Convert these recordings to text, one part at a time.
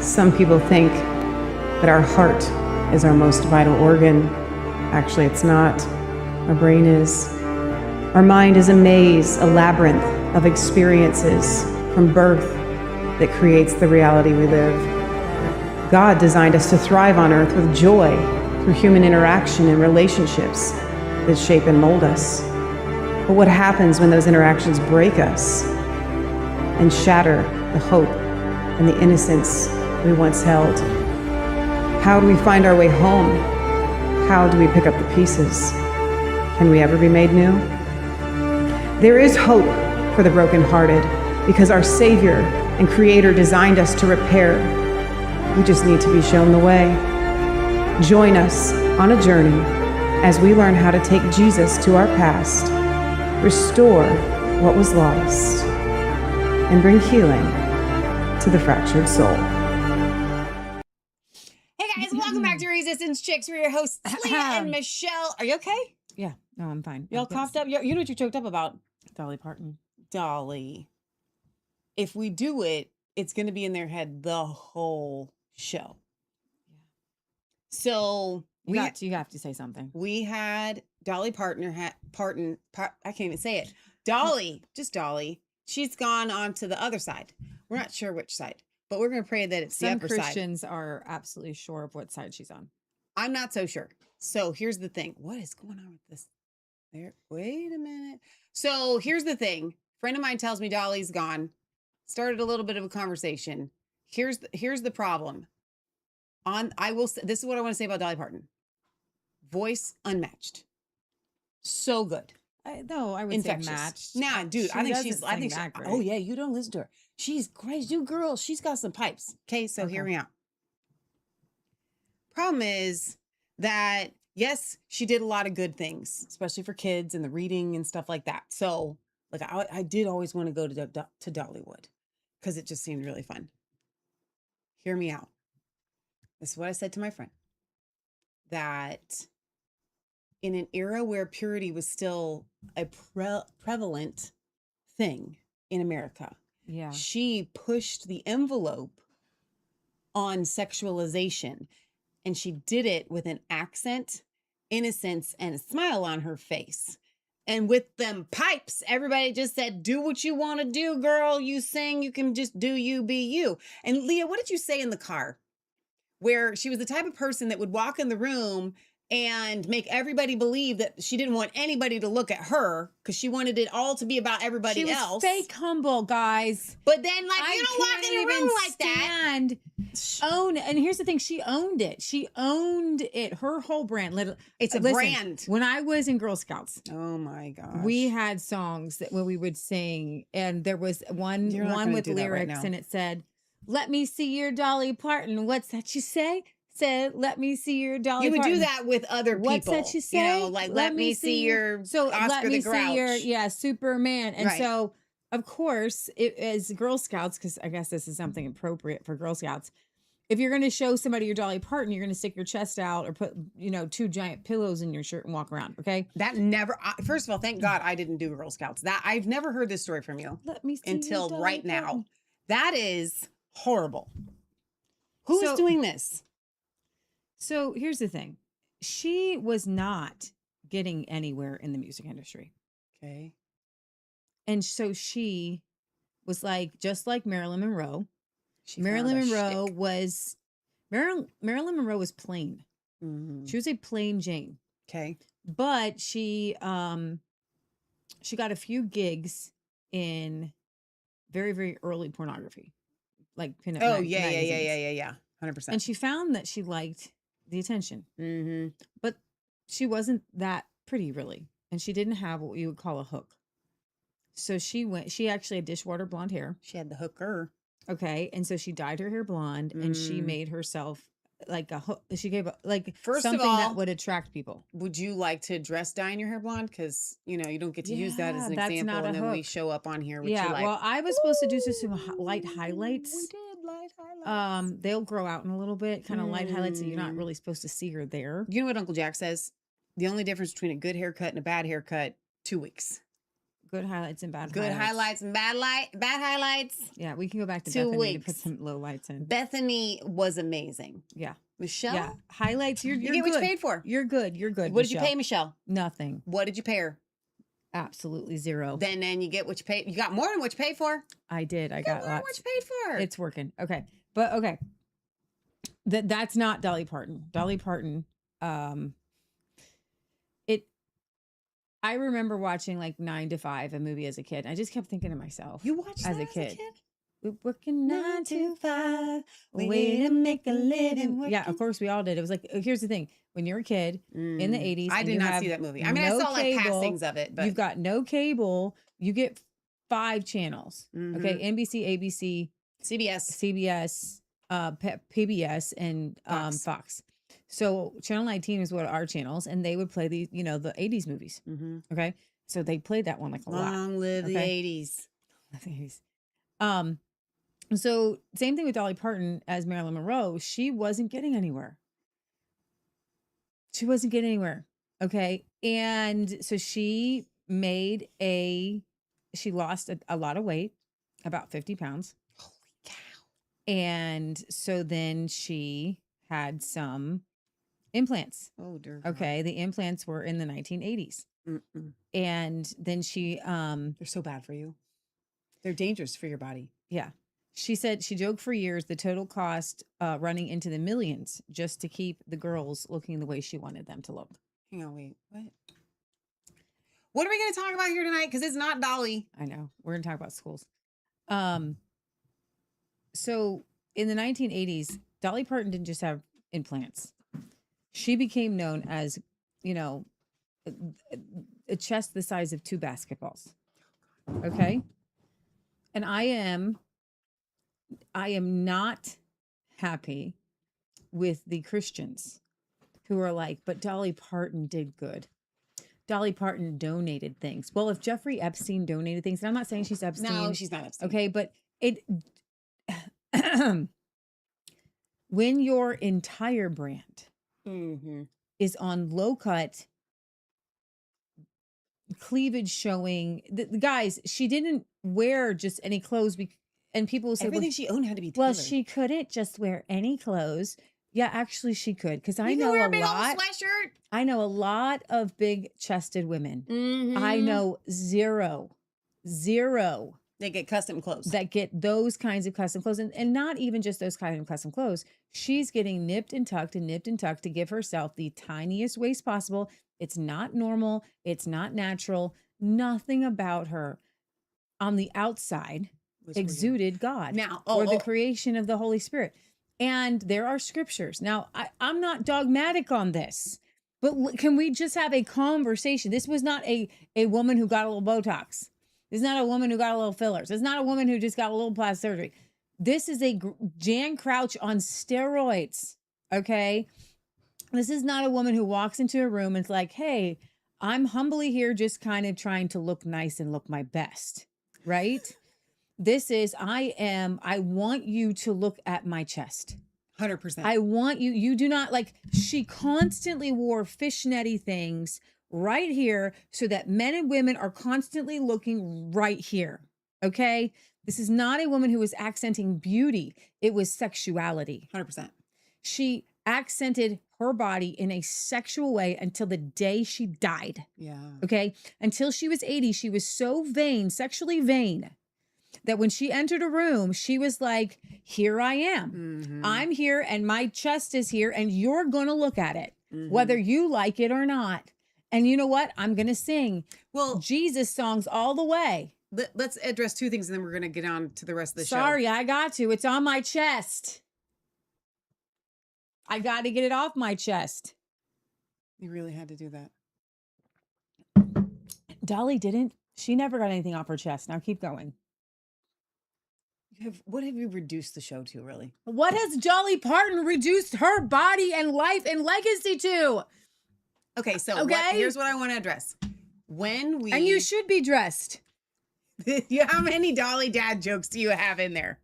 Some people think that our heart is our most vital organ. Actually, it's not. Our brain is. Our mind is a maze, a labyrinth of experiences from birth that creates the reality we live. God designed us to thrive on earth with joy through human interaction and relationships that shape and mold us. But what happens when those interactions break us and shatter the hope and the innocence we once held? How do we find our way home? How do we pick up the pieces? Can we ever be made new? There is hope for the brokenhearted because our Savior and Creator designed us to repair. We just need to be shown the way. Join us on a journey as we learn how to take Jesus to our past, restore what was lost, and bring healing to the fractured soul. Hey guys, welcome back to Resistance Chicks. We're your hosts, Leah and Michelle. Are you okay? Yeah, no, I'm fine. You all coughed up? You know what you're choked up about? Dolly Parton. Dolly. If we do it, it's going to be in their head the whole show. So You have to say something. we had Dolly Parton. I can't even say it. Dolly, just Dolly. She's gone on to the other side. We're not sure which side, but we're going to pray that it's the Some upper side. Christians are absolutely sure of what side she's on. I'm not so sure. So here's the thing. What is going on with this? There. Wait a minute. So here's the thing. A friend of mine tells me Dolly's gone. Started a little bit of a conversation. Here's the problem. This is what I want to say about Dolly Parton. Voice unmatched. So good. I would Infectious. say matched. Nah, dude. I think she's that great. oh yeah, you don't listen to her. She's great. You girl, she's got some pipes. Okay, so hear me out. Problem is that yes, she did a lot of good things, especially for kids and the reading and stuff like that. So, like, I did always want to go to Dollywood because it just seemed really fun. Hear me out. This is what I said to my friend, that in an era where purity was still a prevalent thing in America, Yeah. she pushed the envelope on sexualization. And she did it with an accent, innocence, and a smile on her face. And with them pipes, everybody just said, do what you want to do, girl. You sing, you can just do you, be you. And Leah, what did you say in the car? Where she was the type of person that would walk in the room and make everybody believe that she didn't want anybody to look at her because she wanted it all to be about everybody She was else. fake humble, guys. But then, like, you don't walk in a room like that. And here's the thing, she owned it. She owned it. Her whole brand. It's a brand. When I was in Girl Scouts, Oh my gosh. we had songs that when we would sing, and there was one You're not gonna with do that right lyrics, now. and it said, "Let me see your Dolly Parton." What's that you say? Said, "Let me see your Dolly You would Parton." do that with other people. What's that you say? You know, like, let me see your Oscar let me the Grouch. see your Superman. And Right. so, of course, as Girl Scouts, because I guess this is something appropriate for Girl Scouts. If you're going to show somebody your Dolly Parton, you're going to stick your chest out or put, 2 giant pillows in your shirt and walk around. Okay. That never. First of all, thank God I didn't do Girl Scouts. That I've never heard this story from you Let me see until your Dolly right now. Parton. That is horrible. Who is So- doing this? So here's the thing. She was not getting anywhere in the music industry. Okay. And so she was like, just like Marilyn Monroe. Marilyn Marilyn Monroe was plain. She was a plain Jane. Okay. But she got a few gigs in very, very early pornography. Like pinup Oh magazines. yeah. 100%. And she found that she liked the attention. Mm-hmm. But she wasn't that pretty really. And she didn't have what you would call a hook. So she actually had dishwater blonde hair. She had the hooker. Okay. And so she dyed her hair blonde and she made herself like a hook. She gave First of something all, that would attract people. Would you like to dress dyeing your hair blonde? Because, you don't get to use that as an Yeah, that's example. not a And then we hook. show up on here with Yeah. you like, Well, I was supposed to do just some light highlights. we did light highlights. They'll grow out in a little bit, kind of light highlights, so you're not really supposed to see her there. You know what Uncle Jack says? The only difference between a good haircut and a bad haircut, 2 weeks. Good highlights and bad Good highlights and bad highlights. Yeah, we can go back to 2 Bethany to put weeks. some low lights in. Bethany was amazing. Yeah. Michelle? Yeah. Highlights, you're You good. get what you paid for. You're good. You're good. What did you Michelle. pay Michelle? Nothing. What did you pay her? Absolutely zero. Then you get what you paid. You got more than what you paid for. I did. I You got more than what lots. you paid for. It's working. Okay. But okay. That's not Dolly Parton. Dolly Parton, I remember watching like 9 to 5, a movie as a kid. I just kept thinking to myself. You watched as that a kid. As a kid? We're working 9 to 5, way way to to make a living. living. Yeah, of course we all did. It was like, here's the thing. When you're a kid in the 80s, I and did you not have see that movie. I mean, no I saw like cable, passings of it, but you've got no cable. You get 5 channels. Mhm. Okay, NBC, ABC, CBS. CBS, PBS, and Fox. So channel 19 is what our channels, and they would play the the 80s movies. Mm-hmm. Okay, so they played that one like a lot. Long live the Okay? 80s. The 80s. So same thing with Dolly Parton as Marilyn Monroe. She wasn't getting anywhere. She wasn't getting anywhere. Okay, and so she lost a lot of weight, about 50 pounds. Holy cow. And so then she had some implants. Oh, dear God. Okay. The implants were in the 1980s. Mm-mm. And then she, They're so bad for you. They're dangerous for your body. yeah. She said she joked for years the total cost running into the millions just to keep the girls looking the way she wanted them to look. Hang on, wait. What? What are we going to talk about here tonight? Because it's not Dolly. I know. We're going to talk about schools. So in the 1980s, Dolly Parton didn't just have implants. She became known as, a chest the size of 2 basketballs. Okay. And I am not happy with the Christians who are like, but Dolly Parton did good. Dolly Parton donated things. Well, if Jeffrey Epstein donated things, and I'm not saying she's Epstein. No, she's not Epstein. Okay, but when your entire brand is on low cut, cleavage showing, the guys, she didn't wear just any clothes. And people will say, everything she owned had to be tailored. well, she couldn't just wear any clothes. Yeah, actually she could. Because I know wear a a big old lot. sweatshirt. I know a lot of big chested women. Mm-hmm. I know zero They get custom clothes. that get those kinds of custom clothes. And not even just those kind of custom clothes. She's getting nipped and tucked to give herself the tiniest waist possible. It's not normal. It's not natural. Nothing about her on the outside exuded God now, or the creation of the Holy Spirit. And there are scriptures. Now, I'm not dogmatic on this, but can we just have a conversation? This was not a woman who got a little Botox. This is not a woman who got a little fillers. It's not a woman who just got a little plastic surgery. This is a Jan Crouch on steroids, okay? This is not a woman who walks into a room and is like, hey, I'm humbly here just kind of trying to look nice and look my best, right? This is, I want you to look at my chest. 100%. I want you do not she constantly wore fishnetty things right here so that men and women are constantly looking right here. Okay. This is not a woman who was accenting beauty. It was sexuality. 100%. She accented her body in a sexual way until the day she died. Yeah. Okay. Until she was 80, she was so vain, sexually vain, that when she entered a room, she was like, here I am. Mm-hmm. I'm here and my chest is here and you're going to look at it, whether you like it or not. And you know what? I'm going to sing Jesus songs all the way. Let's address 2 things and then we're going to get on to the rest of the show. Sorry, I got to. It's on my chest. I got to get it off my chest. You really had to do that. Dolly didn't. She never got anything off her chest. Now keep going. What have you reduced the show to, really? What has Dolly Parton reduced her body and life and legacy to? Okay, so here's what I want to address. And you should be dressed. How many Dolly dad jokes do you have in there?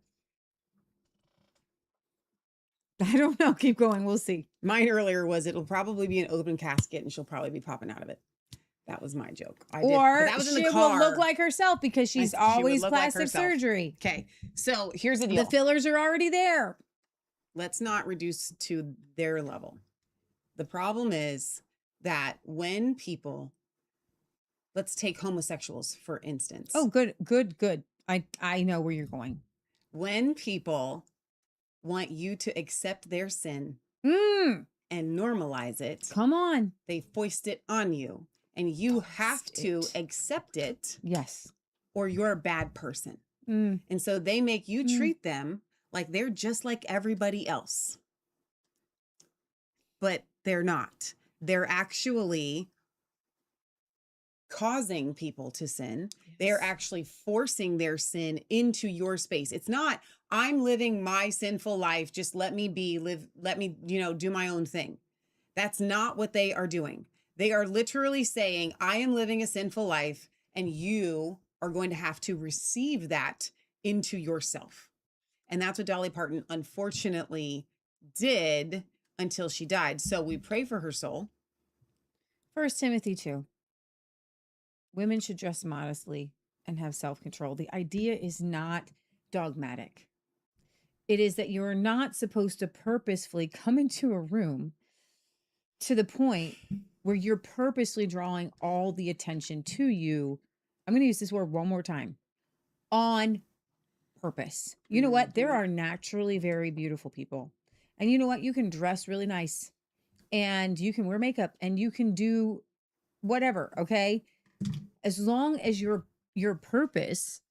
I don't know. Keep going. We'll see. Mine earlier was it'll probably be an open casket and she'll probably be popping out of it. That was my joke. I did, Or but that was in she the car. will look like herself because she's She would always look like plastic herself. surgery. Okay, so here's the The deal. fillers are already there. Let's not reduce to their level. The problem is that when people, let's take homosexuals, for instance. Oh, good. I know where you're going. When people want you to accept their sin Mm, and normalize it, come on. they foist it on you. And you have Foist to it. accept it Yes. or you're a bad person. Mm, And so they make you treat them like they're just like everybody else. But they're not. They're actually causing people to sin. They're actually forcing their sin into your space. It's not, I'm living my sinful life. Just let me let me, do my own thing. That's not what they are doing. They are literally saying, I am living a sinful life and you are going to have to receive that into yourself. And that's what Dolly Parton unfortunately did until she died. So we pray for her soul. 1 Timothy 2. Women should dress modestly and have self-control. The idea is not dogmatic. It is that you are not supposed to purposefully come into a room to the point where you're purposely drawing all the attention to you. I'm going to use this word one more time. On purpose. You know what? There are naturally very beautiful people. And you know what? You can dress really nice and you can wear makeup and you can do whatever, okay? As long as your purpose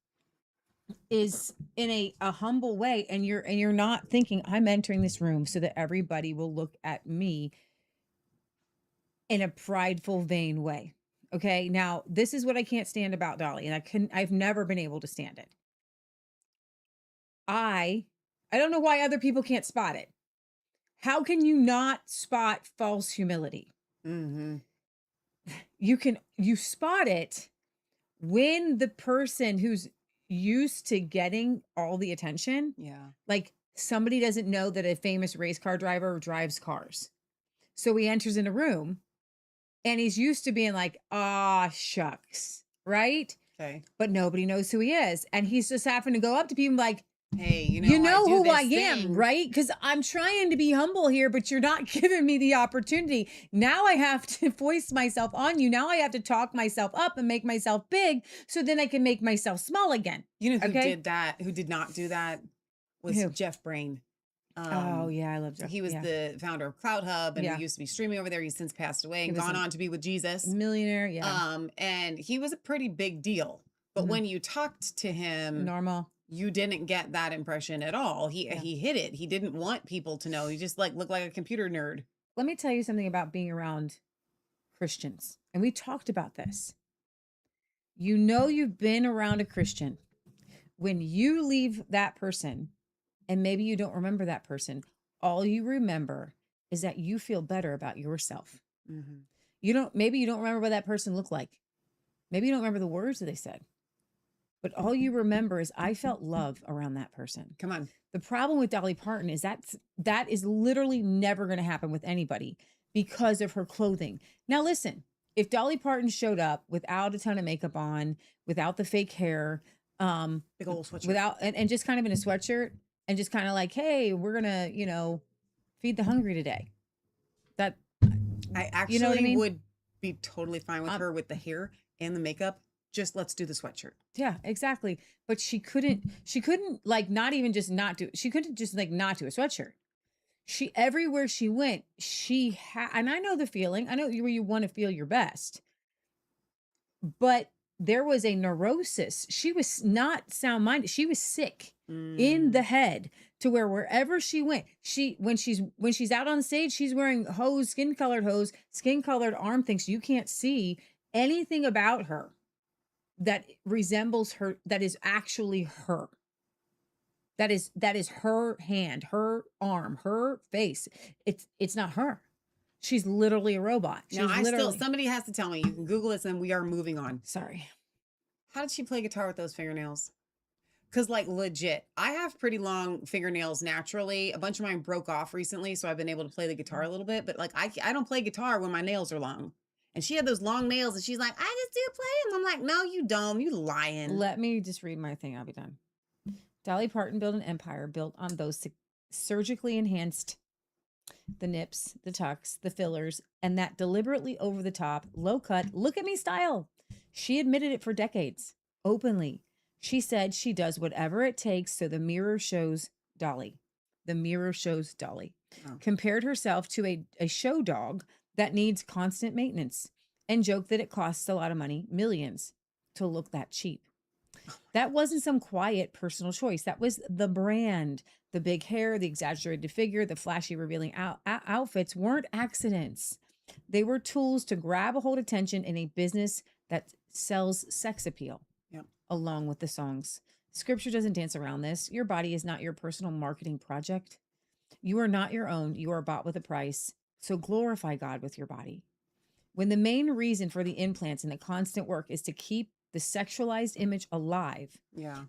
is in a humble way and you're not thinking I'm entering this room so that everybody will look at me in a prideful, vain way. Okay? Now, this is what I can't stand about Dolly, and I've never been able to stand it. I don't know why other people can't spot it. How can you not spot false humility? Mm-hmm. You spot it when the person who's used to getting all the attention, like somebody doesn't know that a famous race car driver drives cars. So he enters in a room and he's used to being like, shucks, right? Okay. But nobody knows who he is. And he's just having to go up to people like, hey, you know I do who I this am, thing. right? Because I'm trying to be humble here, but you're not giving me the opportunity. Now I have to foist myself on you. Now I have to talk myself up and make myself big so then I can make myself small again. You know who did that? Who did not do that? Was Who? Jeff Brain. Oh yeah, I love Jeff. He was the founder of Cloud Hub and he used to be streaming over there. He's since passed away and gone on to be with Jesus. Millionaire, yeah. And he was a pretty big deal. But when you talked to him, normal, you didn't get that impression at all. He hid it. He didn't want people to know. He just looked like a computer nerd. Let me tell you something about being around Christians. And we talked about this. You know you've been around a Christian when you leave that person and maybe you don't remember that person. All you remember is that you feel better about yourself. Mm-hmm. Maybe you don't remember what that person looked like. Maybe you don't remember the words that they said. But all you remember is I felt love around that person. Come on. The problem with Dolly Parton is that is literally never going to happen with anybody because of her clothing. Now, listen, if Dolly Parton showed up without a ton of makeup on, without the fake hair, big old sweatshirt, and just kind of in a sweatshirt and just kind of like, hey, we're going to, feed the hungry today. That I actually you know what I mean? would be totally fine with her with the hair and the makeup. Just let's do the sweatshirt. Yeah, exactly. But she couldn't like not even just not do, she couldn't just like not do a sweatshirt. She, everywhere she went, and I know the feeling, I know where you want to feel your best, but there was a neurosis. She was not sound-minded. She was sick in the head to where wherever she went, when she's out on stage, she's wearing skin-colored arm things. You can't see anything about her that resembles her, that is actually her. That is her hand, her arm, her face. It's not her. She's literally a robot. Somebody has to tell me. You can Google this and we are moving on. Sorry. How did she play guitar with those fingernails? Because legit, I have pretty long fingernails naturally. A bunch of mine broke off recently, so I've been able to play the guitar a little bit. But I don't play guitar when my nails are long. And she had those long nails and she's like, I just do play them. I'm like, no, you don't. You lying. Let me just read my thing. I'll be done. Dolly Parton built an empire built on those surgically enhanced, the nips, the tucks, the fillers, and that deliberately over the top, low cut, look at me style. She admitted it for decades, openly. She said she does whatever it takes so the mirror shows Dolly. The mirror shows Dolly. Oh. Compared herself to a show dog that needs constant maintenance and joked that it costs a lot of money, millions, to look that cheap. That wasn't some quiet personal choice. That was the brand. The big hair, the exaggerated figure, the flashy revealing outfits weren't accidents. They were tools to grab a hold of attention in a business that sells sex appeal, along with the songs. Scripture doesn't dance around this. Your body is not your personal marketing project. You are not your own. You are bought with a price. So glorify God with your body. When the main reason for the implants and the constant work is to keep the sexualized image alive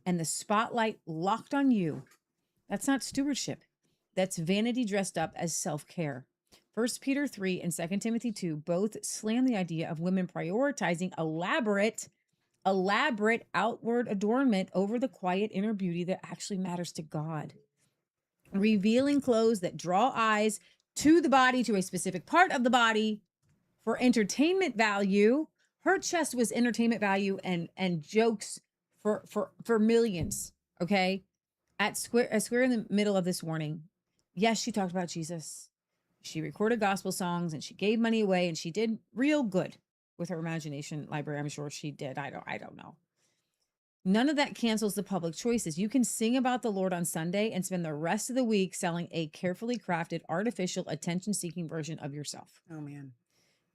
and the spotlight locked on you, that's not stewardship. That's vanity dressed up as self-care. 1 Peter 3 and 2 Timothy 2 both slam the idea of women prioritizing elaborate outward adornment over the quiet inner beauty that actually matters to God. Revealing clothes that draw eyes to the body, to a specific part of the body for entertainment value. Her chest was entertainment value and jokes for millions. Okay. At square in the middle of this warning. Yes, she talked about Jesus. She recorded gospel songs and she gave money away and she did real good with her imagination library. I'm sure she did. I don't know. None of that cancels the public choices. You can sing about the Lord on Sunday and spend the rest of the week selling a carefully crafted, artificial, attention-seeking version of yourself. Oh, man.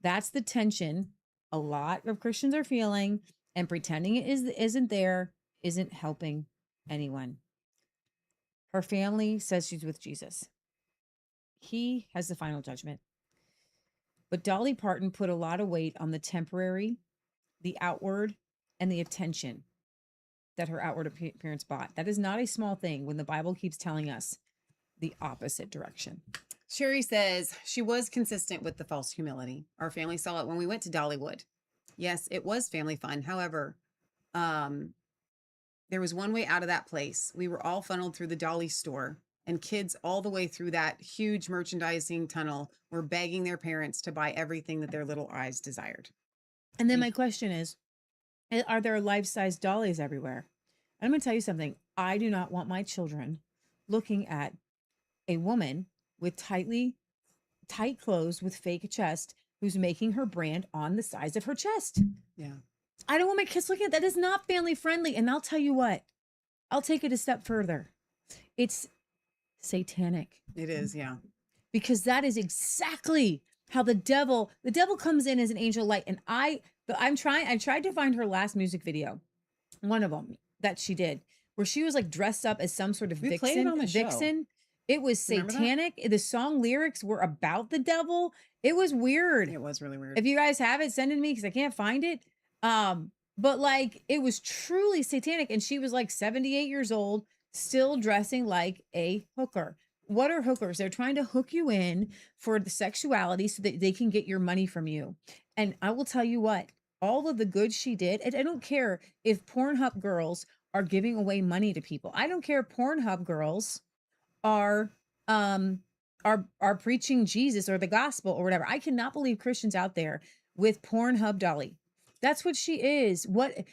That's the tension a lot of Christians are feeling, and pretending it isn't there isn't helping anyone. Her family says she's with Jesus. He has the final judgment. But Dolly Parton put a lot of weight on the temporary, the outward, and the attention that her outward appearance bought. That is not a small thing when the Bible keeps telling us the opposite direction. Sherry says she was consistent with the false humility. Our family saw it when we went to Dollywood. Yes, it was family fun. However, there was one way out of that place. We were all funneled through the Dolly store, and kids all the way through that huge merchandising tunnel were begging their parents to buy everything that their little eyes desired. And then my question is, are there life-size dollies everywhere? I'm going to tell you something. I do not want my children looking at a woman with tight clothes with fake chest who's making her brand on the size of her chest. Yeah. I don't want my kids looking at that. That is not family friendly. And I'll tell you what, I'll take it a step further. It's satanic. It is, yeah. Because that is exactly how the devil comes in as an angel of light. And I tried to find her last music video, one of them that she did, where she was like dressed up as some sort of We played it on the show. vixen. It was satanic. The song lyrics were about the devil. It was weird. It was really weird. If you guys have it, send it to me because I can't find it. But like it was truly satanic. And she was like 78 years old, still dressing like a hooker. What are hookers? They're trying to hook you in for the sexuality so that they can get your money from you. And I will tell you what, all of the good she did, and I don't care if Pornhub girls are giving away money to people. I don't care if Pornhub girls are preaching Jesus or the gospel or whatever. I cannot believe Christians out there with Pornhub Dolly. That's what she is. You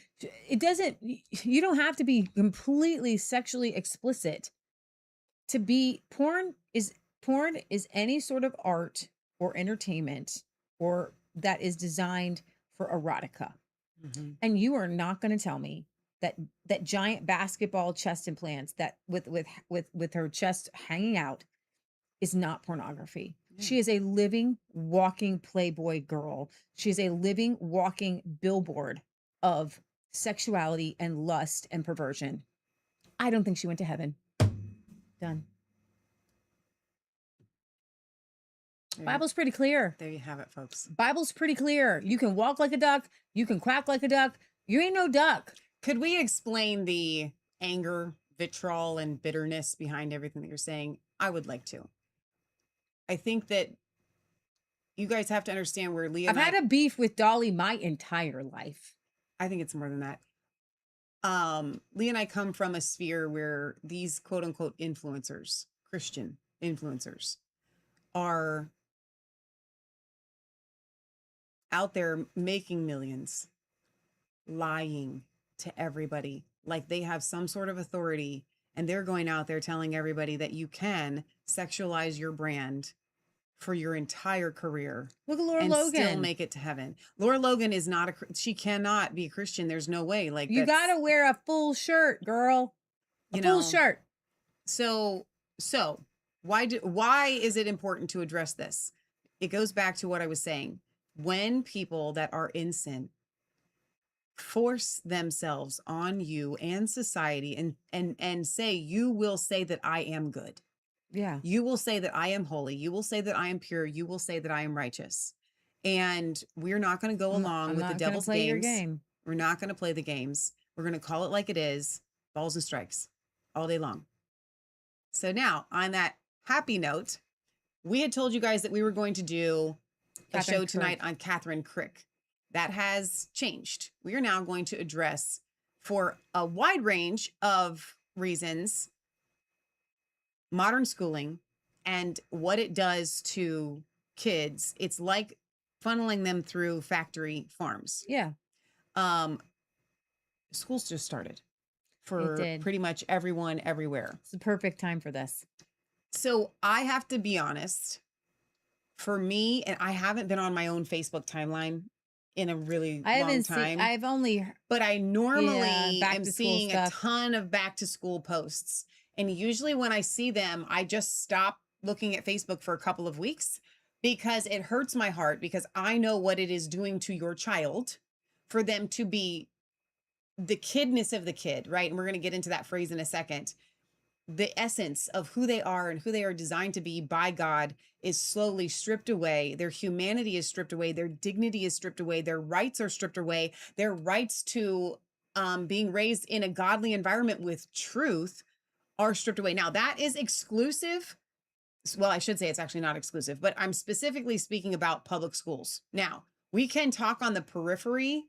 don't have to be completely sexually explicit to be. Porn is any sort of art or entertainment or that is designed for erotica. Mm-hmm. And you are not going to tell me that giant basketball chest implants that with her chest hanging out is not pornography. Yeah. She is a living, walking Playboy girl. She's a living, walking billboard of sexuality and lust and perversion. I don't think she went to heaven. Done. Bible's pretty clear. There you have it, folks. Bible's pretty clear. You can walk like a duck. You can quack like a duck. You ain't no duck. Could we explain the anger, vitriol, and bitterness behind everything that you're saying? I would like to. I think that you guys have to understand where Leah I've and had a beef with Dolly my entire life. I think it's more than that. Leah and I come from a sphere where these quote unquote influencers, Christian influencers, are out there making millions, lying to everybody like they have some sort of authority, and they're going out there telling everybody that you can sexualize your brand for your entire career Look at Laura and Logan. still make it to heaven. Laura Logan is not she cannot be a Christian. There's no way. Like, You that's, gotta wear a full shirt, girl. A you full know, shirt. So why is it important to address this? It goes back to what I was saying. When people that are in sin force themselves on you and society and say, you will say that I am good. Yeah. You will say that I am holy. You will say that I am pure. You will say that I am righteous. And we're not going to go along with the devil's play your games. game. We're not going to play the games. We're going to call it like it is, balls and strikes all day long. So now, on that happy note, we had told you guys that we were going to do a Catherine show tonight Crick. on Catherine Crick. That has changed. We are now going to address, for a wide range of reasons, modern schooling and what it does to kids. It's like funneling them through factory farms. Yeah. Schools just started It for did. pretty much everyone everywhere. It's the perfect time for this. So I have to be honest, for me, and I haven't been on my own Facebook timeline in a really long time. I've only But I normally back am to school seeing a stuff. ton of back to school posts. And usually when I see them, I just stop looking at Facebook for a couple of weeks because it hurts my heart, because I know what it is doing to your child for them to be the kidness of the kid, right? And we're going to get into that phrase in a second. The essence of who they are and who they are designed to be by God is slowly stripped away. Their humanity is stripped away. Their dignity is stripped away. Their rights are stripped away. Their rights to being raised in a godly environment with truth are stripped away. Now, that is exclusive. Well, I should say it's actually not exclusive, but I'm specifically speaking about public schools. Now, we can talk on the periphery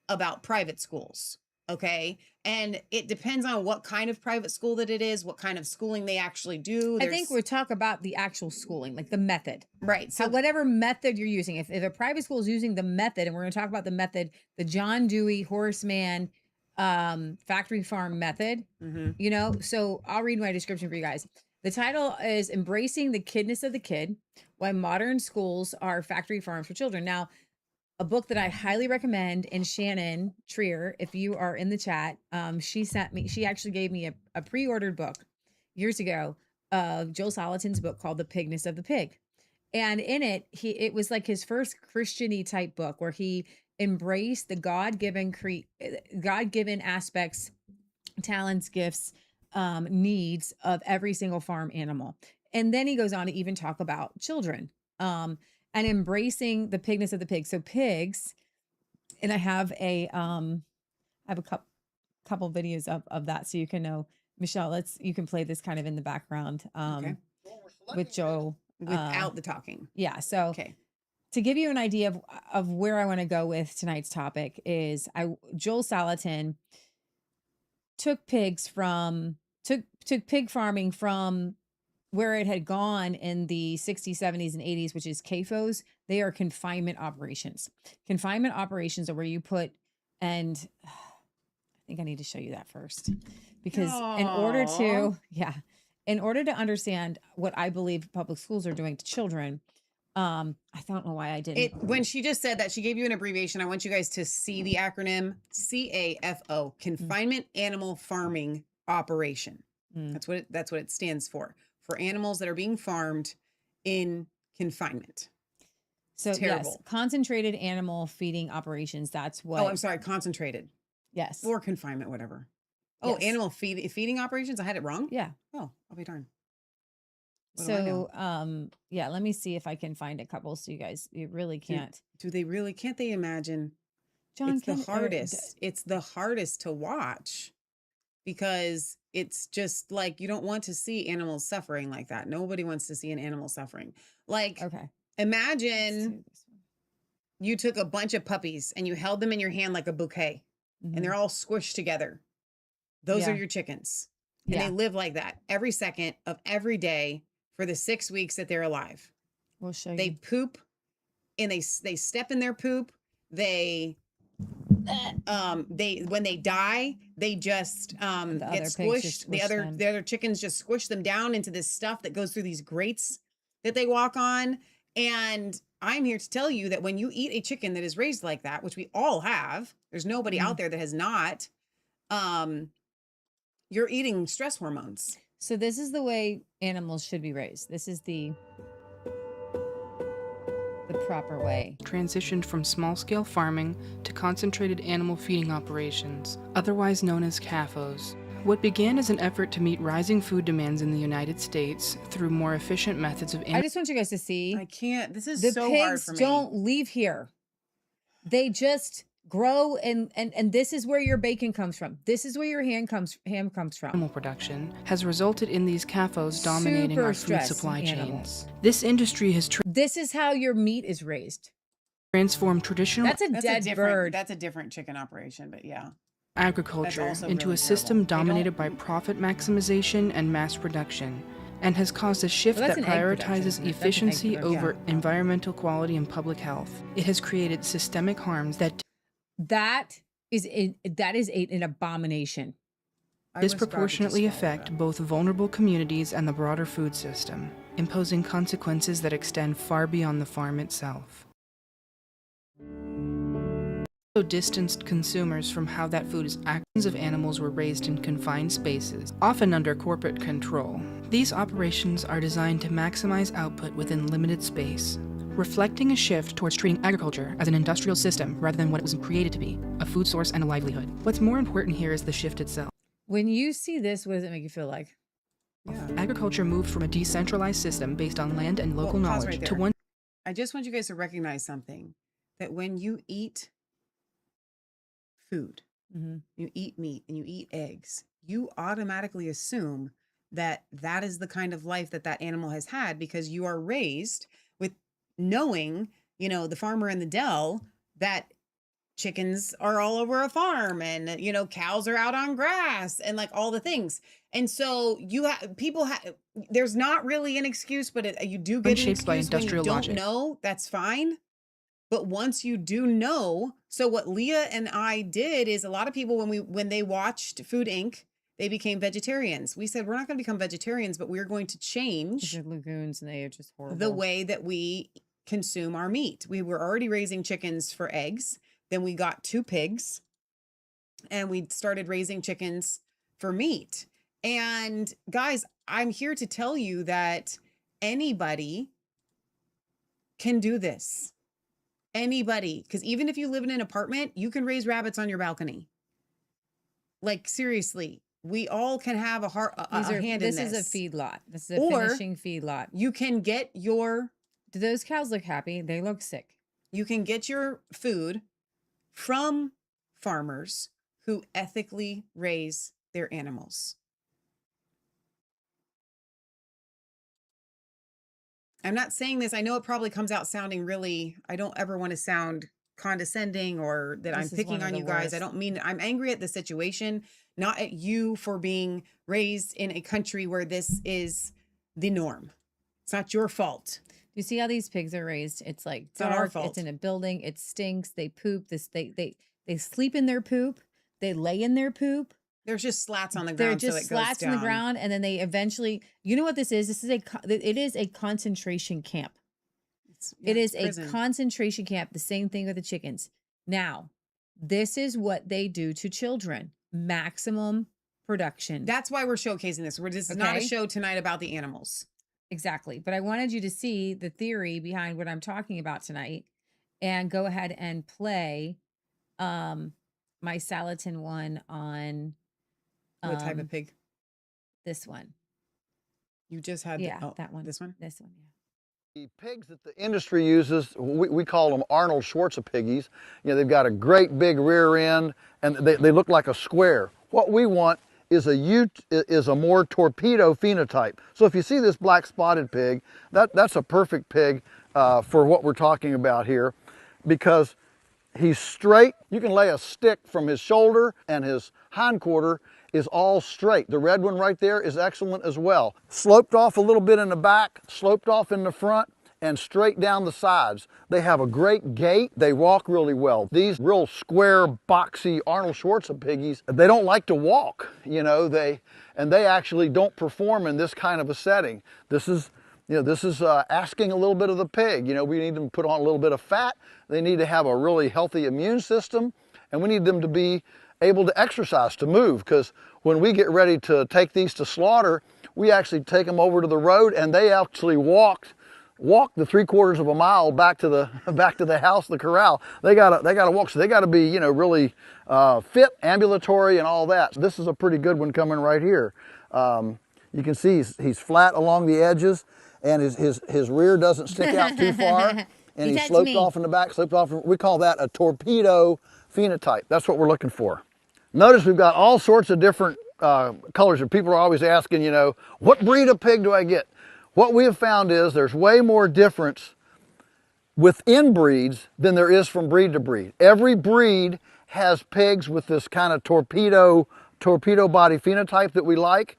about private schools. Okay. And it depends on what kind of private school that it is, what kind of schooling they actually do. I think we're talking about the actual schooling, like the method. Right. So So whatever method you're using, if a private school is using the method, and we're going to talk about the method, the John Dewey Horseman factory farm method, you know, so I'll read my description for you guys. The title is Embracing the Kidness of the Kid, Why Modern Schools Are Factory Farms for Children. Now, a book that I highly recommend, and Shannon Trier, if you are in the chat, she actually gave me a pre-ordered book years ago of Joel Salatin's book called The Pigness of the Pig. And in it, it was like his first Christian-y type book where he embraced the God-given aspects, talents, gifts, needs of every single farm animal. And then he goes on to even talk about children. And embracing the pigness of the pig. So pigs, and I have a couple videos of that, so you can know. Michelle, you can play this kind of in the background okay. with Joel Without the talking. Yeah. So Okay. to give you an idea of where I want to go with tonight's topic is Joel Salatin took pig farming from where it had gone in the 60s, 70s, and 80s, which is CAFOs. They are confinement operations. Confinement operations are where you put, and I think I need to show you that first, because in order to understand what I believe public schools are doing to children, I don't know why I didn't. When she just said that, she gave you an abbreviation. I want you guys to see the acronym CAFO, Confinement Animal Farming Operation. That's what it stands for animals that are being farmed in confinement. So terrible. Yes, concentrated animal feeding operations. That's what. Oh, I'm sorry, concentrated. Yes. Or confinement, whatever. Oh, Yes. animal feeding operations. I had it wrong. Yeah. Oh, I'll be darned. What do I know? So, yeah, let me see if I can find a couple so you really can't. Can't they imagine? John, It's the hardest. It's the hardest to watch because it's just like you don't want to see animals suffering like that. Nobody wants to see an animal suffering. Like, Okay. Imagine you took a bunch of puppies and you held them in your hand like a bouquet, and they're all squished together. Those are your chickens. And they live like that every second of every day for the 6 weeks that they're alive. We'll show They you. poop and they step in their poop. They when they die, they just get squished. The other chickens just squish them down into this stuff that goes through these grates that they walk on. And I'm here to tell you that when you eat a chicken that is raised like that, which we all have, there's nobody out there that has not, you're eating stress hormones. So this is the way animals should be raised. This is the proper way. Transitioned from small-scale farming to concentrated animal feeding operations, otherwise known as CAFOs. What began as an effort to meet rising food demands in the United States through more efficient methods of I just want you guys to see. I can't. This is The so hard for me. pigs don't leave here. They just grow, and this is where your bacon comes from. This is where your ham comes from. Animal production has resulted in these CAFOs dominating Super our food stressed supply animals. chains. This industry has This is how your meat is raised. transformed traditional That's a dead bird. That's a different chicken operation, but yeah. agriculture also into really a system terrible. They dominated by profit maximization and mass production, and has caused a shift Well, that's that an egg production, prioritizes isn't it? That's an egg efficiency production. over environmental quality and public health. It has created systemic harms that That is an abomination. disproportionately affect both vulnerable communities and the broader food system, imposing consequences that extend far beyond the farm itself. Also distanced consumers from how that food is. Actions of animals were raised in confined spaces, often under corporate control. These operations are designed to maximize output within limited space, reflecting a shift towards treating agriculture as an industrial system rather than what it was created to be, a food source and a livelihood. What's more important here is the shift itself. When you see this, what does it make you feel like? Yeah. Agriculture moved from a decentralized system based on land and local Well, pause knowledge right to there. one I just want you guys to recognize something, that when you eat food, you eat meat and you eat eggs, you automatically assume that that is the kind of life that that animal has had, because you are raised with knowing, the farmer in the dell, that chickens are all over a farm and, cows are out on grass and like all the things. And so there's not really an excuse, but you do get an shaped by excuse when you industrial don't logic. know. That's fine. But once you do know, so what Leah and I did is, a lot of people, when they watched Food Inc., they became vegetarians. We said, we're not going to become vegetarians, but we're going to change These are lagoons, and they are just horrible. the way that we consume our meat. We were already raising chickens for eggs. Then we got 2 pigs and we started raising chickens for meat. And guys, I'm here to tell you that anybody can do this. Anybody. Because even if you live in an apartment, you can raise rabbits on your balcony. Like, seriously, we all can have a hand in this. This is a feedlot. This is a Or finishing feedlot. You can get your... Do those cows look happy? They look sick. You can get your food from farmers who ethically raise their animals. I'm not saying this. I know it probably comes out sounding really, I don't ever want to sound condescending or that I'm This is picking one of on the you guys. worst. I don't mean, I'm angry at the situation, not at you for being raised in a country where this is the norm. It's not your fault. Do you see how these pigs are raised? It's like not our dark. fault. It's in a building. It stinks. They poop. They sleep in their poop. They lay in their poop. There's just slats on the They're ground. just so it slats goes in the down. ground, and then they eventually. You know what this is? It is a concentration camp. It is prison. a concentration camp. The same thing with the chickens. Now, this is what they do to children. Maximum production. That's why we're showcasing this. This is not a Okay. show tonight about the animals. Exactly. But I wanted you to see the theory behind what I'm talking about tonight, and go ahead and play my Salatin one on What type of pig? this one. You just had That one. This one? This one, yeah. The pigs that the industry uses, we call them Arnold Schwarzenegger piggies. They've got a great big rear end and they look like a square. What we want is a more torpedo phenotype. So if you see this black spotted pig, that's a perfect pig for what we're talking about here, because he's straight. You can lay a stick from his shoulder, and his hindquarter is all straight. The red one right there is excellent as well. Sloped off a little bit in the back, sloped off in the front, and straight down the sides. They have a great gait. They walk really well. These real square, boxy Arnold Schwarzenegger piggies, they don't like to walk, you know, they actually don't perform in this kind of a setting. This is asking a little bit of the pig. You know, we need them to put on a little bit of fat. They need to have a really healthy immune system, and we need them to be able to exercise, to move, because when we get ready to take these to slaughter, we actually take them over to the road, and they actually walk the 3/4 of a mile back to the house, the corral. They gotta walk, so they gotta be, you know, really fit, ambulatory, and all that. So this is a pretty good one coming right here. You can see he's flat along the edges, and his rear doesn't stick out too far, and he's sloped off in the back, sloped off. We call that a torpedo phenotype. That's what we're looking for. Notice we've got all sorts of different colors, and people are always asking, you know, what breed of pig do I get? What we have found is there's way more difference within breeds than there is from breed to breed. Every breed has pigs with this kind of torpedo body phenotype that we like,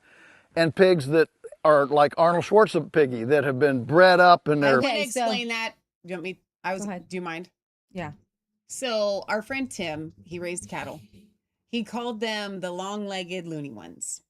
and pigs that are like Arnold Schwarzenegger piggy that have been bred up and they're... I want to explain that. Do you want me? Do you mind? Yeah. So our friend Tim, he raised cattle. He called them the long-legged loony ones.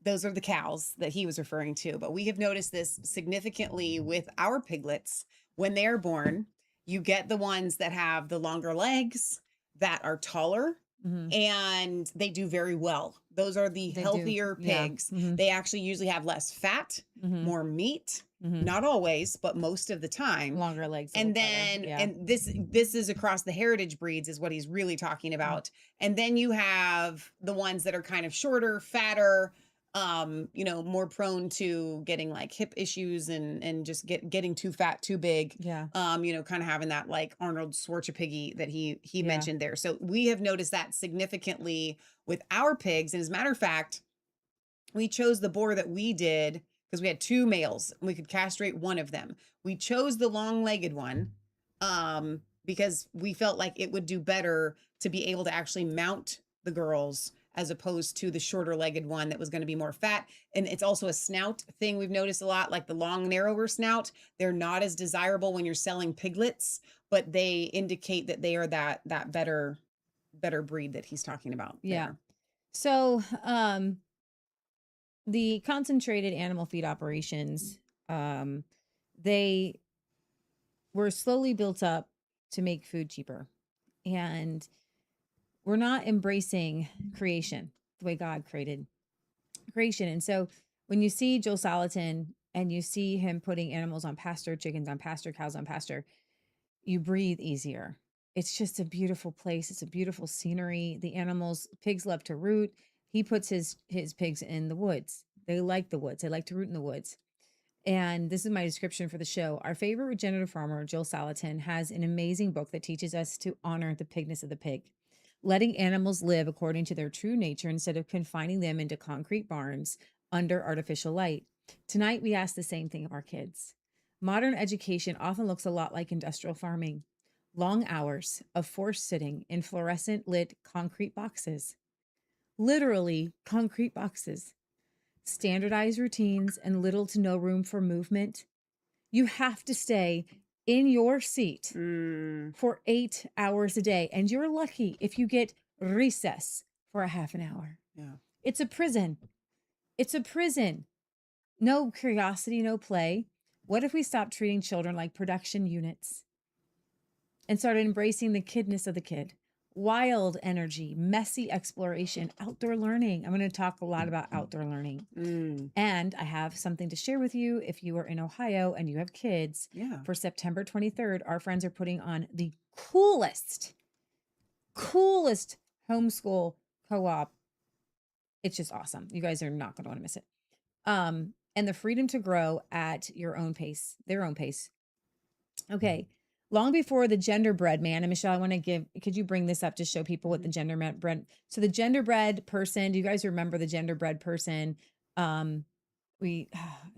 Those are the cows that he was referring to. But we have noticed this significantly with our piglets. When they are born, you get the ones that have the longer legs, that are taller, and they do very well. Those are the healthier pigs. Yeah. They actually usually have less fat, more meat. Not always, but most of the time. Longer legs. And then, and this is across the heritage breeds is what he's really talking about. And then you have the ones that are kind of shorter, fatter, you know, more prone to getting like hip issues and just getting too fat, too big. Yeah. You know, kind of having that like Arnold Schwarzenegger piggy that he mentioned there. So we have noticed that significantly with our pigs. And as a matter of fact, we chose the boar that we did because we had 2 males and we could castrate one of them. We chose the long-legged one because we felt like it would do better to be able to actually mount the girls as opposed to the shorter legged one that was going to be more fat. And it's also a snout thing we've noticed a lot, like the long, narrower snout. They're not as desirable when you're selling piglets, but they indicate that they are that better breed that he's talking about. Yeah. There. So, the concentrated animal feed operations, they were slowly built up to make food cheaper. And we're not embracing creation the way God created creation. And so when you see Joel Salatin and you see him putting animals on pasture, chickens on pasture, cows on pasture, you breathe easier. It's just a beautiful place. It's a beautiful scenery. The animals, pigs love to root. He puts his pigs in the woods. They like the woods. They like to root in the woods. And this is my description for the show. Our favorite regenerative farmer, Joel Salatin, has an amazing book that teaches us to honor the pigness of the pig, letting animals live according to their true nature instead of confining them into concrete barns under artificial light. Tonight, we ask the same thing of our kids. Modern education often looks a lot like industrial farming. Long hours of forced sitting in fluorescent lit concrete boxes. Literally concrete boxes. Standardized routines and little to no room for movement. You have to stay in your seat for 8 hours a day. And you're lucky if you get recess for a half an hour. Yeah. It's a prison. It's a prison. No curiosity, no play. What if we stopped treating children like production units and started embracing the KIDness of the kid? Wild energy, messy exploration, outdoor learning. I'm going to talk a lot about outdoor learning. And I have something to share with you. If you are in Ohio and you have kids, for September 23rd, our friends are putting on the coolest homeschool co-op. It's just awesome. You guys are not going to want to miss it. And the freedom to grow at your own pace, their own pace. Okay. Long before the genderbread man, and Michelle, I want to could you bring this up to show people what the genderbread? So the genderbread person, do you guys remember the genderbread person? It's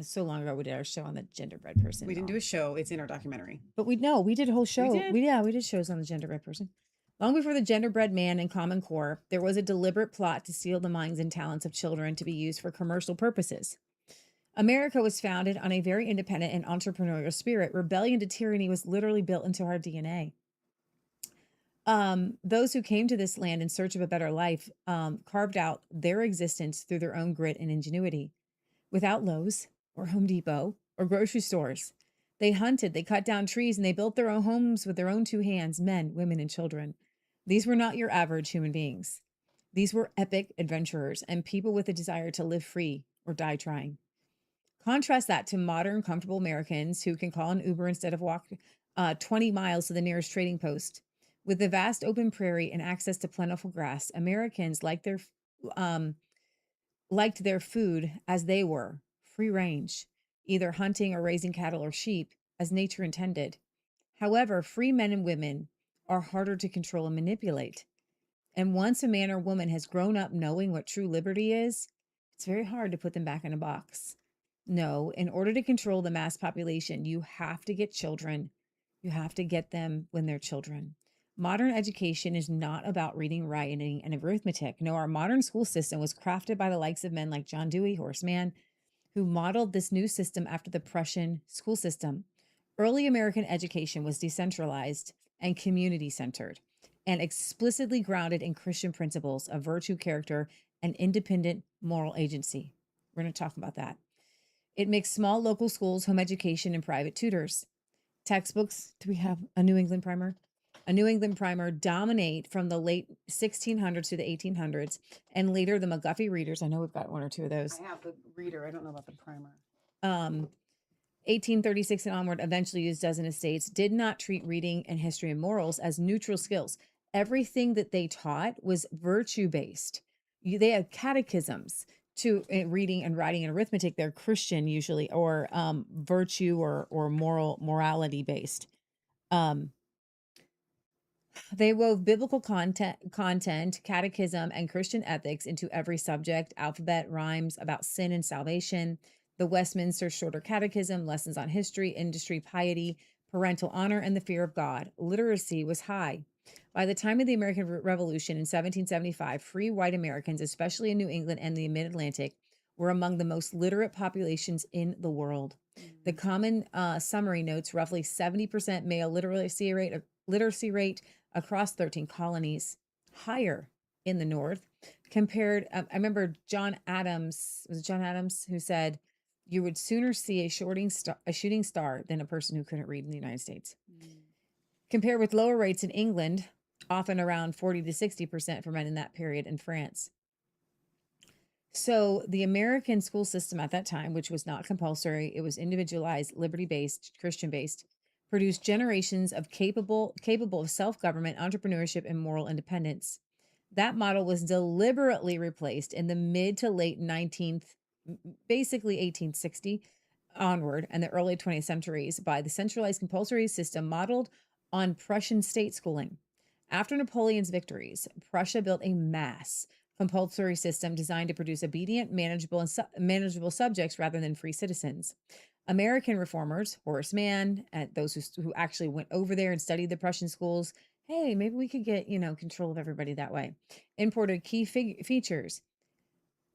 so long ago we did our show on the genderbread person. We didn't do a show. It's in our documentary. But we did a whole show. did? We did shows on the genderbread person. Long before the genderbread man and Common Core, there was a deliberate plot to steal the minds and talents of children to be used for commercial purposes. America was founded on a very independent and entrepreneurial spirit. Rebellion to tyranny was literally built into our DNA. Those who came to this land in search of a better life carved out their existence through their own grit and ingenuity. Without Lowe's or Home Depot or grocery stores, they hunted, they cut down trees, and they built their own homes with their own two hands, men, women, and children. These were not your average human beings. These were epic adventurers and people with a desire to live free or die trying. Contrast that to modern, comfortable Americans who can call an Uber instead of walk 20 miles to the nearest trading post. With the vast open prairie and access to plentiful grass, Americans liked their food as they were, free range, either hunting or raising cattle or sheep as nature intended. However, free men and women are harder to control and manipulate. And once a man or woman has grown up knowing what true liberty is, it's very hard to put them back in a box. No, in order to control the mass population, you have to get children. You have to get them when they're children. Modern education is not about reading, writing, and arithmetic. No, our modern school system was crafted by the likes of men like John Dewey, Horace Mann, who modeled this new system after the Prussian school system. Early American education was decentralized and community-centered and explicitly grounded in Christian principles of virtue, character, and independent moral agency. We're going to talk about that. It mixed small local schools, home education, and private tutors. Textbooks, do we have a New England primer? A New England primer dominate from the late 1600s to the 1800s, and later the McGuffey readers. I know we've got one or two of those. I have the reader. I don't know about the primer. 1836 and onward, eventually used dozen estates, did not treat reading and history and morals as neutral skills. Everything that they taught was virtue-based. They had catechisms to reading and writing and arithmetic. They're Christian usually, or virtue or morality based. They wove biblical content, catechism, and Christian ethics into every subject: alphabet, rhymes about sin and salvation, the Westminster Shorter Catechism, lessons on history, industry, piety, parental honor, and the fear of God. Literacy was high. By the time of the American Revolution in 1775, free white Americans, especially in New England and the Mid-Atlantic, were among the most literate populations in the world. The common summary notes roughly 70% male literacy rate across 13 colonies, higher in the North. Compared, I remember John Adams, was it John Adams, who said, you would sooner see a shooting star than a person who couldn't read in the United States. Compared with lower rates in England, often around 40 to 60% for men in that period in France. So the American school system at that time, which was not compulsory, it was individualized, liberty-based, Christian-based, produced generations of capable of self-government, entrepreneurship, and moral independence. That model was deliberately replaced in the mid to late 1860 onward, and the early 20th centuries by the centralized compulsory system modeled on Prussian state schooling. After Napoleon's victories, Prussia built a mass compulsory system designed to produce obedient, manageable subjects rather than free citizens. American reformers, Horace Mann, and those who actually went over there and studied the Prussian schools, hey, maybe we could get, control of everybody that way, imported key features.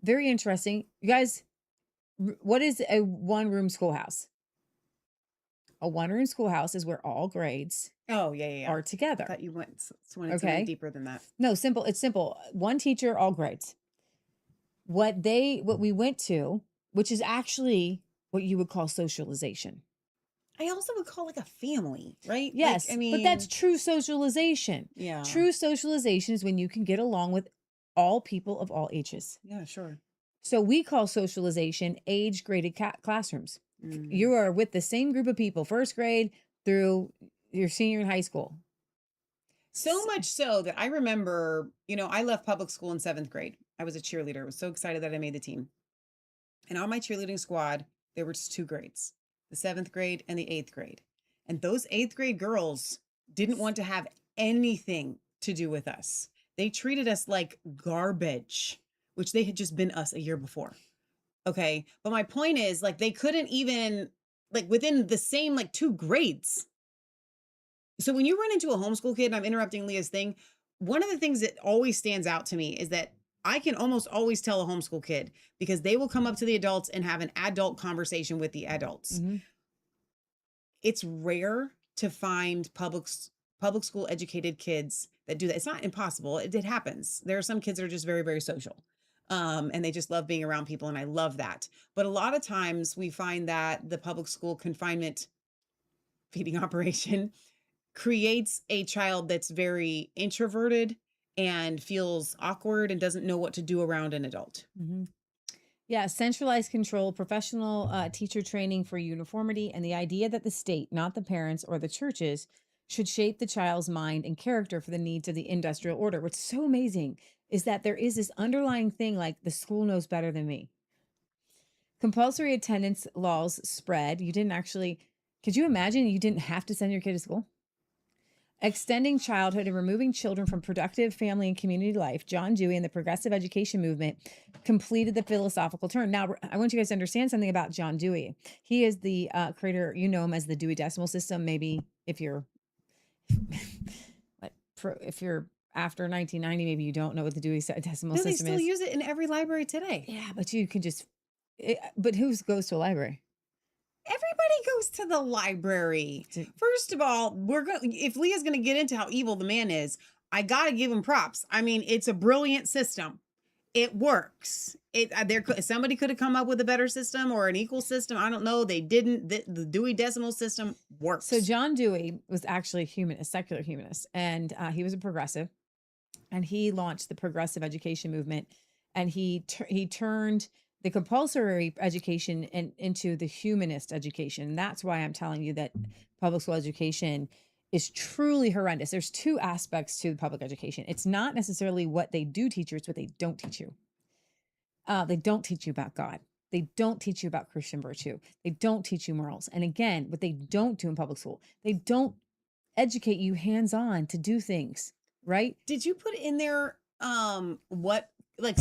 Very interesting. You guys, what is a one-room schoolhouse? A one-room schoolhouse is where all grades are together. I thought you wanted something deeper than that. No, simple. It's simple. One teacher, all grades. What we went to, which is actually what you would call socialization. I also would call like a family, right? Yes, but that's true socialization. Yeah. True socialization is when you can get along with all people of all ages. Yeah, sure. So we call socialization age-graded classrooms. You are with the same group of people, first grade through your senior in high school. So much so that I remember, I left public school in 7th grade. I was a cheerleader. I was so excited that I made the team. And on my cheerleading squad, there were just 2 grades, the 7th grade and the 8th grade. And those 8th grade girls didn't want to have anything to do with us. They treated us like garbage, which they had just been us a year before. Okay. But my point is, like, they couldn't even, like, within the same, like, 2 grades. So when you run into a homeschool kid, and I'm interrupting Leah's thing, one of the things that always stands out to me is that I can almost always tell a homeschool kid because they will come up to the adults and have an adult conversation with the adults. It's rare to find public school educated kids that do that. It's not impossible. It happens. There are some kids that are just very, very social. And they just love being around people. And I love that. But a lot of times we find that the public school confinement feeding operation creates a child that's very introverted and feels awkward and doesn't know what to do around an adult. Yeah, centralized control, professional teacher training for uniformity, and the idea that the state, not the parents or the churches, should shape the child's mind and character for the needs of the industrial order. What's so amazing is that there is this underlying thing like the school knows better than me. Compulsory attendance laws spread. You didn't actually, could you imagine you didn't have to send your kid to school? Extending childhood and removing children from productive family and community life. John Dewey and the progressive education movement completed the philosophical turn. Now, I want you guys to understand something about John Dewey. He is the creator, you know him as the Dewey Decimal System. Maybe if you're if you're after 1990, maybe you don't know what the Dewey Decimal No, System is. they still use it in every library today. Yeah, but you can just, but who goes to a library? Everybody goes to the library. First of all, if Leah's going to get into how evil the man is, I got to give him props. I mean, it's a brilliant system. It works. Somebody could have come up with a better system or an equal system. I don't know. They didn't. The Dewey Decimal System works. So John Dewey was actually a secular humanist, and he was a progressive, and he launched the progressive education movement, and he turned the compulsory education into the humanist education. And that's why I'm telling you that public school education is truly horrendous. There's 2 aspects to public education. It's not necessarily what they do teach you, it's what they don't teach you. They don't teach you about God. They don't teach you about Christian virtue. They don't teach you morals. And again, what they don't do in public school, they don't educate you hands-on to do things, right? Did you put in there so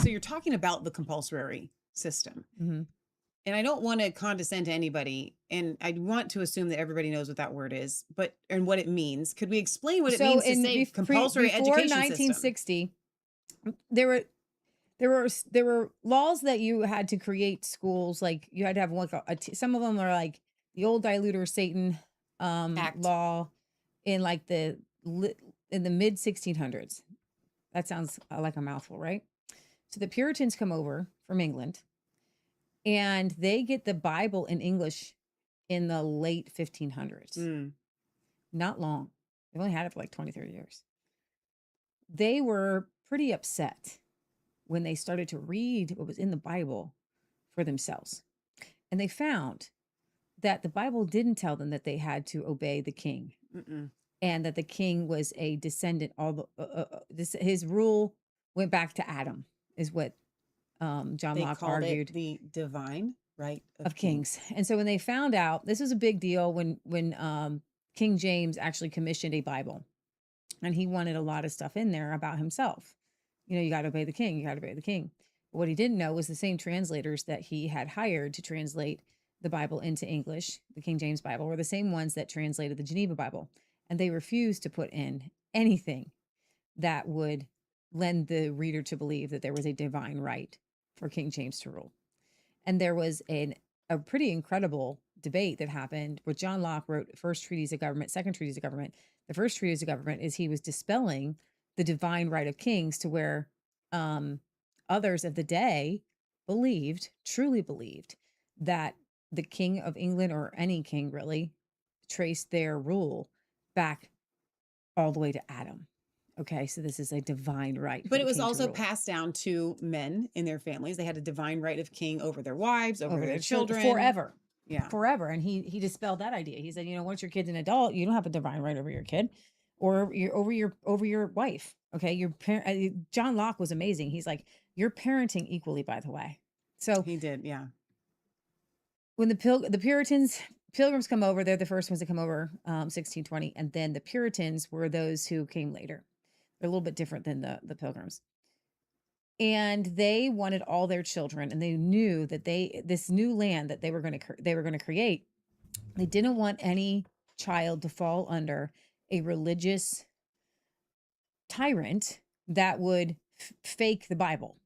you're talking about the compulsory system. And I don't want to condescend to anybody, and I want to assume that everybody knows what that word is, and what it means. Could we explain what it means to say compulsory education before 1960, system? There were laws that you had to create schools. Like you had to have some of them are like the old diluter Satan law in like in the mid 1600s. That sounds like a mouthful, right? So the Puritans come over from England, and they get the Bible in English in the late 1500s. Not long. They've only had it for like 20, 30 years. They were pretty upset when they started to read what was in the Bible for themselves. And they found that the Bible didn't tell them that they had to obey the king. And that the king was a descendant. His rule went back to Adam, is what John Locke argued. The divine right of kings. And so when they found out, this was a big deal when King James actually commissioned a Bible, and he wanted a lot of stuff in there about himself. You know, you got to obey the king. You got to obey the king. But what he didn't know was the same translators that he had hired to translate the Bible into English, the King James Bible, were the same ones that translated the Geneva Bible. And they refused to put in anything that would lend the reader to believe that there was a divine right for King James to rule. And there was a pretty incredible debate that happened where John Locke wrote First Treatise of Government, Second Treatise of Government. The First Treatise of Government is he was dispelling the divine right of kings to where others of the day truly believed that the King of England, or any king really, traced their rule back all the way to Adam. Okay, so this is a divine right. But it was also passed down to men in their families. They had a divine right of king over their wives, over their children. Forever. Yeah. Forever. And he dispelled that idea. He said, once your kid's an adult, you don't have a divine right over your kid or over your wife. Okay. John Locke was amazing. He's like, you're parenting equally, by the way. So he did. Yeah. When the Puritans Pilgrims come over. They're the first ones to come over, 1620. And then the Puritans were those who came later. They're a little bit different than the Pilgrims. And they wanted all their children, and they knew that this new land that they were going to create, they didn't want any child to fall under a religious tyrant that would fake the Bible.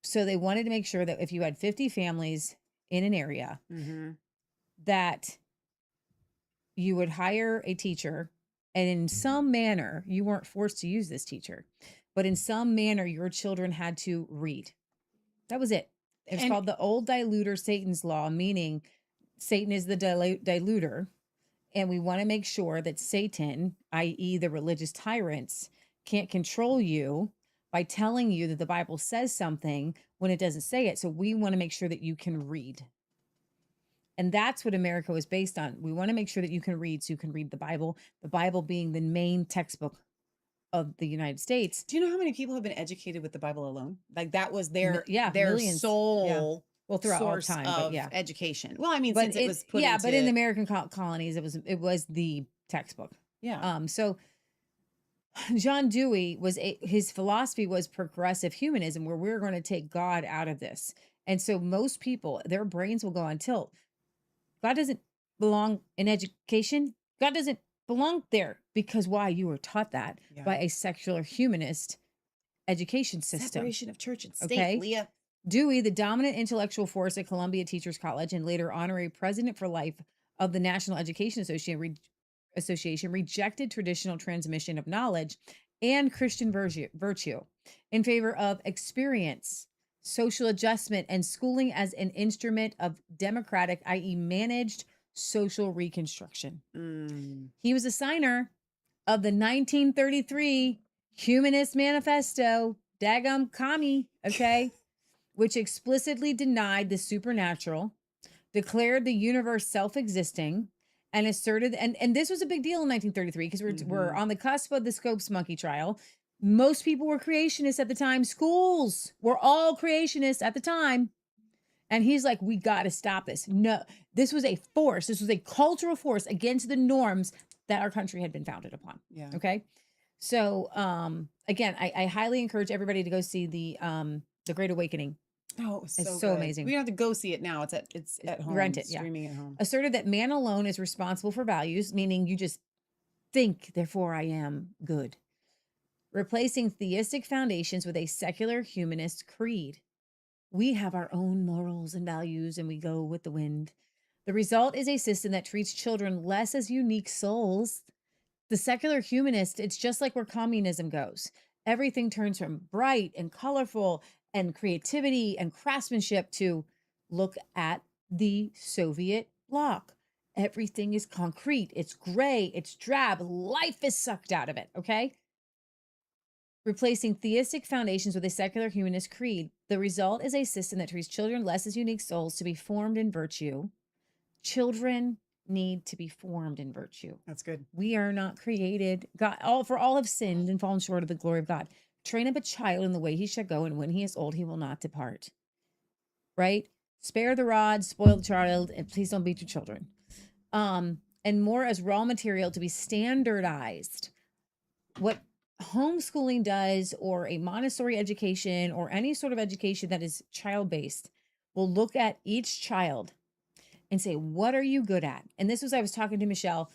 So they wanted to make sure that if you had 50 families in an area, that you would hire a teacher, and in some manner, you weren't forced to use this teacher, but in some manner, your children had to read. That was it. It was called the Old Diluter Satan's Law, meaning Satan is the diluter. And we want to make sure that Satan, i.e. the religious tyrants, can't control you by telling you that the Bible says something when it doesn't say it. So we want to make sure that you can read. And that's what America was based on. We want to make sure that you can read, so you can read the Bible being the main textbook of the United States. Do you know how many people have been educated with the Bible alone? Like that was their millions. sole Well, throughout all source time, of but education. Well, I mean, since it was put into... but in the American colonies, it was the textbook. Yeah. So John Dewey his philosophy was progressive humanism, where we're going to take God out of this. And so most people, their brains will go on tilt. God doesn't belong in education. God doesn't belong there, because why? You were taught that by a secular humanist education system. Separation of church and state, Okay? Leah. Dewey, the dominant intellectual force at Columbia Teachers College and later honorary president for life of the National Education Association, rejected traditional transmission of knowledge and Christian virtue in favor of experience, social adjustment, and schooling as an instrument of democratic, i.e. managed social reconstruction. He was a signer of the 1933 Humanist Manifesto, daggum commie, okay, which explicitly denied the supernatural, declared the universe self-existing, and asserted, and this was a big deal in 1933, because we're on the cusp of the Scopes monkey trial. Most people were creationists at the time. Schools were all creationists at the time. And he's like, we got to stop this. No, this was a force. This was a cultural force against the norms that our country had been founded upon. Yeah. Okay. So, again, I highly encourage everybody to go see the Great Awakening. Oh, it was It's so good. amazing. We don't have to go see it now. It's at home. Rent it, Streaming at home. Asserted that man alone is responsible for values, meaning you just think, therefore I am good. Replacing theistic foundations with a secular humanist creed. We have our own morals and values, and we go with the wind. The result is a system that treats children less as unique souls. The secular humanist, it's just like where communism goes. Everything turns from bright and colorful and creativity and craftsmanship to look at the Soviet bloc. Everything is concrete. It's gray. It's drab. Life is sucked out of it. Okay. Replacing theistic foundations with a secular humanist creed. The result is a system that treats children less as unique souls to be formed in virtue. Children need to be formed in virtue. That's good. We are not created. All have sinned and fallen short of the glory of God. Train up a child in the way he should go, and when he is old, he will not depart. Right? Spare the rod, spoil the child, and please don't beat your children. And more as raw material to be standardized. What homeschooling does, or a Montessori education, or any sort of education that is child-based, will look at each child and say, what are you good at? And this was, I was talking to Michelle.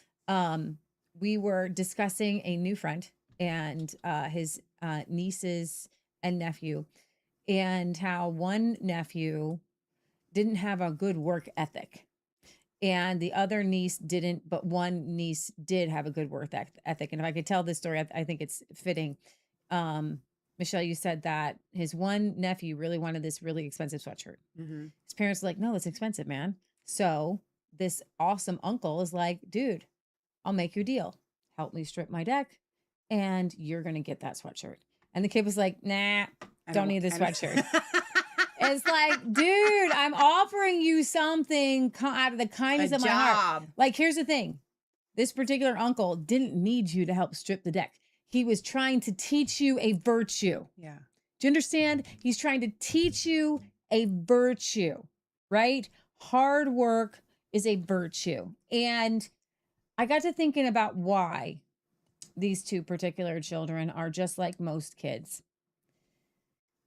We were discussing a new friend and his nieces and nephew, and how one nephew didn't have a good work ethic. And the other niece didn't, but one niece did have a good work ethic. And if I could tell this story, I think it's fitting. Michelle, you said that his one nephew really wanted this really expensive sweatshirt. His parents were like, no, it's expensive, man. So this awesome uncle is like, dude, I'll make you a deal. Help me strip my deck, and you're going to get that sweatshirt. And the kid was like, nah, don't need this sweatshirt. It's like, dude, I'm offering you something out of the kindness of my heart. Like, here's the thing. This particular uncle didn't need you to help strip the deck. He was trying to teach you a virtue. Yeah. Do you understand? He's trying to teach you a virtue, right? Hard work, is a virtue. And I got to thinking about why these two particular children are just like most kids.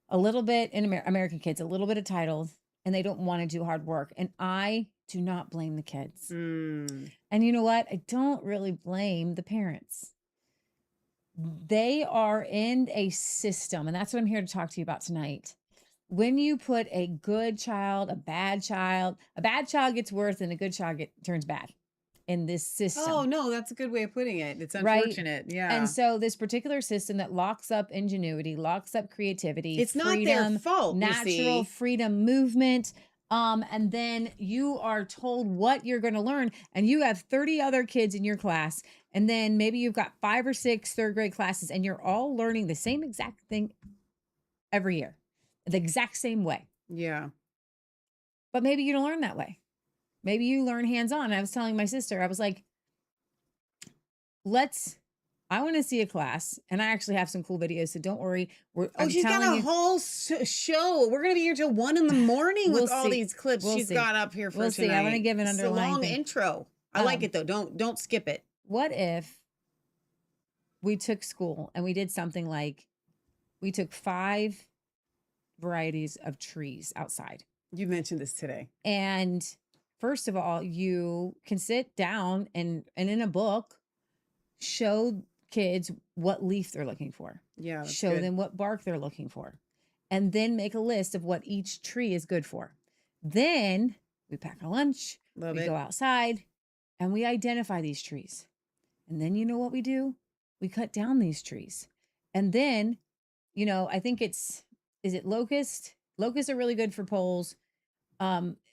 A little bit in American kids, a little bit of titles, and they don't want to do hard work. And I do not blame the kids. Mm. And you know what? I don't really blame the parents. They are in a system, and that's what I'm here to talk to you about tonight. When you put a good child, a bad child gets worse and a good child turns bad in this system. Oh, no, that's a good way of putting it. It's Right? unfortunate. Yeah. And so this particular system that locks up ingenuity, locks up creativity, It's not their fault, you natural see. freedom movement. And then you are told what you're going to learn, and you have 30 other kids in your class. And then maybe you've got 5 or 6 third grade classes, and you're all learning the same exact thing every year, the exact same way. Yeah. But maybe you don't learn that way. Maybe you learn hands-on. I was telling my sister, I was like, I want to see a class, and I actually have some cool videos, so don't worry. She's got a whole show. We're going to be here till 1 a.m. with all these clips she's got up here for tonight. I want to give an underlying long intro. I like it though. Don't skip it. What if we took school and we did something like we took 5 varieties of trees outside? You mentioned this today. And first of all, you can sit down and in a book, show kids what leaf they're looking for. Yeah. Show them what bark they're looking for. And then make a list of what each tree is good for. Then we pack a lunch, we go outside, and we identify these trees. And then you know what we do? We cut down these trees. And then, I think is it locust? Locusts are really good for poles.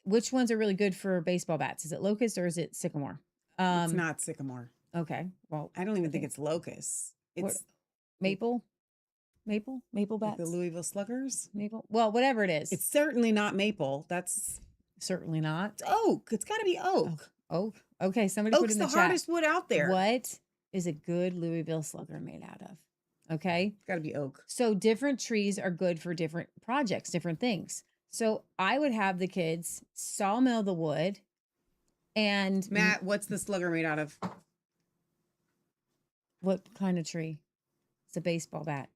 Which ones are really good for baseball bats? Is it locust or is it sycamore? It's not sycamore. Okay. Well, I don't even think it's locust. It's maple bats. like the Louisville Sluggers. Maple. Well, whatever it is. It's certainly not maple. That's certainly not it's oak. It's got to be oak. Oak. Okay. Somebody put Oak's in the the chat. hardest wood out there. What is a good Louisville Slugger made out of? Okay. It's got to be oak. So different trees are good for different projects, different things. So I would have the kids sawmill the wood and Matt, what's the slugger made out of? what kind of tree? It's a baseball bat.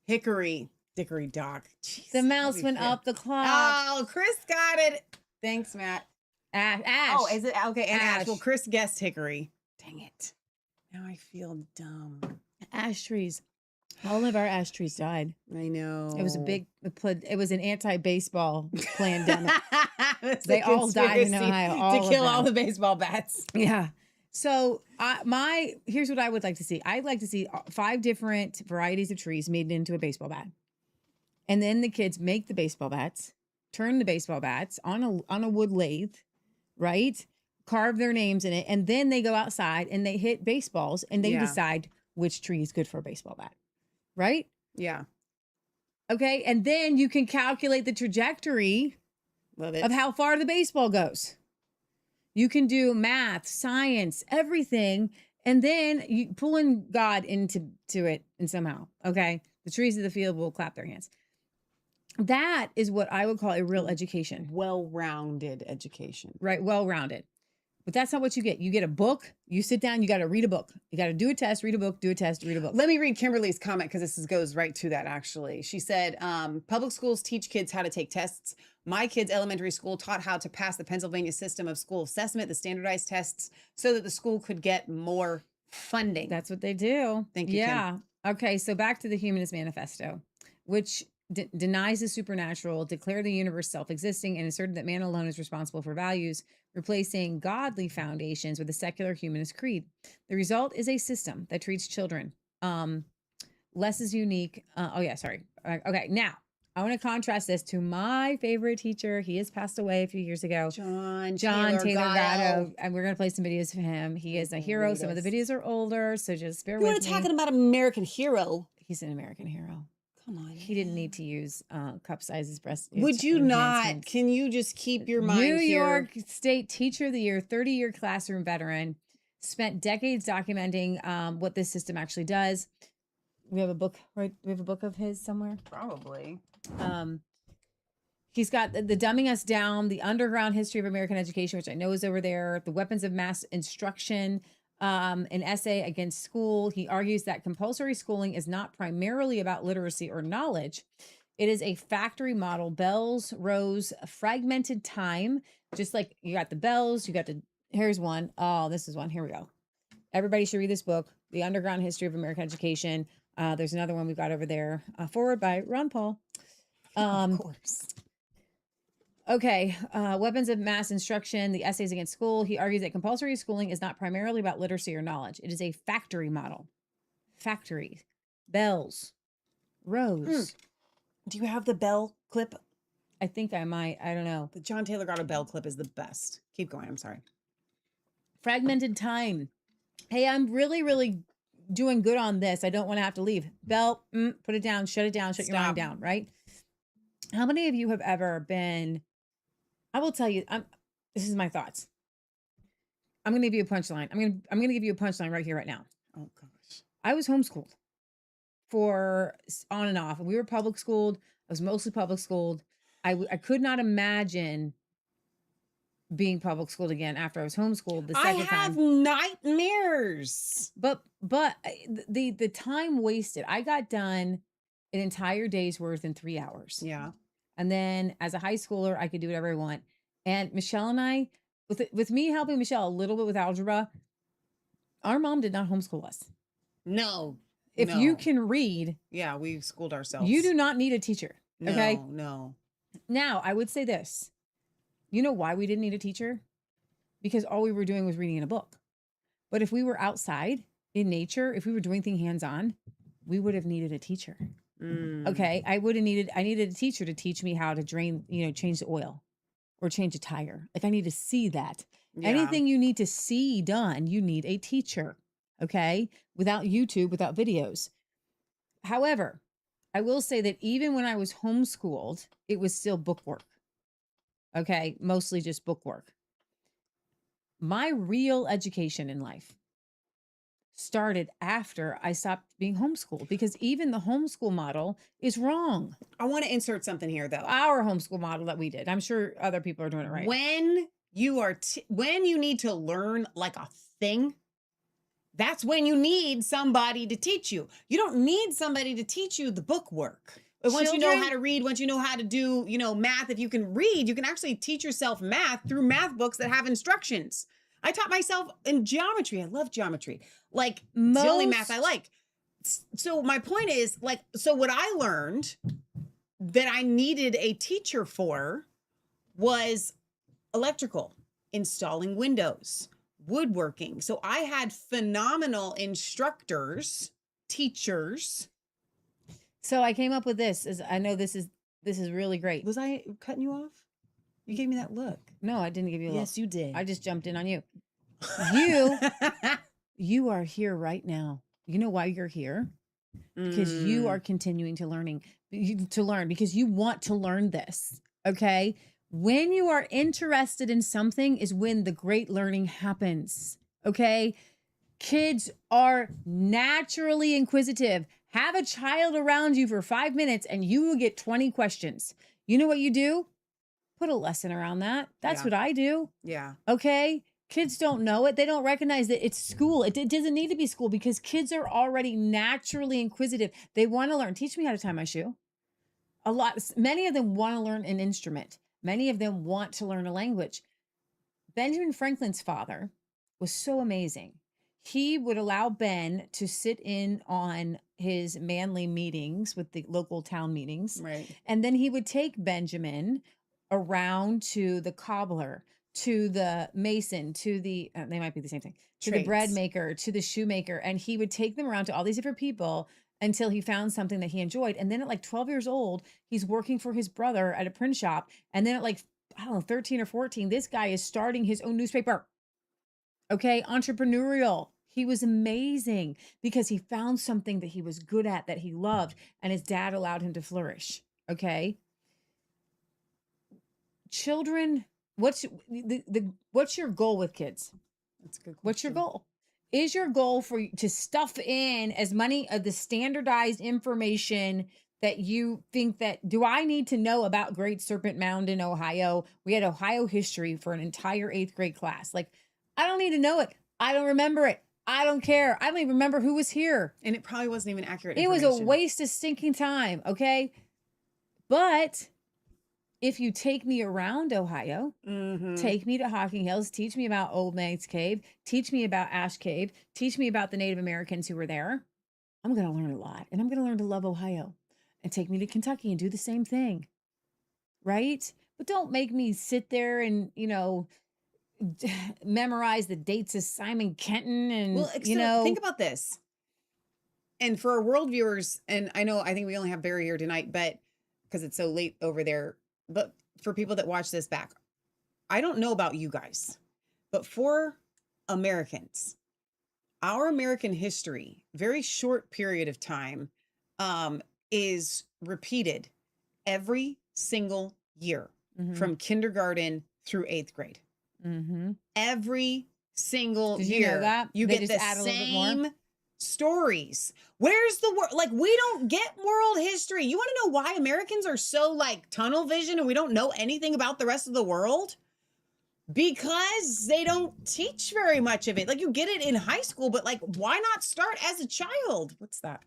Hickory. Dickory dock. Jeez, The mouse went up the clock. Oh, Chris got it. Thanks, Matt. Ash. Oh, is it? Okay, and ash. Ash. Well, Chris guessed hickory. Dang it. Now I feel dumb. Ash trees. All of our ash trees died. I know. It was it was an anti-baseball pandemic. It's They a all died in conspiracy Ohio, all to of kill them. all the baseball bats. Yeah. So here's what I would like to see. I'd like to see 5 different varieties of trees made into a baseball bat. And then the kids make the baseball bats, turn the baseball bats on a wood lathe, right? Carve their names in it. And then they go outside and they hit baseballs and they decide which tree is good for a baseball bat. Right? Yeah. Okay. And then you can calculate the trajectory Love it. of how far the baseball goes. You can do math, science, everything. And then you pull in God into it and somehow. Okay. The trees of the field will clap their hands. That is what I would call a real education. Well-rounded education. Right? Well-rounded. But that's not what you get. You get a book, you sit down, you got to read a book. You got to do a test, read a book, do a test, read a book. Let me read Kimberly's comment because this goes right to that, actually. She said, public schools teach kids how to take tests. My kids' elementary school taught how to pass the Pennsylvania system of school assessment, the standardized tests, so that the school could get more funding. That's what they do. Thank you, Yeah. Kim. Okay, so back to the Humanist Manifesto, which denies the supernatural, declared the universe self-existing, and asserted that man alone is responsible for values, replacing godly foundations with a secular humanist creed. The result is a system that treats children less as unique. Okay, now I want to contrast this to my favorite teacher. He has passed away a few years ago. John Taylor Gatto. Gatto, and we're going to play some videos of him. He is a hero. Some of the videos are older, so just bear You with want me. to talking about American hero? He's an American hero. Come on. He didn't need to use cup sizes breast. Would you not? enhancements. Can you just keep your mind New here? York State Teacher of the Year, 30-year classroom veteran, spent decades documenting what this system actually does. We have a book, right? We have a book of his somewhere. Probably. He's got the Dumbing Us Down, the Underground History of American Education, which I know is over there, the Weapons of Mass Instruction, an essay against school. He argues that compulsory schooling is not primarily about literacy or knowledge. It is a factory model, bells, rows, fragmented time, just like you got the bells, you got the, here's one. Oh, this is one. Here we go. Everybody should read this book, The Underground History of American Education. There's another one we've got over there, forward by Ron Paul. Of course. Okay, Weapons of Mass Instruction, the Essays Against School. He argues that compulsory schooling is not primarily about literacy or knowledge. It is a factory model. Factory, bells, rows. Do you have the bell clip? I think I might. I don't know. The John Taylor Gatto bell clip is the best. Keep going. I'm sorry. Fragmented time. Hey, I'm really, really doing good on this. I don't want to have to leave. Bell, put it down, shut your mind down, right? How many of you have ever been, I will tell you, this is my thoughts. I'm going to give you a punchline. I'm going to give you a punchline right here, right now. Oh gosh. I was homeschooled for on and off. We were public schooled. I was mostly public schooled. I could not imagine being public schooled again after I was homeschooled the second time. I have nightmares. But the time wasted. I got done an entire day's worth in 3 hours. Yeah. And then as a high schooler, I could do whatever I want. And Michelle and I, with me helping Michelle a little bit with algebra, our mom did not homeschool us. No. If you can read, yeah, we schooled ourselves. you do not need a teacher. Okay. No. Now, I would say this. You know why we didn't need a teacher? Because all we were doing was reading in a book. But if we were outside in nature, if we were doing things hands-on, we would have needed a teacher. Okay. I needed a teacher to teach me how to change the oil or change a tire. Like I need to see that. Yeah. Anything you need to see done, you need a teacher. Okay. Without YouTube, without videos. However, I will say that even when I was homeschooled, it was still book work. Okay. Mostly just book work. My real education in life started after I stopped being homeschooled because even the homeschool model is wrong. I want to insert something here though. Our homeschool model that we did. I'm sure other people are doing it right. When you are, when you need to learn like a thing, that's when you need somebody to teach you. You don't need somebody to teach you the book work. But once you know how to read, once you know how to do, math, if you can read, you can actually teach yourself math through math books that have instructions. I taught myself in geometry. I love geometry. Like, it's the only math I like. So my point is, so what I learned that I needed a teacher for was electrical, installing windows, woodworking. So I had phenomenal instructors, teachers. So I came up with this. I know this is really great. Was I cutting you off? You gave me that look. No, I didn't give you a look. Yes, you did. I just jumped in on you. You are here right now. You know why you're here? Because you are continuing to learn because you want to learn this. Okay. When you are interested in something is when the great learning happens. Okay. Kids are naturally inquisitive. Have a child around you for 5 minutes and you will get 20 questions. You know what you do? Put a lesson around that. That's what I do. Yeah. Okay. Kids don't know it. They don't recognize that it's school. It doesn't need to be school because kids are already naturally inquisitive. They want to learn. Teach me how to tie my shoe. Many of them want to learn an instrument. Many of them want to learn a language. Benjamin Franklin's father was so amazing. He would allow Ben to sit in on his manly meetings with the local town meetings. Right. And then he would take Benjamin around to the cobbler, to the mason, to the, they might be the same thing, to the bread maker, to the shoemaker. And he would take them around to all these different people until he found something that he enjoyed. And then at like 12 years old, he's working for his brother at a print shop. And then at 13 or 14, this guy is starting his own newspaper. Okay. Entrepreneurial. He was amazing because he found something that he was good at, that he loved, and his dad allowed him to flourish. Okay. Children, what's your goal with kids? That's a good question. What's your goal? Is your goal to stuff in as many of the standardized information that you think that, do I need to know about Great Serpent Mound in Ohio? We had Ohio history for an entire 8th grade class. Like, I don't need to know it. I don't remember it. I don't care. I don't even remember who was here. And it probably wasn't even accurate It was information. a waste of stinking time, okay? But if you take me around Ohio, take me to Hocking Hills, teach me about Old Man's Cave, teach me about Ash Cave, teach me about the Native Americans who were there, I'm going to learn a lot. And I'm going to learn to love Ohio. And take me to Kentucky and do the same thing. Right? But don't make me sit there and, memorize the dates of Simon Kenton and, Well, so think about this. And for our world viewers, and I think we only have Barry here tonight, but because it's so late over there, but for people that watch this back, I don't know about you guys, but for Americans, our American history, very short period of time, is repeated every single year from kindergarten through 8th grade. Every single Did year. you know that? You They get just the add a little bit more? same stories. Where's the world? Like, we don't get world history. You want to know why Americans are so like tunnel vision and we don't know anything about the rest of the world? Because they don't teach very much of it. Like, you get it in high school, but like, why not start as a child? What's that?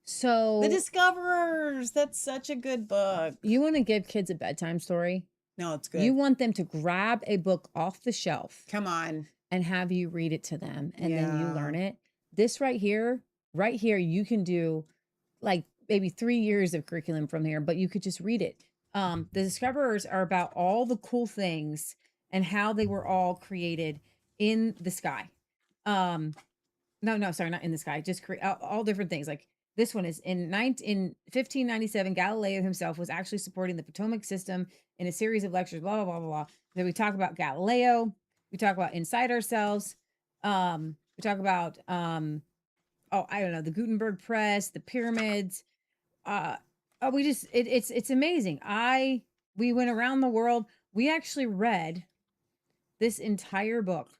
So The Discoverers. That's such a good book. you want to give kids a bedtime story? No, it's good. You want them to grab a book off the shelf Come on. and have you read it to them, and then you Yeah. learn it. This right here, you can do like maybe 3 years of curriculum from here, but you could just read it. The Discoverers are about all the cool things and how they were all created in the sky. No, sorry, not in the sky. Just all different things. Like this one is in 1597, Galileo himself was actually supporting the Potomac system in a series of lectures, blah, blah, blah, blah, blah. Then we talk about Galileo. We talk about Inside Ourselves. We talk about, I don't know, the Gutenberg Press, the pyramids. It's amazing. We went around the world. We actually read this entire book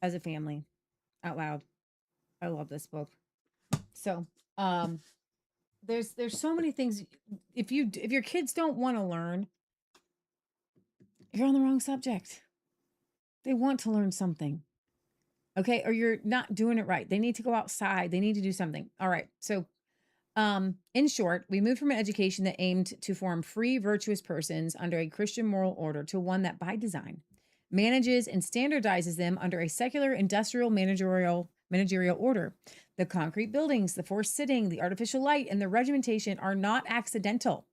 as a family out loud. I love this book. So, there's so many things. If your kids don't want to learn, you're on the wrong subject. They want to learn something. Okay? Or you're not doing it right. They need to go outside. They need to do something. All right. So, in short, we moved from an education that aimed to form free, virtuous persons under a Christian moral order to one that by design manages and standardizes them under a secular industrial managerial order. The concrete buildings, the forced sitting, the artificial light, and the regimentation are not accidental.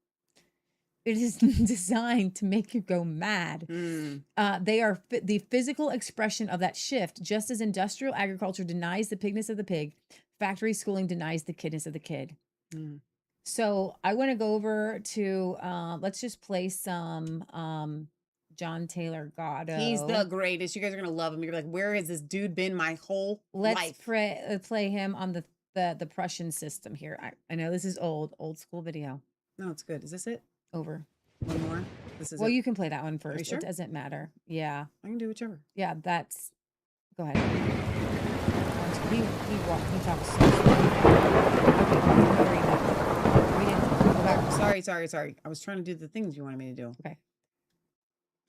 It is designed to make you go mad. They are the physical expression of that shift, just as industrial agriculture denies the pigness of the pig, factory schooling denies the kidness of the kid. So I want to go over to, let's just play some John Taylor Gatto. He's the greatest. You guys are going to love him. You're like, where has this dude been my whole life? Let's play him on the Prussian system here. I know this is old school video. No, it's good. Is this it? Over. One more? This is Well, it? you can play that one first. sure? It doesn't matter. Yeah. I can do whichever. Yeah, go ahead. He talks so slow. Okay, I'll read that. Read it. Go back. Sorry. I was trying to do the things you wanted me to do. Okay.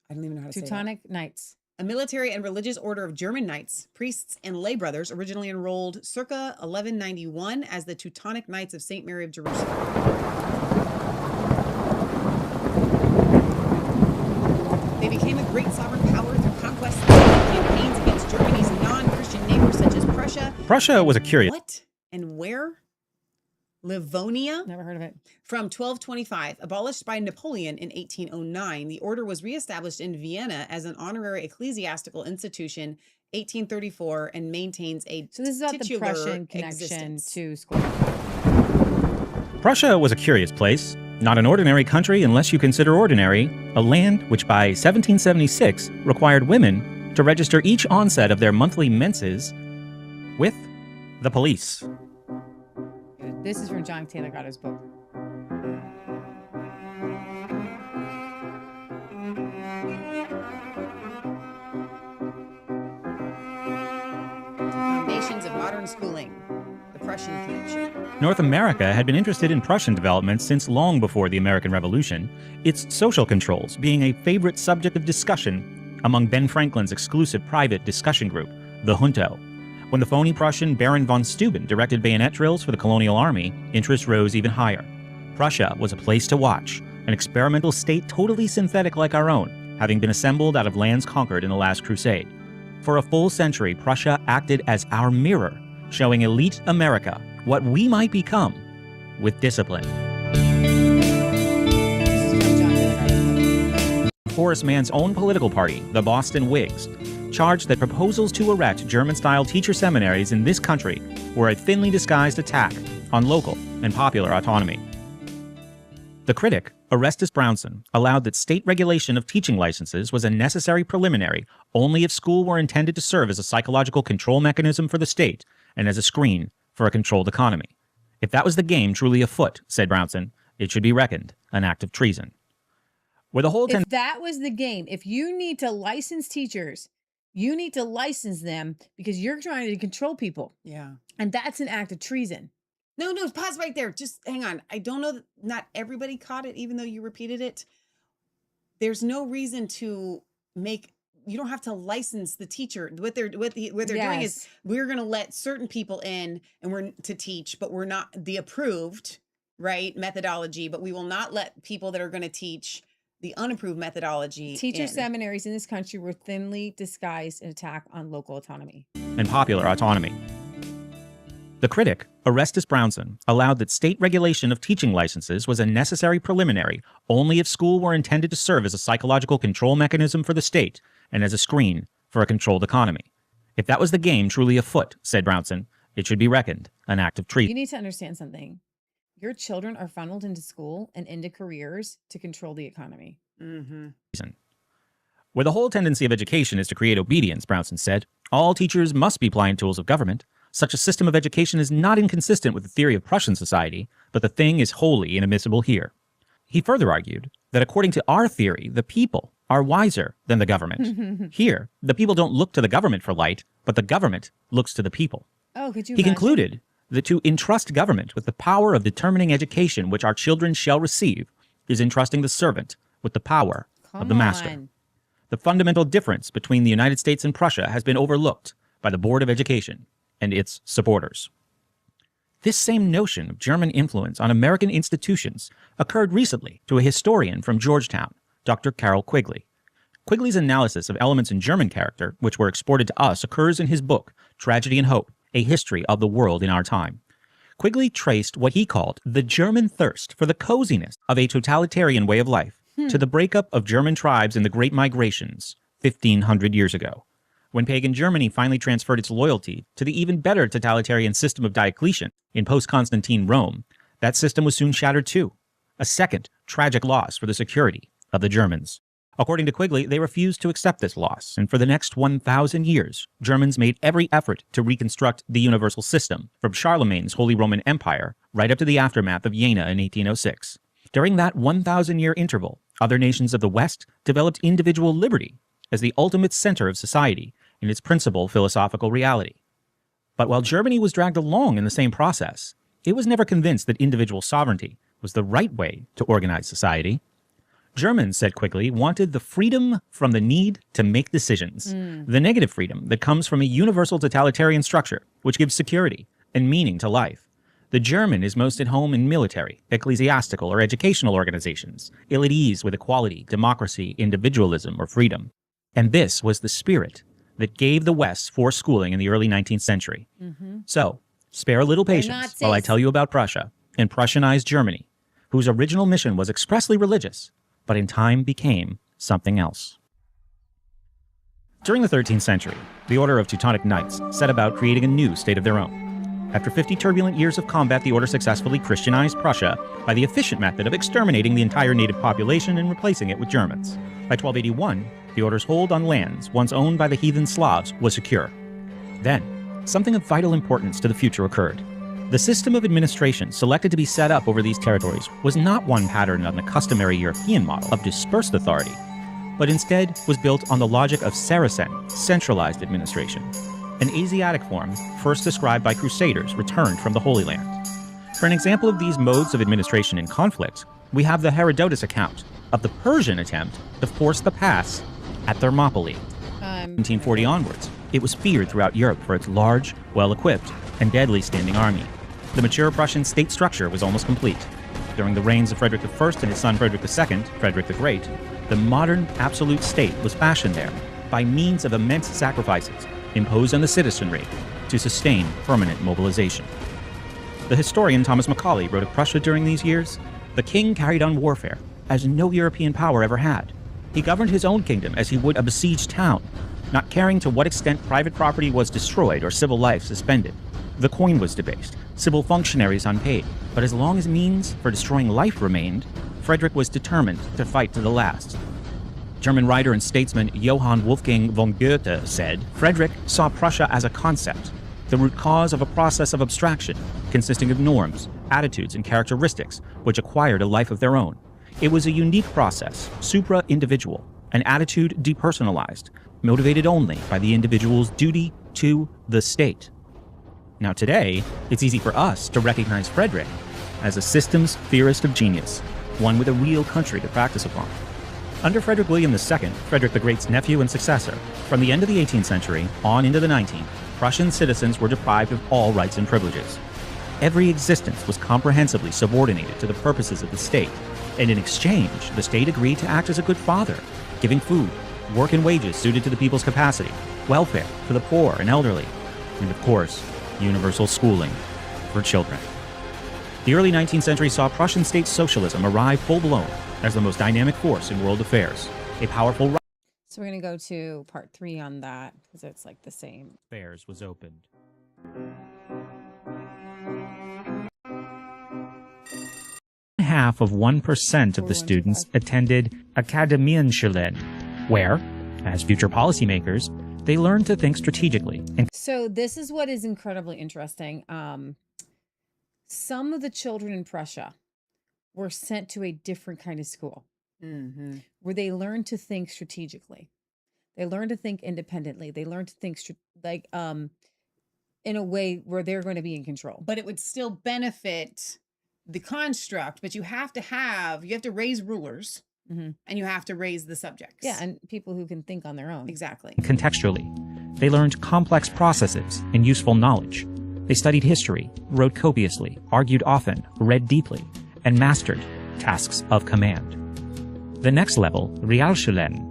I don't even know how to say that. Teutonic Knights. A military and religious order of German knights, priests, and lay brothers originally enrolled circa 1191 as the Teutonic Knights of St. Mary of Jerusalem. They became a great sovereign power through conquests and campaigns against Germany's non-Christian neighbors such as Prussia. Prussia was a curious. What and where? Livonia. Never heard of it. From 1225, abolished by Napoleon in 1809, the order was reestablished in Vienna as an honorary ecclesiastical institution 1834 and maintains a So this is about the titular Prussian connection existence. to school. Prussia was a curious place. Not an ordinary country unless you consider ordinary, a land which by 1776 required women to register each onset of their monthly menses with the police. This is from John Taylor Gatto's book. Foundations of modern schooling. The Prussian connection. North America had been interested in Prussian development since long before the American Revolution, its social controls being a favorite subject of discussion among Ben Franklin's exclusive private discussion group, the Junto. When the phony Prussian Baron von Steuben directed bayonet drills for the colonial army, interest rose even higher. Prussia was a place to watch, an experimental state totally synthetic like our own, having been assembled out of lands conquered in the last crusade. For a full century, Prussia acted as our mirror, showing elite America what we might become with discipline. Horace Mann's own political party, the Boston Whigs, charged that proposals to erect German-style teacher seminaries in this country were a thinly disguised attack on local and popular autonomy. The critic, Orestes Brownson, allowed that state regulation of teaching licenses was a necessary preliminary only if school were intended to serve as a psychological control mechanism for the state and as a screen for a controlled economy. If that was the game truly afoot, said Brownson, it should be reckoned an act of treason. Where the whole If that was the game, if you need to license teachers, you need to license them because you're trying to control people. Yeah. And that's an act of treason. No, pause right there. Just hang on. I don't know that not everybody caught it, even though you repeated it. There's no reason to you don't have to license the teacher. What they're doing is we're going to let certain people in and we're to teach, but we're not the approved, right, methodology, but we will not let people that are going to teach the unapproved methodology. Teacher seminaries in this country were thinly disguised an attack on local autonomy. And popular autonomy. The critic, Orestes Brownson, allowed that state regulation of teaching licenses was a necessary preliminary only if school were intended to serve as a psychological control mechanism for the state and as a screen for a controlled economy. If that was the game truly afoot, said Brownson, it should be reckoned an act of treason. You need to understand something. Your children are funneled into school and into careers to control the economy. Mm-hmm. Where the whole tendency of education is to create obedience, Brownson said, all teachers must be pliant tools of government. Such a system of education is not inconsistent with the theory of Prussian society, but the thing is wholly inadmissible here. He further argued that according to our theory, the people are wiser than the government. Here, the people don't look to the government for light, but the government looks to the people. Oh, could you He imagine? concluded that to entrust government with the power of determining education which our children shall receive is entrusting the servant with the power of the master. The fundamental difference between the United States and Prussia has been overlooked by the Board of Education and its supporters. This same notion of German influence on American institutions occurred recently to a historian from Georgetown, Dr. Carroll Quigley. Quigley's analysis of elements in German character, which were exported to us, occurs in his book, Tragedy and Hope, A History of the World in Our Time. Quigley traced what he called the German thirst for the coziness of a totalitarian way of life to the breakup of German tribes in the Great Migrations 1,500 years ago. When pagan Germany finally transferred its loyalty to the even better totalitarian system of Diocletian in post-Constantine Rome, that system was soon shattered too, a second tragic loss for the security of the Germans. According to Quigley, they refused to accept this loss, and for the next 1,000 years, Germans made every effort to reconstruct the universal system, from Charlemagne's Holy Roman Empire right up to the aftermath of Jena in 1806. During that 1,000-year interval, other nations of the West developed individual liberty as the ultimate center of society in its principal philosophical reality. But while Germany was dragged along in the same process, it was never convinced that individual sovereignty was the right way to organize society. Germans, said Quigley, wanted the freedom from the need to make decisions, the negative freedom that comes from a universal totalitarian structure, which gives security and meaning to life. The German is most at home in military, ecclesiastical, or educational organizations, ill at ease with equality, democracy, individualism, or freedom. And this was the spirit that gave the West forced schooling in the early 19th century. So, spare a little patience while I tell you about Prussia and Prussianized Germany, whose original mission was expressly religious, but in time became something else. During the 13th century, the Order of Teutonic Knights set about creating a new state of their own. After 50 turbulent years of combat, the order successfully Christianized Prussia by the efficient method of exterminating the entire native population and replacing it with Germans. By 1281, the order's hold on lands once owned by the heathen Slavs was secure. Then, something of vital importance to the future occurred. The system of administration selected to be set up over these territories was not one patterned on the customary European model of dispersed authority, but instead was built on the logic of Saracen, centralized administration. an Asiatic form first described by crusaders returned from the Holy Land. For an example of these modes of administration in conflict, we have the Herodotus account of the Persian attempt to force the pass at Thermopylae. 1740 onwards, it was feared throughout Europe for its large, well-equipped, and deadly standing army. The mature Prussian state structure was almost complete. During the reigns of Frederick I and his son Frederick II, Frederick the Great, the modern absolute state was fashioned there by means of immense sacrifices imposed on the citizenry to sustain permanent mobilization. The historian Thomas Macaulay wrote of Prussia during these years, "The king carried on warfare as no European power ever had. He governed his own kingdom as he would a besieged town, not caring to what extent private property was destroyed or civil life suspended. The coin was debased, civil functionaries unpaid, but as long as means for destroying life remained, Frederick was determined to fight to the last." German writer and statesman Johann Wolfgang von Goethe said, "Frederick saw Prussia as a concept, the root cause of a process of abstraction consisting of norms, attitudes, and characteristics which acquired a life of their own. It was a unique process, supra-individual, an attitude depersonalized, motivated only by the individual's duty to the state." Now today, it's easy for us to recognize Frederick as a systems theorist of genius, one with a real country to practice upon. Under Frederick William II, Frederick the Great's nephew and successor, from the end of the 18th century on into the 19th, Prussian citizens were deprived of all rights and privileges. Every existence was comprehensively subordinated to the purposes of the state, and in exchange, the state agreed to act as a good father, giving food, work and wages suited to the people's capacity, welfare for the poor and elderly, and of course, universal schooling for children. The early 19th century saw Prussian state socialism arrive full-blown as the most dynamic force in world affairs, a powerful So we're going to go to part 3 on that because it's like the same. affairs was opened. Half of 1% of the students attended Akademienschulen, where, as future policymakers, they learned to think strategically. And So this is what is incredibly interesting. Some of the children in Prussia were sent to a different kind of school where they learned to think strategically. They learned to think independently. They learned to think in a way where they're going to be in control. But it would still benefit the construct, but you have to raise rulers and you have to raise the subjects. Yeah, and people who can think on their own. Exactly. contextually, they learned complex processes and useful knowledge. They studied history, wrote copiously, argued often, read deeply, and mastered tasks of command. The next level, Realschulen,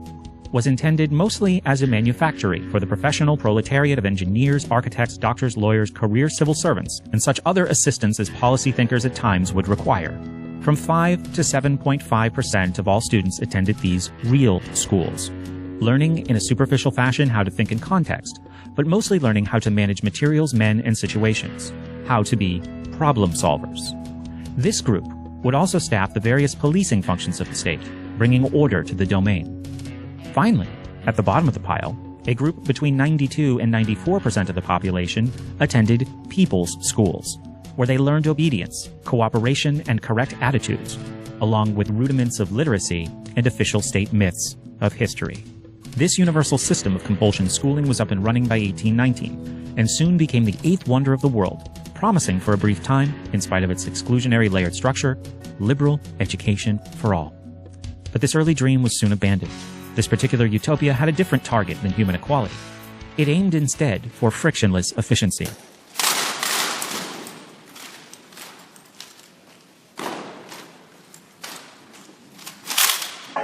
was intended mostly as a manufactory for the professional proletariat of engineers, architects, doctors, lawyers, career civil servants, and such other assistants as policy thinkers at times would require. From 5 to 7.5% of all students attended these real schools, learning in a superficial fashion how to think in context, but mostly learning how to manage materials, men, and situations, how to be problem solvers. This group would also staff the various policing functions of the state, bringing order to the domain. Finally, at the bottom of the pile, a group between 92 and 94% of the population attended people's schools, where they learned obedience, cooperation, and correct attitudes, along with rudiments of literacy and official state myths of history. This universal system of compulsion schooling was up and running by 1819, and soon became the 8th wonder of the world, promising for a brief time, in spite of its exclusionary layered structure, liberal education for all. But this early dream was soon abandoned. This particular utopia had a different target than human equality. It aimed instead for frictionless efficiency.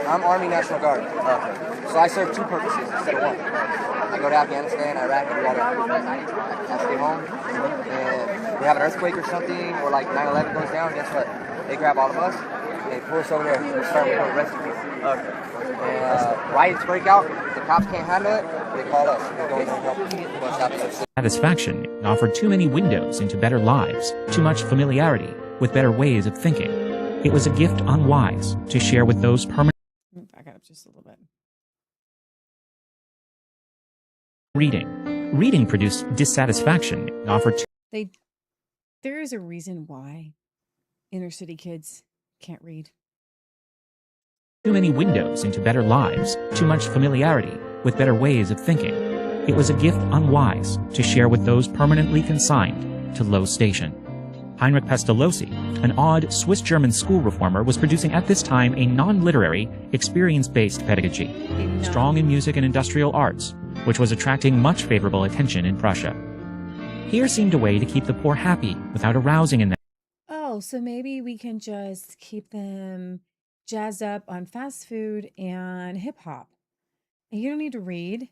I'm Army National Guard. So I serve 2 purposes instead of 1. I go to Afghanistan, Iraq, and do all that. I stay home, and we have an earthquake or something, or like 9/11 goes down, guess what? They grab all of us, and they pull us over there, and we start with the rest of people. And riots break out, the cops can't handle it, they call us. We go in and help bust out the Satisfaction offered too many windows into better lives, too much familiarity with better ways of thinking. It was a gift unwise to share with those permanent Back up just a little bit. reading. Reading produced dissatisfaction and offered There is a reason why inner city kids can't read. too many windows into better lives, too much familiarity with better ways of thinking. it was a gift unwise to share with those permanently consigned to low station. Heinrich Pestalozzi, an odd Swiss-German school reformer, was producing at this time a non-literary, experience-based pedagogy, strong in music and industrial arts, which was attracting much favorable attention in Prussia. Here seemed a way to keep the poor happy without arousing in them Oh, so maybe we can just keep them jazzed up on fast food and hip hop. And you don't need to read.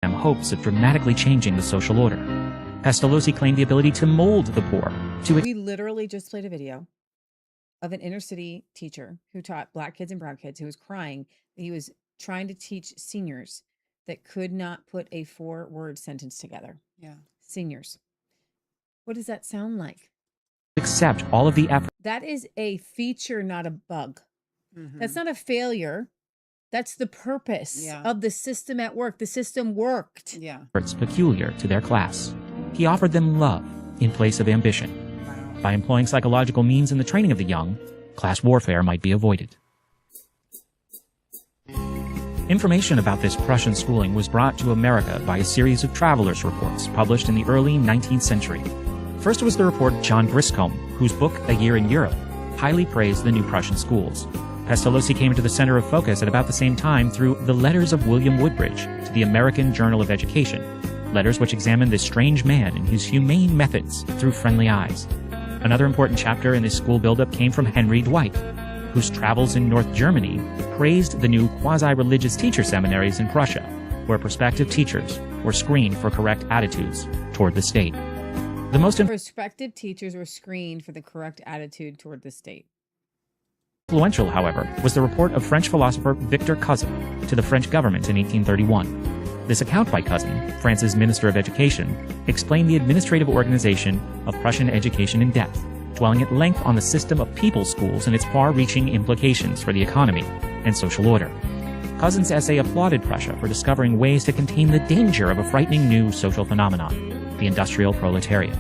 hopes of dramatically changing the social order. Pestalozzi claimed the ability to mold the poor, to We literally just played a video of an inner city teacher who taught black kids and brown kids who was crying that he was trying to teach seniors that could not put a 4-word sentence together. Yeah. Seniors. What does that sound like? accept all of the effort. That is a feature, not a bug. Mhm. That's not a failure. That's the purpose Yeah. of the system at work. The system worked. Yeah. efforts peculiar to their class. He offered them love in place of ambition. Wow. By employing psychological means in the training of the young, class warfare might be avoided. Information about this Prussian schooling was brought to America by a series of travelers' reports published in the early 19th century. First was the report of John Griscombe, whose book, A Year in Europe, highly praised the new Prussian schools. Pestalozzi came to the center of focus at about the same time through the letters of William Woodbridge to the American Journal of Education, letters which examined this strange man and his humane methods through friendly eyes. Another important chapter in this school buildup came from Henry Dwight, whose travels in North Germany praised the new quasi-religious teacher seminaries in Prussia, where prospective teachers were screened for correct attitudes toward the state. The most Prospective teachers were screened for the correct attitude toward the state. influential, however, was the report of French philosopher Victor Cousin to the French government in 1831. This account by Cousin, France's Minister of Education, explained the administrative organization of Prussian education in depth, dwelling at length on the system of people's schools and its far-reaching implications for the economy and social order. Cousin's essay applauded Prussia for discovering ways to contain the danger of a frightening new social phenomenon, the industrial proletariat.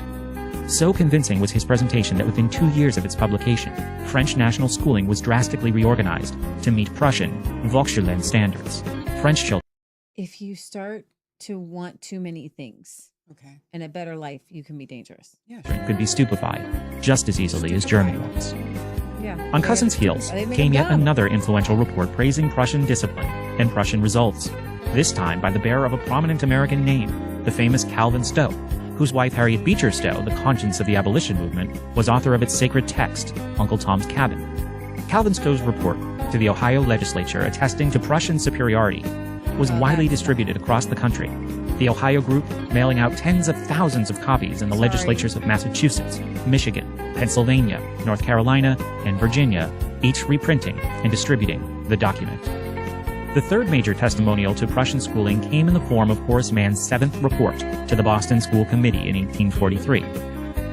So convincing was his presentation that within 2 years of its publication, French national schooling was drastically reorganized to meet Prussian Volksschule standards. French children If you start to want too many things Okay. and a better life, you can be dangerous. Yeah. could be stupefied just as easily as German ones. Yeah. On Cousin's heels They make came them yet dumb. another influential report praising Prussian discipline and Prussian results, this time by the bearer of a prominent American name, the famous Calvin Stowe, whose wife Harriet Beecher Stowe, the conscience of the abolition movement, was author of its sacred text, Uncle Tom's Cabin. Calvin Stowe's report to the Ohio legislature attesting to Prussian superiority was widely distributed across the country, the Ohio group mailing out tens of thousands of copies in the legislatures of Massachusetts, Michigan, Pennsylvania, North Carolina, and Virginia, each reprinting and distributing the document. The third major testimonial to Prussian schooling came in the form of Horace Mann's 7th report to the Boston School Committee in 1843.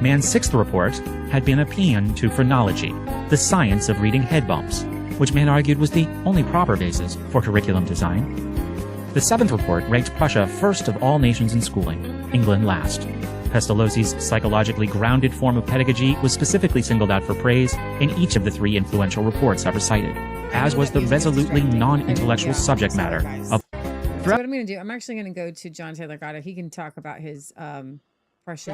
Mann's 6th report had been a paean to phrenology, the science of reading head bumps, which Mann argued was the only proper basis for curriculum design. The 7th report ranked Prussia first of all nations in schooling, England last. Pestalozzi's psychologically grounded form of pedagogy was specifically singled out for praise in each of the 3 influential reports ever cited, as was the resolutely non-intellectual subject matter of So what I'm going to do, I'm actually going to go to John Taylor Gatto. He can talk about his Prussian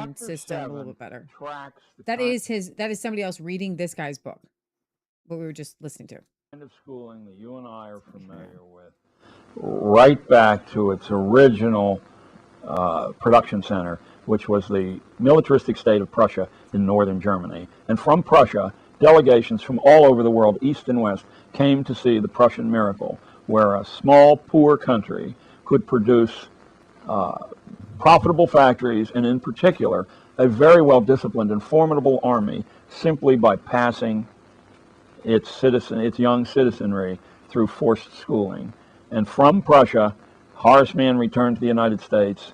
Chapter system a 7 little bit better. tracks the That is somebody else reading this guy's book, what we were just listening to. kind of schooling that you and I are familiar with, right back to its original production center, which was the militaristic state of Prussia in northern Germany. And from Prussia, delegations from all over the world, east and west, came to see the Prussian miracle, where a small, poor country could produce profitable factories, and in particular, a very well-disciplined and formidable army, simply by passing its young citizenry through forced schooling. And from Prussia, Horace Mann returned to the United States,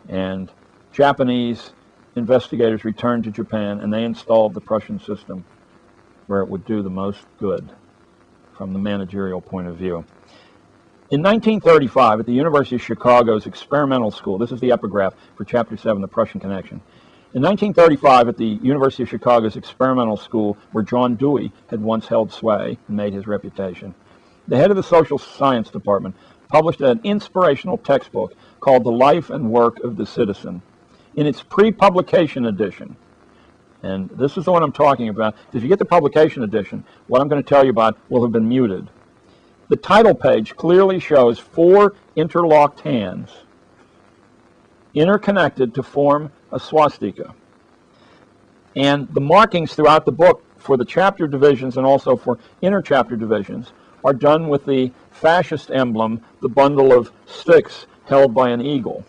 and Japanese investigators returned to Japan, and they installed the Prussian system where it would do the most good from the managerial point of view. In 1935, at the University of Chicago's experimental school, this is the epigraph for Chapter 7, The Prussian Connection. In 1935, at the University of Chicago's experimental school, where John Dewey had once held sway and made his reputation, the head of the social science department published an inspirational textbook called The Life and Work of the Citizen. In its pre-publication edition, and this is the one I'm talking about, if you get the publication edition, what I'm going to tell you about will have been muted. The title page clearly shows 4 interlocked hands interconnected to form a swastika. And the markings throughout the book for the chapter divisions and also for inter-chapter divisions are done with the fascist emblem, the bundle of sticks held by an eagle.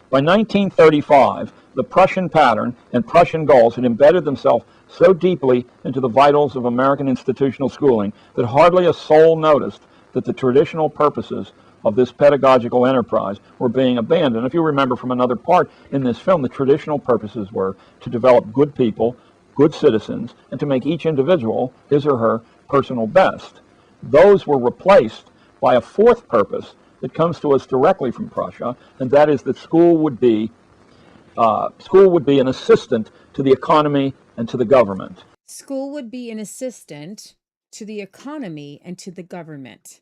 By 1935, the Prussian pattern and Prussian goals had embedded themselves so deeply into the vitals of American institutional schooling that hardly a soul noticed that the traditional purposes of this pedagogical enterprise were being abandoned. If you remember from another part in this film, the traditional purposes were to develop good people, good citizens, and to make each individual his or her personal best. Those were replaced by a 4th purpose that comes to us directly from Prussia, and that is that school would be an assistant to the economy and to the government. School would be an assistant to the economy and to the government.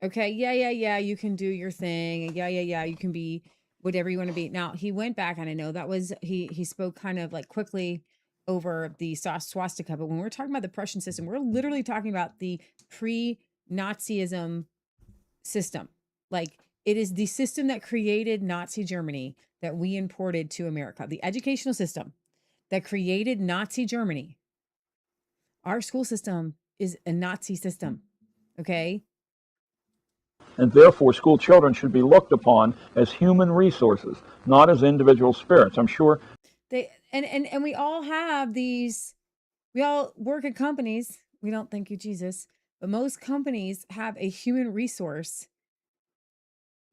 Okay, yeah, you can do your thing. Yeah, you can be whatever you want to be. Now, he went back, and I know that was, he spoke kind of like quickly over the swastika, but when we're talking about the Prussian system, we're literally talking about the pre-Nazism system. Like, it is the system that created Nazi Germany that we imported to America. The educational system that created Nazi Germany. Our school system is a Nazi system, okay? And therefore, school children should be looked upon as human resources, not as individual spirits. I'm sure They and we all have these, we all work at companies. We don't, thank you, Jesus, but most companies have a human resource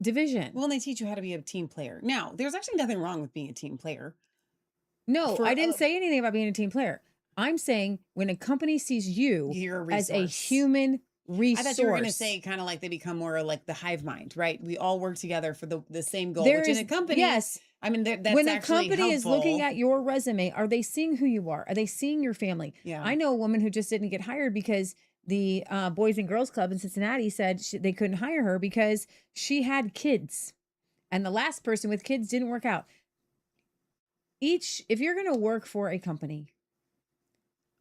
division. Well, and they teach you how to be a team player. Now, there's actually nothing wrong with being a team player. No, I didn't say anything about being a team player. I'm saying when a company sees you as a human resource. I thought you were going to say kind of like they become more like the hive mind, right? We all work together for the same goal, which in a company, yes. I mean, that's when a actually company is looking helpful. at your resume, are they seeing who you are? Are they seeing your family? Yeah. I know a woman who just didn't get hired because the Boys and Girls Club in Cincinnati said they couldn't hire her because she had kids. And the last person with kids didn't work out. If you're going to work for a company,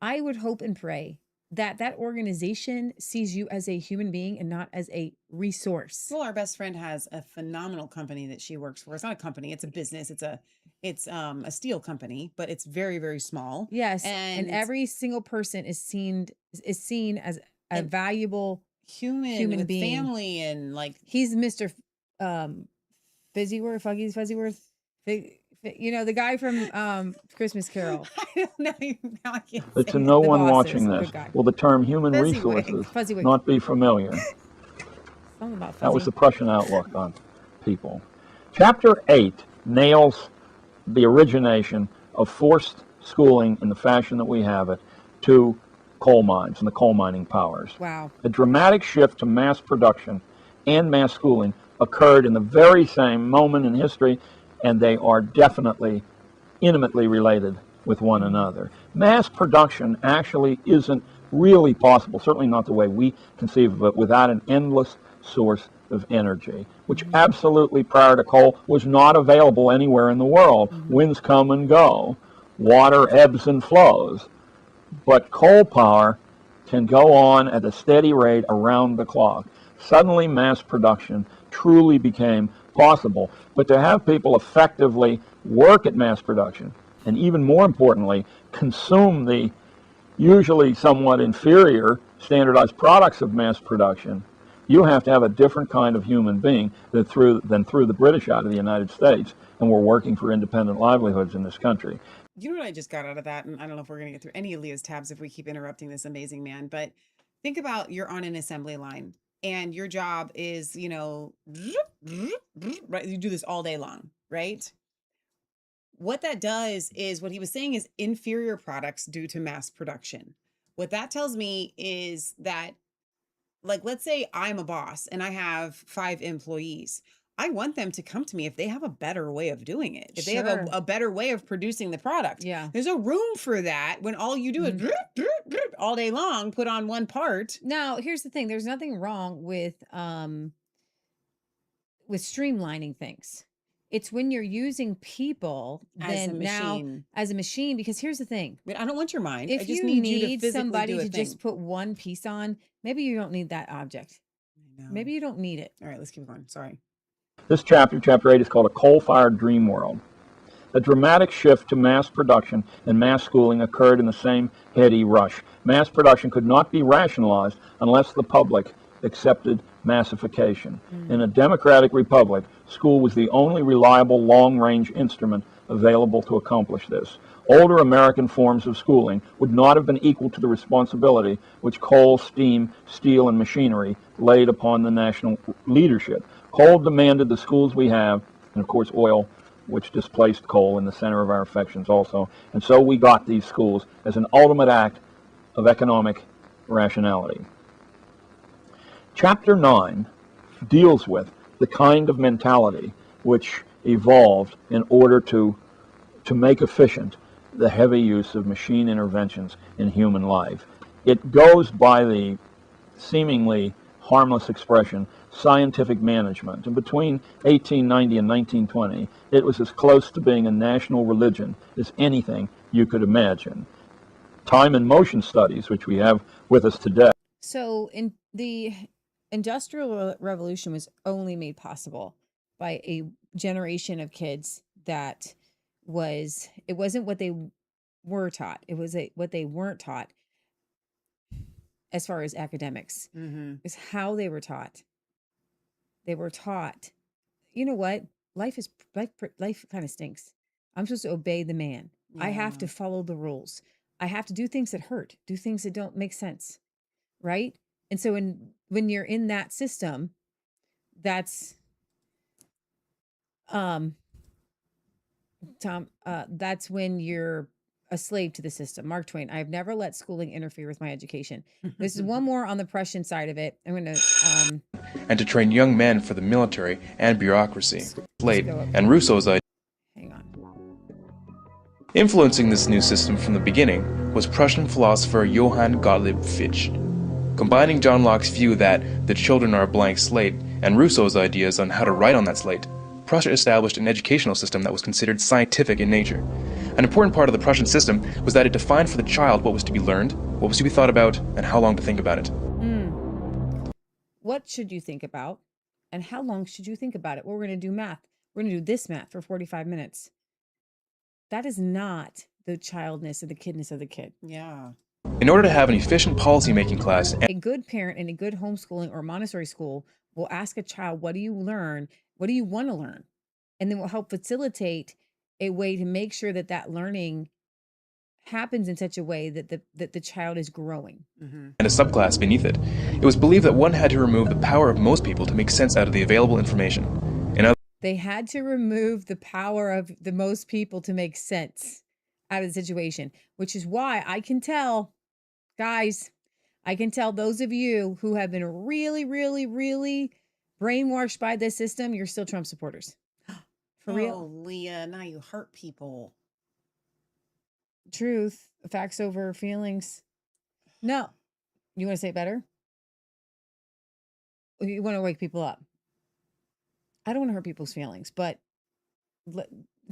I would hope and pray that that organization sees you as a human being and not as a resource. Well, our best friend has a phenomenal company that she works for. It's not a company, it's a business. It's a steel company, but it's very, very small. Yes. And every single person is seen as a valuable human with being. Family and like he's Mr. Fuzzyworth. You know, the guy from Christmas Carol. I don't know. Now I can't that say to it. no The one bosses, watching good this guy. will the term human Fezziwig. resources Fezziwig. not be familiar. Something about That was fuzzy. the Prussian outlook on people. Chapter 8 nails the origination of forced schooling in the fashion that we have it to coal mines and the coal mining powers. Wow. A dramatic shift to mass production and mass schooling occurred in the very same moment in history, and they are definitely intimately related with one another. Mass production actually isn't really possible, certainly not the way we conceive of it, without an endless source of energy, which absolutely prior to coal was not available anywhere in the world. Winds come and go, water ebbs and flows, but coal power can go on at a steady rate around the clock. Suddenly mass production truly became possible, but to have people effectively work at mass production, and even more importantly, consume the usually somewhat inferior standardized products of mass production, you have to have a different kind of human being than threw the British out of the United States and were working for independent livelihoods in this country. You know what I just got out of that? And I don't know if we're going to get through any of Leah's tabs if we keep interrupting this amazing man, but think about you're on an assembly line and your job is, right? You do this all day long, right? What that does is what he was saying is inferior products due to mass production. What that tells me is that, like, let's say I'm a boss and I have 5 employees. I want them to come to me if they have a better way of doing it. If they have Sure. a better way of producing the product. Yeah. There's a room for that when all you do is all day long, put on one part. Now, here's the thing. There's nothing wrong with streamlining things. It's when you're using people As a then now machine. as a machine, because here's the thing. But I don't want your mind. I If just you need you to need physically somebody do a to thing. just put one piece on, maybe you don't need that object. I know. Maybe you don't need it. All right, let's keep going. Sorry. This chapter, chapter 8, is called A Coal-Fired Dream World. A dramatic shift to mass production and mass schooling occurred in the same heady rush. Mass production could not be rationalized unless the public accepted massification. In a democratic republic, school was the only reliable long-range instrument available to accomplish this. Older American forms of schooling would not have been equal to the responsibility which coal, steam, steel, and machinery laid upon the national leadership. Coal demanded the schools we have, and of course oil, which displaced coal in the center of our affections also. And so we got these schools as an ultimate act of economic rationality. Chapter 9 deals with the kind of mentality which evolved in order to make efficient the heavy use of machine interventions in human life. It goes by the seemingly harmless expression scientific management, and between 1890 and 1920 it was as close to being a national religion as anything you could imagine. Time and motion studies, which we have with us today. So in the Industrial Revolution was only made possible by a generation of kids that it wasn't what they were taught. It was what they weren't taught as far as academics. Is how they were taught. They were taught, you know what? Life kind of stinks. I'm supposed to obey the man. I have to follow the rules. I have to do things that hurt, do things that don't make sense. Right? And so when you're in that system, that's that's when you're a slave to the system. Mark Twain, I have never let schooling interfere with my education. This is one more on the Prussian side of it. I'm going to and to train young men for the military and bureaucracy. Slate and Rousseau's idea. hang on. Influencing this new system from the beginning was Prussian philosopher Johann Gottlieb Fichte. Combining John Locke's view that the children are a blank slate and Rousseau's ideas on how to write on that slate, Prussia established an educational system that was considered scientific in nature. An important part of the Prussian system was that it defined for the child what was to be learned, what was to be thought about, and how long to think about it. What should you think about, and how long should you think about it? Well, we're going to do math. We're going to do this math for 45 minutes. That is not the childness or the kidness of the kid. Yeah. In order to have an efficient policymaking class, A good parent in a good homeschooling or Montessori school will ask a child, what do you learn? What do you want to learn? And then will help facilitate a way to make sure that that learning happens in such a way that the child is growing. and a subclass beneath it, it was believed that one had to remove the power of most people to make sense out of the available information. In other They had to remove the power of the most people to make sense out of the situation, which is why I can tell, guys, I can tell those of you who have been really, really, really brainwashed by this system, you're still Trump supporters. For real. Oh, Leah, now you hurt people. Truth, facts over feelings. No. You want to say it better? You want to wake people up? I don't want to hurt people's feelings, but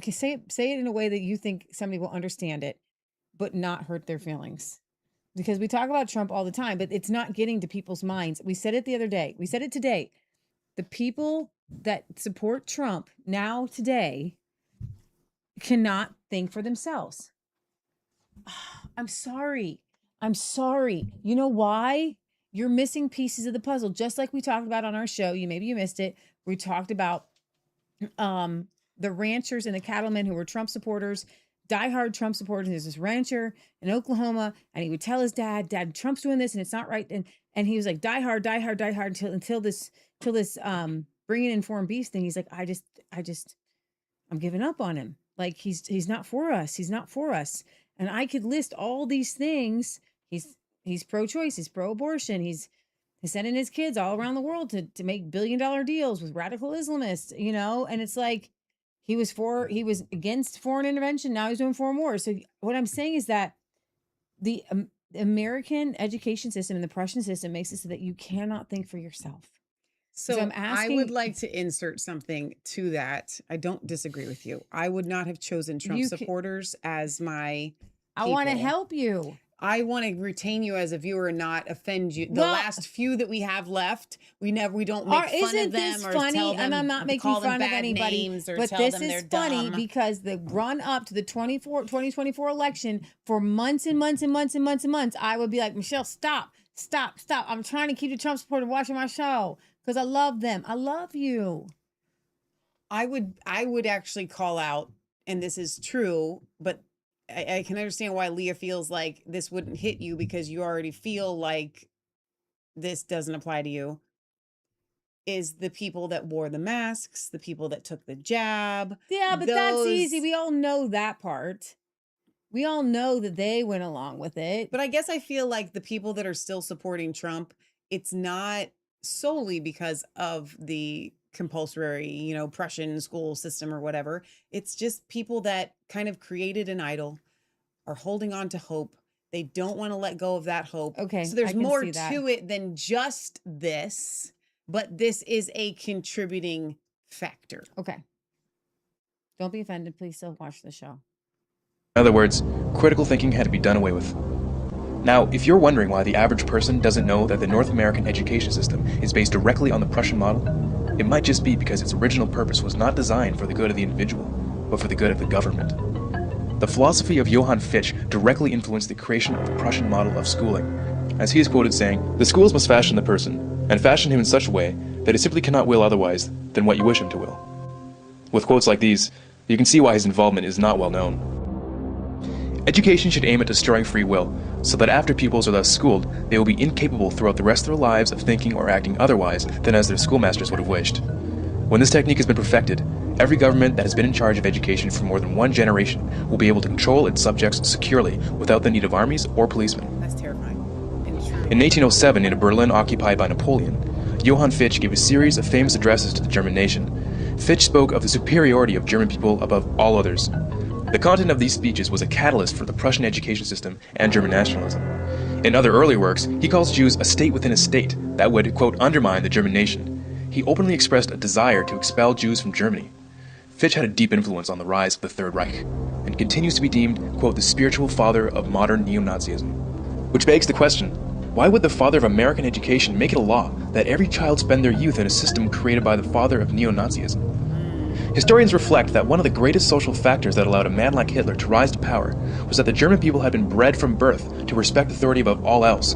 say it in a way that you think somebody will understand it, but not hurt their feelings. Because we talk about Trump all the time, but it's not getting to people's minds. We said it the other day. We said it today. The people that support Trump now today cannot think for themselves. I'm sorry. I'm sorry. You know why? You're missing pieces of the puzzle, just like we talked about on our show. Maybe you missed it. We talked about the ranchers and the cattlemen who were Trump supporters, diehard Trump supporters. There's this rancher in Oklahoma, and he would tell his dad, Trump's doing this and it's not right. And he was like, diehard until this bringing in foreign beef thing. He's like, I'm giving up on him. Like he's not for us. He's not for us. And I could list all these things. He's pro-choice. He's pro-abortion. He's sending his kids all around the world to make billion-dollar deals with radical Islamists, you know? And it's like he was against foreign intervention. Now he's doing foreign war. So what I'm saying is that the American education system and the Prussian system makes it so that you cannot think for yourself. So I'm asking, I would like to insert something to that. I don't disagree with you. I would not have chosen Trump supporters as my I want to help you. I want to retain you as a viewer and not offend you. The last few that we have left, we don't make fun of them or funny? tell them, and I'm not making fun of anybody, but this is funny because the run up to the 2024 election, for months and months and months and months and months, I would be like, Michelle, stop. I'm trying to keep the Trump supporter watching my show because I love them. I love you. I would actually call out, and this is true, but I can understand why Leah feels like this wouldn't hit you because you already feel like this doesn't apply to you, is the people that wore the masks, the people that took the jab. Yeah, but that's easy. We all know that part. We all know that they went along with it. But I guess I feel like the people that are still supporting Trump, it's not solely because of the compulsory, Prussian school system or whatever. It's just people that kind of created an idol, are holding on to hope. They don't want to let go of that hope. Okay. So there's more to it than just this, but this is a contributing factor. Okay. Don't be offended. Please still watch the show. In other words, critical thinking had to be done away with. Now, if you're wondering why the average person doesn't know that the North American education system is based directly on the Prussian model, it might just be because its original purpose was not designed for the good of the individual, but for the good of the government. The philosophy of Johann Fichte directly influenced the creation of the Prussian model of schooling, as he is quoted saying, "The schools must fashion the person, and fashion him in such a way that he simply cannot will otherwise than what you wish him to will." With quotes like these, you can see why his involvement is not well known. Education should aim at destroying free will, so that after pupils are thus schooled, they will be incapable throughout the rest of their lives of thinking or acting otherwise than as their schoolmasters would have wished. When this technique has been perfected, every government that has been in charge of education for more than one generation will be able to control its subjects securely without the need of armies or policemen. That's terrifying. In 1807, in a Berlin occupied by Napoleon, Johann Fichte gave a series of famous addresses to the German nation. Fichte spoke of the superiority of German people above all others. The content of these speeches was a catalyst for the Prussian education system and German nationalism. In other early works, he calls Jews a state within a state that would, quote, undermine the German nation. He openly expressed a desire to expel Jews from Germany. Fichte had a deep influence on the rise of the Third Reich, and continues to be deemed, quote, the spiritual father of modern neo-Nazism. Which begs the question, why would the father of American education make it a law that every child spend their youth in a system created by the father of neo-Nazism? Historians reflect that one of the greatest social factors that allowed a man like Hitler to rise to power was that the German people had been bred from birth to respect authority above all else.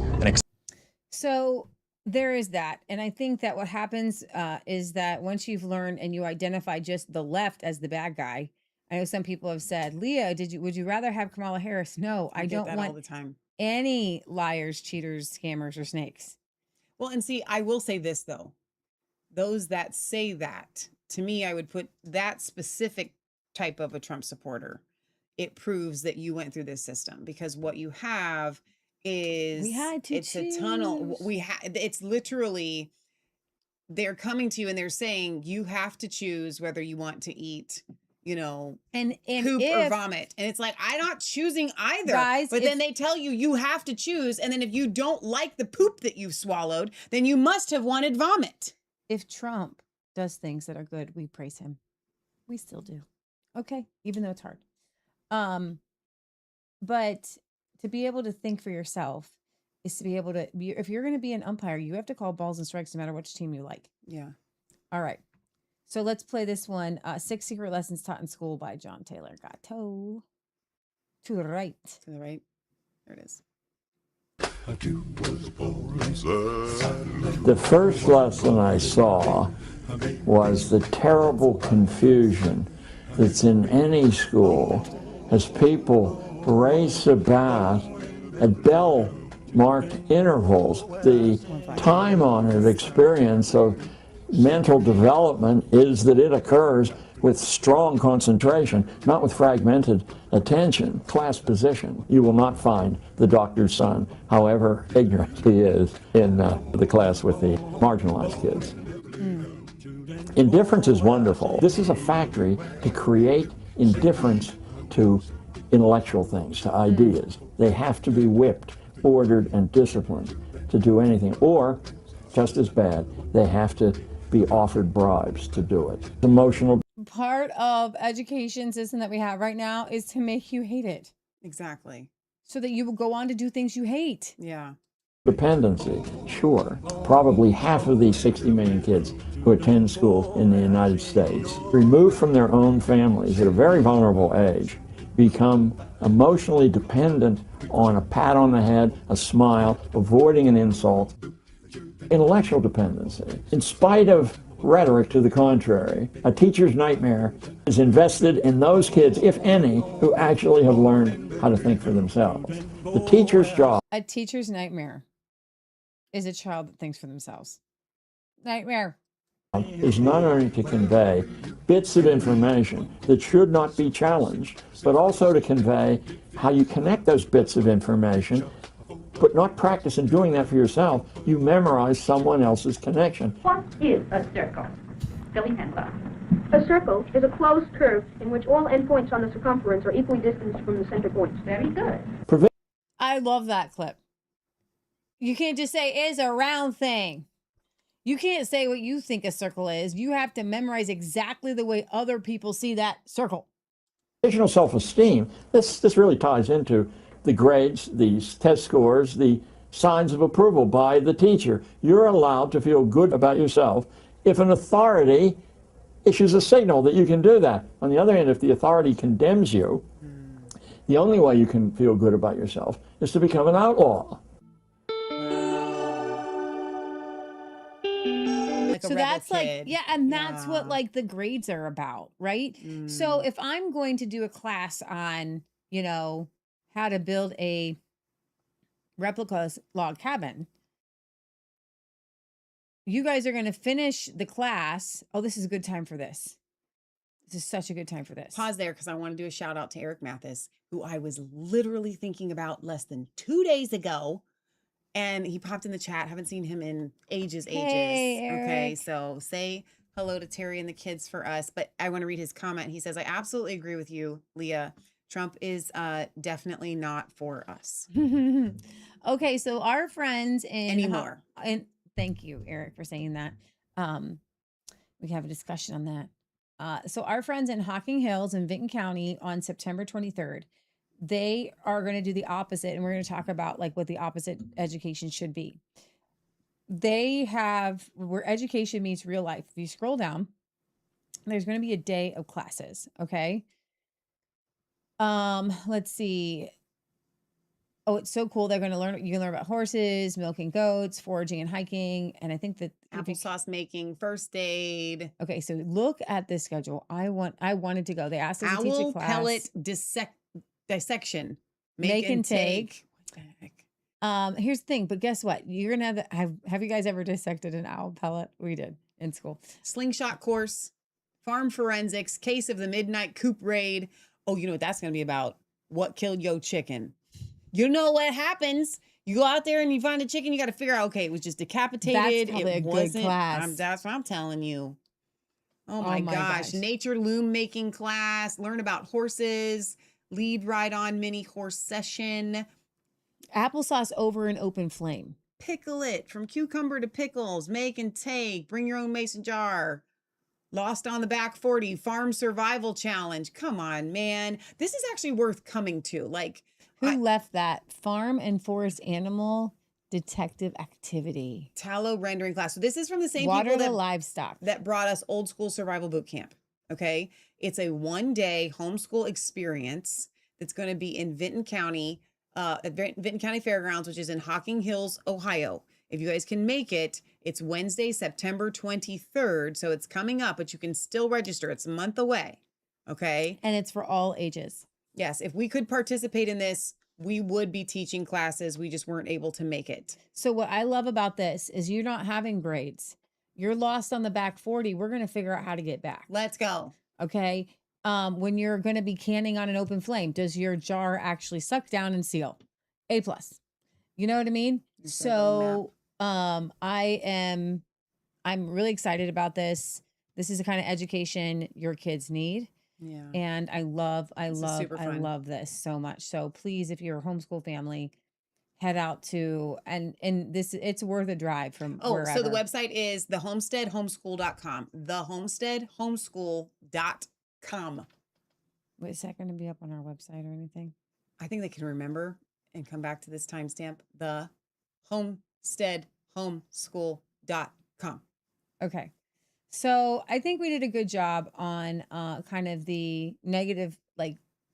So there is that. And I think that what happens is that once you've learned and you identify just the left as the bad guy, I know some people have said, Leah, would you rather have Kamala Harris? No, I don't want all the time. Any liars, cheaters, scammers, or snakes. Well, and see, I will say this, though. Those that say that, to me, I would put that specific type of a Trump supporter. It proves that you went through this system, because what you have is it's a tunnel. It's literally, they're coming to you and they're saying you have to choose whether you want to eat, and poop or vomit. And it's like, I'm not choosing either. Guys, but then they tell you have to choose. And then if you don't like the poop that you've swallowed, then you must have wanted vomit. If Trump does things that are good, we praise him. We still do. Okay. Even though it's hard. But to be able to think for yourself is to be able to if you're going to be an umpire, you have to call balls and strikes no matter which team you like. Yeah. All right. So let's play this one. 6 Secret Lessons Taught in School by John Taylor Gatto. To the right. To the right. There it is. The first lesson I saw was the terrible confusion that's in any school as people race the bat at bell-marked intervals. The time-honored experience of mental development is that it occurs with strong concentration, not with fragmented attention. Class position. You will not find the doctor's son, however ignorant he is, in the class with the marginalized kids. Indifference is wonderful. This is a factory to create indifference to intellectual things, to ideas. They have to be whipped, ordered, and disciplined to do anything. Or, just as bad, they have to be offered bribes to do it. Emotional. Part of education system that we have right now is to make you hate it. Exactly. So that you will go on to do things you hate. Yeah. Dependency, sure. Probably half of these 60 million kids who attend schools in the United States, removed from their own families at a very vulnerable age, become emotionally dependent on a pat on the head, a smile, avoiding an insult. Intellectual dependency. In spite of rhetoric to the contrary, a teacher's nightmare is invested in those kids, if any, who actually have learned how to think for themselves. The teacher's job. A teacher's nightmare is a child that thinks for themselves. Nightmare. Is not only to convey bits of information that should not be challenged, but also to convey how you connect those bits of information, but not practice in doing that for yourself. You memorize someone else's connection. What is a circle? Billy Handler. A circle is a closed curve in which all endpoints on the circumference are equally distanced from the center point. Very good. I love that clip. You can't just say it's a round thing. You can't say what you think a circle is. You have to memorize exactly the way other people see that circle. Additional self-esteem, this really ties into the grades, the test scores, the signs of approval by the teacher. You're allowed to feel good about yourself if an authority issues a signal that you can do that. On the other hand, if the authority condemns you, the only way you can feel good about yourself is to become an outlaw. So that's like, yeah, and that's what like the grades are about, right? So if I'm going to do a class on, you know, how to build a replica log cabin, you guys are going to finish the class. Oh, this is a good time for this. This is such a good time for this. Pause there because I want to do a shout out to Eric Mathis, who I was literally thinking about less than 2 days ago. And he popped in the chat. Haven't seen him in ages. Hey, Okay, Eric. so say hello to Terry and the kids for us. But I want to read his comment. He says, I absolutely agree with you, Leah. Trump is definitely not for us. Okay, so our friends in Anymore. And thank you, Eric, for saying that. We can have a discussion on that. So our friends in Hocking Hills in Vinton County on September 23rd, they are going to do the opposite, and we're going to talk about like what the opposite education should be. They have where education meets real life. If you scroll down, there's going to be a day of classes. Okay. Let's see. Oh, it's so cool. They're going to learn. You can learn about horses, milking goats, foraging and hiking. And I think that Applesauce making, first aid. Okay, so look at this schedule. I wanted to go. They asked us to teach a class. Pellet dissection. Make and take. What the heck? Here's the thing, but guess what? You're gonna have you guys ever dissected an owl pellet? We did in school. Slingshot course, farm forensics, case of the midnight coop raid. Oh, you know what that's gonna be about? What killed your chicken? You know what happens? You go out there and you find a chicken. You got to figure out. Okay, it was just decapitated. That's probably it a good wasn't. class. That's what I'm telling you. Oh my gosh. Nature loom making class. Learn about horses. Lead ride on mini horse session. Applesauce over an open flame. Pickle it from cucumber to pickles. Make and take. Bring your own mason jar. Lost on the Back 40 farm survival challenge. Come on, man. This is actually worth coming to. Like, who left that? Farm and forest animal detective activity. Tallow rendering class. So this is from the same Water people the livestock that brought us old school survival boot camp. Okay. It's a 1-day homeschool experience that's going to be in Vinton County, at Vinton County Fairgrounds, which is in Hocking Hills, Ohio. If you guys can make it, it's Wednesday, September 23rd. So it's coming up, but you can still register. It's a month away. Okay. And it's for all ages. Yes. If we could participate in this, we would be teaching classes. We just weren't able to make it. So what I love about this is you're not having grades. You're lost on the back 40. We're going to figure out how to get back. Let's go. Okay. When you're going to be canning on an open flame, does your jar actually suck down and seal? A+. You know what I mean? So, I'm really excited about this. This is the kind of education your kids need. Yeah. And I love this so much. So please, if you're a homeschool family, head out to, and this, it's worth a drive from wherever. So the website is thehomesteadhomeschool.com. Thehomesteadhomeschool.com. Wait, is that going to be up on our website or anything? I think they can remember and come back to this timestamp. Thehomesteadhomeschool.com. Okay. So I think we did a good job on kind of the negative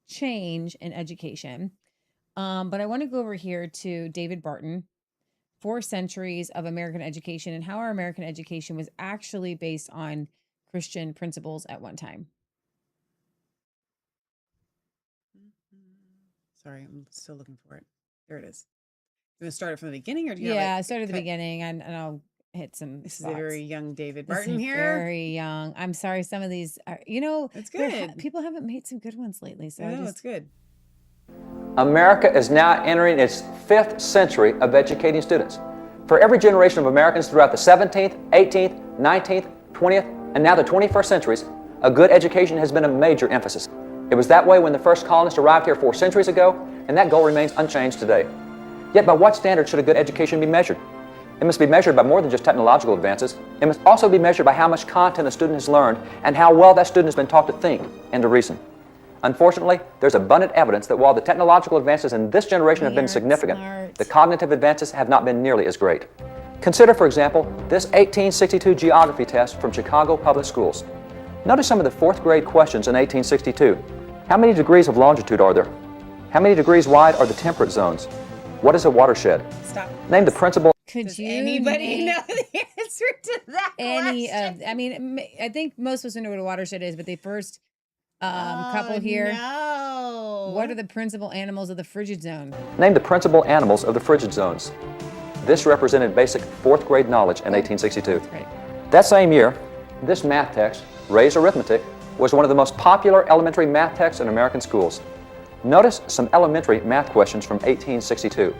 change in education. But I want to go over here to David Barton, 4 Centuries of American Education, and how our American education was actually based on Christian principles at one time. Sorry, I'm still looking for it. There it is. You want to start it from the beginning, or do you have it? Start at the beginning, and I'll hit some This spots. is a very young David This Barton is here. Very young. I'm sorry, some of these are, It's good. people haven't made some good ones lately. So No, it's good. America is now entering its 5th century of educating students. For every generation of Americans throughout the 17th, 18th, 19th, 20th, and now the 21st centuries, a good education has been a major emphasis. It was that way when the first colonists arrived here 4 centuries ago, and that goal remains unchanged today. Yet by what standard should a good education be measured? It must be measured by more than just technological advances. It must also be measured by how much content a student has learned and how well that student has been taught to think and to reason. Unfortunately, there's abundant evidence that while the technological advances in this generation have been significant, the cognitive advances have not been nearly as great. Consider, for example, this 1862 geography test from Chicago Public Schools. Notice some of the 4th grade questions in 1862. How many degrees of longitude are there? How many degrees wide are the temperate zones? What is a watershed? Stop. Name the principal. Does anybody know the answer to that question? I think most of us know what a watershed is, but the first couple here. No. What are the principal animals of the frigid zone? Name the principal animals of the frigid zones. This represented basic 4th grade knowledge in 1862. That same year, this math text, Ray's Arithmetic, was one of the most popular elementary math texts in American schools. Notice some elementary math questions from 1862.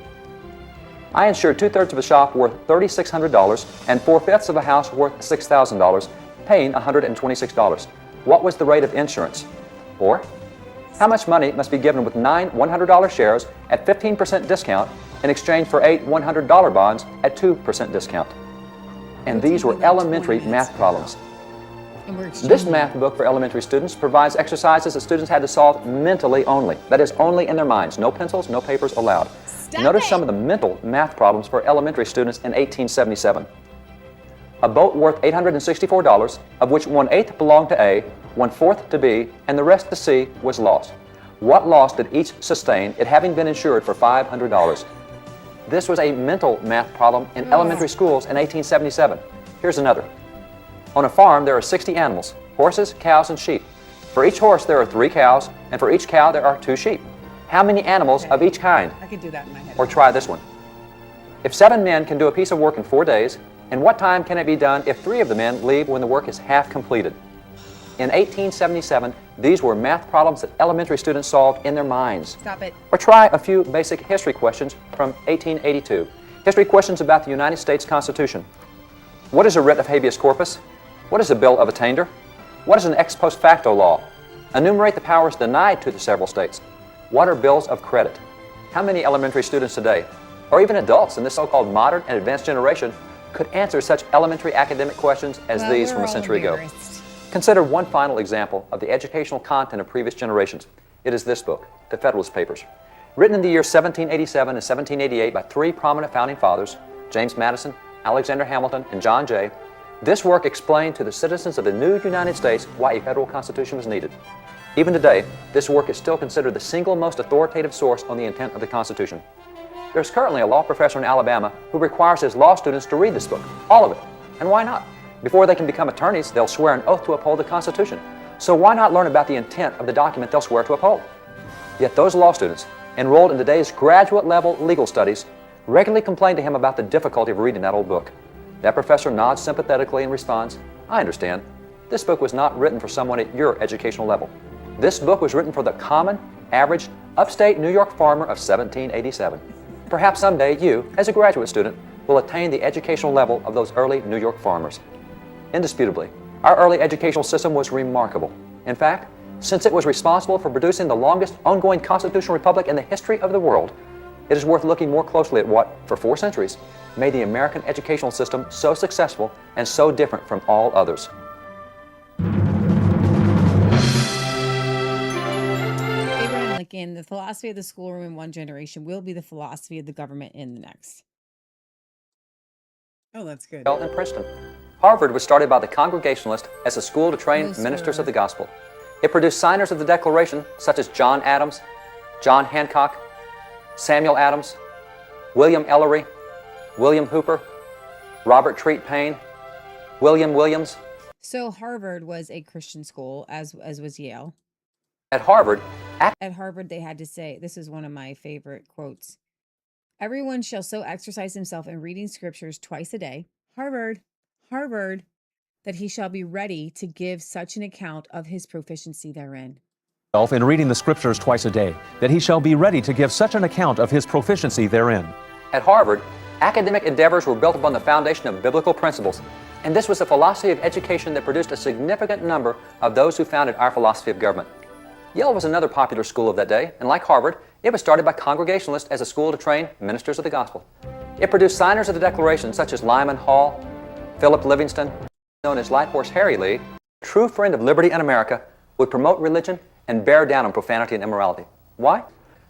I insured 2/3 of a shop worth $3,600 and 4/5 of a house worth $6,000, paying $126. What was the rate of insurance? Or, how much money must be given with 9 $100 shares at 15% discount in exchange for 8 $100 bonds at 2% discount? And these were elementary math problems. This math book for elementary students provides exercises that students had to solve mentally only. That is, only in their minds. No pencils, no papers allowed. Notice some of the mental math problems for elementary students in 1877. A boat worth $864, of which 1/8 belonged to A, 1/4 to B, and the rest to C, was lost. What loss did each sustain, it having been insured for $500? This was a mental math problem in elementary schools in 1877. Here's another. On a farm, there are 60 animals, horses, cows, and sheep. For each horse, there are 3 cows, and for each cow, there are 2 sheep. How many animals of each kind? I could do that in my head. Or try this one. If 7 men can do a piece of work in 4 days, in what time can it be done if 3 of the men leave when the work is half completed? In 1877, these were math problems that elementary students solved in their minds. Stop it. Or try a few basic history questions from 1882. History questions about the United States Constitution. What is a writ of habeas corpus? What is a bill of attainder? What is an ex post facto law? Enumerate the powers denied to the several states. What are bills of credit? How many elementary students today, or even adults in this so-called modern and advanced generation, could answer such elementary academic questions as these from a century ago? Consider one final example of the educational content of previous generations. It is this book, The Federalist Papers. Written in the years 1787 and 1788 by 3 prominent founding fathers, James Madison, Alexander Hamilton, and John Jay, this work explained to the citizens of the new United States why a federal constitution was needed. Even today, this work is still considered the single most authoritative source on the intent of the Constitution. There's currently a law professor in Alabama who requires his law students to read this book, all of it. And why not? Before they can become attorneys, they'll swear an oath to uphold the Constitution. So why not learn about the intent of the document they'll swear to uphold? Yet those law students, enrolled in today's graduate-level legal studies, regularly complain to him about the difficulty of reading that old book. That professor nods sympathetically and responds, I understand. This book was not written for someone at your educational level. This book was written for the common, average, upstate New York farmer of 1787. Perhaps someday you, as a graduate student, will attain the educational level of those early New York farmers. Indisputably, our early educational system was remarkable. In fact, since it was responsible for producing the longest ongoing constitutional republic in the history of the world, it is worth looking more closely at what, for 4 centuries, made the American educational system so successful and so different from all others. Abraham Lincoln, the philosophy of the schoolroom in one generation will be the philosophy of the government in the next. Oh, that's good. In Princeton. Harvard was started by the Congregationalists as a school to train ministers of the gospel. It produced signers of the Declaration such as John Adams, John Hancock, Samuel Adams, William Ellery, William Hooper, Robert Treat Paine, William Williams. So Harvard was a Christian school, as was Yale. At Harvard, they had to say, this is one of my favorite quotes, everyone shall so exercise himself in reading scriptures twice a day, Harvard, that he shall be ready to give such an account of his proficiency therein. In reading the scriptures twice a day, that he shall be ready to give such an account of his proficiency therein. At Harvard, academic endeavors were built upon the foundation of biblical principles, and this was a philosophy of education that produced a significant number of those who founded our philosophy of government. Yale was another popular school of that day, and like Harvard, it was started by Congregationalists as a school to train ministers of the gospel. It produced signers of the Declaration such as Lyman Hall, Philip Livingston, known as Light Horse Harry Lee, a true friend of liberty and America, would promote religion and bear down on profanity and immorality. Why?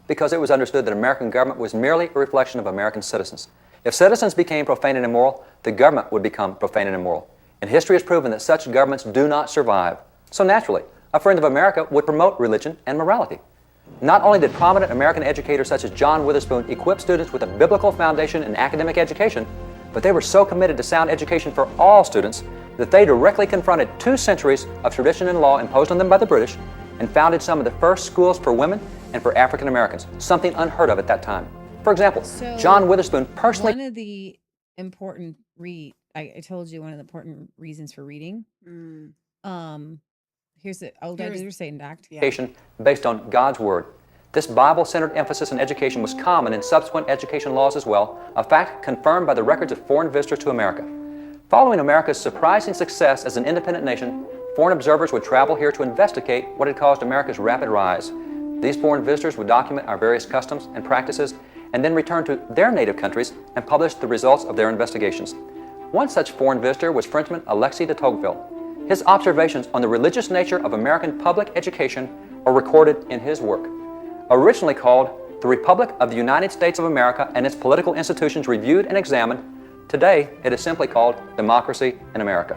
Because it was understood that American government was merely a reflection of American citizens. If citizens became profane and immoral, the government would become profane and immoral. And history has proven that such governments do not survive. So naturally, a friend of America would promote religion and morality. Not only did prominent American educators such as John Witherspoon equip students with a biblical foundation in academic education, but they were so committed to sound education for all students that they directly confronted 2 centuries of tradition and law imposed on them by the British and founded some of the first schools for women and for African Americans, something unheard of at that time. For example, John Witherspoon personally... One of the important I told you one of the important reasons for reading. Here's the old Idea Satan Act. Education based on God's Word. This Bible-centered emphasis on education was common in subsequent education laws as well, a fact confirmed by the records of foreign visitors to America. Following America's surprising success as an independent nation, foreign observers would travel here to investigate what had caused America's rapid rise. These foreign visitors would document our various customs and practices and then return to their native countries and publish the results of their investigations. One such foreign visitor was Frenchman Alexis de Tocqueville. His observations on the religious nature of American public education are recorded in his work. Originally called The Republic of the United States of America and its Political Institutions Reviewed and Examined, today it is simply called Democracy in America.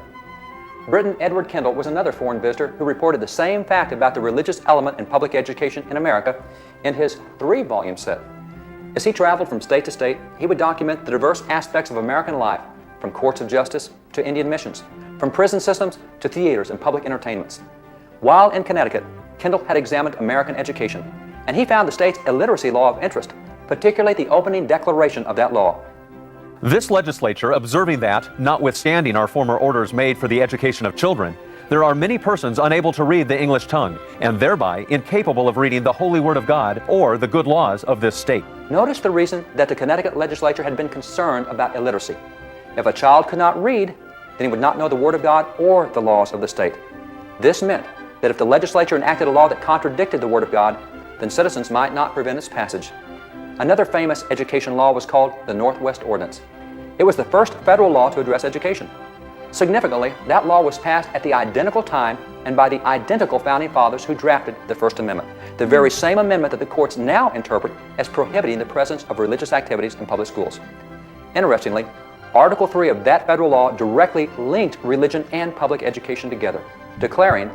Briton Edward Kendall was another foreign visitor who reported the same fact about the religious element in public education in America in his 3-volume set. As he traveled from state to state, he would document the diverse aspects of American life, from courts of justice to Indian missions, from prison systems to theaters and public entertainments. While in Connecticut, Kendall had examined American education, and he found the state's illiteracy law of interest, particularly the opening declaration of that law. This legislature, observing that, notwithstanding our former orders made for the education of children, there are many persons unable to read the English tongue, and thereby incapable of reading the holy word of God or the good laws of this state. Notice the reason that the Connecticut legislature had been concerned about illiteracy. If a child could not read, then he would not know the word of God or the laws of the state. This meant that if the legislature enacted a law that contradicted the word of God, then citizens might not prevent its passage. Another famous education law was called the Northwest Ordinance. It was the first federal law to address education. Significantly, that law was passed at the identical time and by the identical founding fathers who drafted the First Amendment, the very same amendment that the courts now interpret as prohibiting the presence of religious activities in public schools. Interestingly, Article 3 of that federal law directly linked religion and public education together, declaring,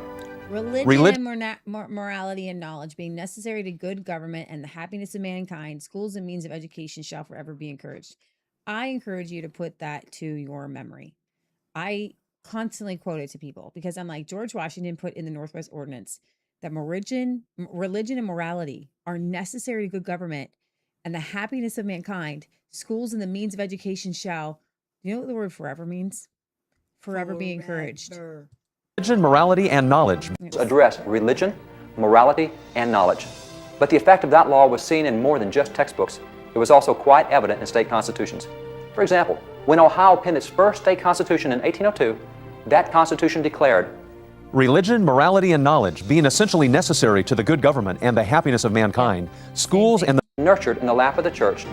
Religion and morality and knowledge being necessary to good government and the happiness of mankind, schools and means of education shall forever be encouraged. I encourage you to put that to your memory. I constantly quote it to people because I'm like, George Washington put in the Northwest Ordinance that religion and morality are necessary to good government and the happiness of mankind. Schools and the means of education shall You know what the word forever means? Forever be encouraged. Religion, morality, and knowledge. Address religion, morality, and knowledge. But the effect of that law was seen in more than just textbooks. It was also quite evident in state constitutions. For example, when Ohio penned its first state constitution in 1802, that constitution declared, Religion, morality, and knowledge being essentially necessary to the good government and the happiness of mankind, schools and the nurtured in the lap of the church,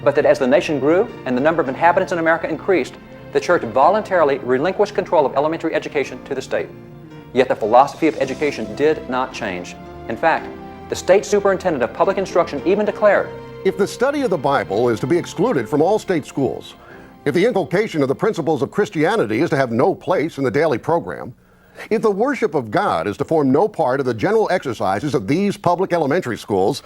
but that as the nation grew and the number of inhabitants in America increased, the church voluntarily relinquished control of elementary education to the state. Yet the philosophy of education did not change. In fact, the state superintendent of public instruction even declared, if the study of the Bible is to be excluded from all state schools, if the inculcation of the principles of Christianity is to have no place in the daily program, if the worship of God is to form no part of the general exercises of these public elementary schools,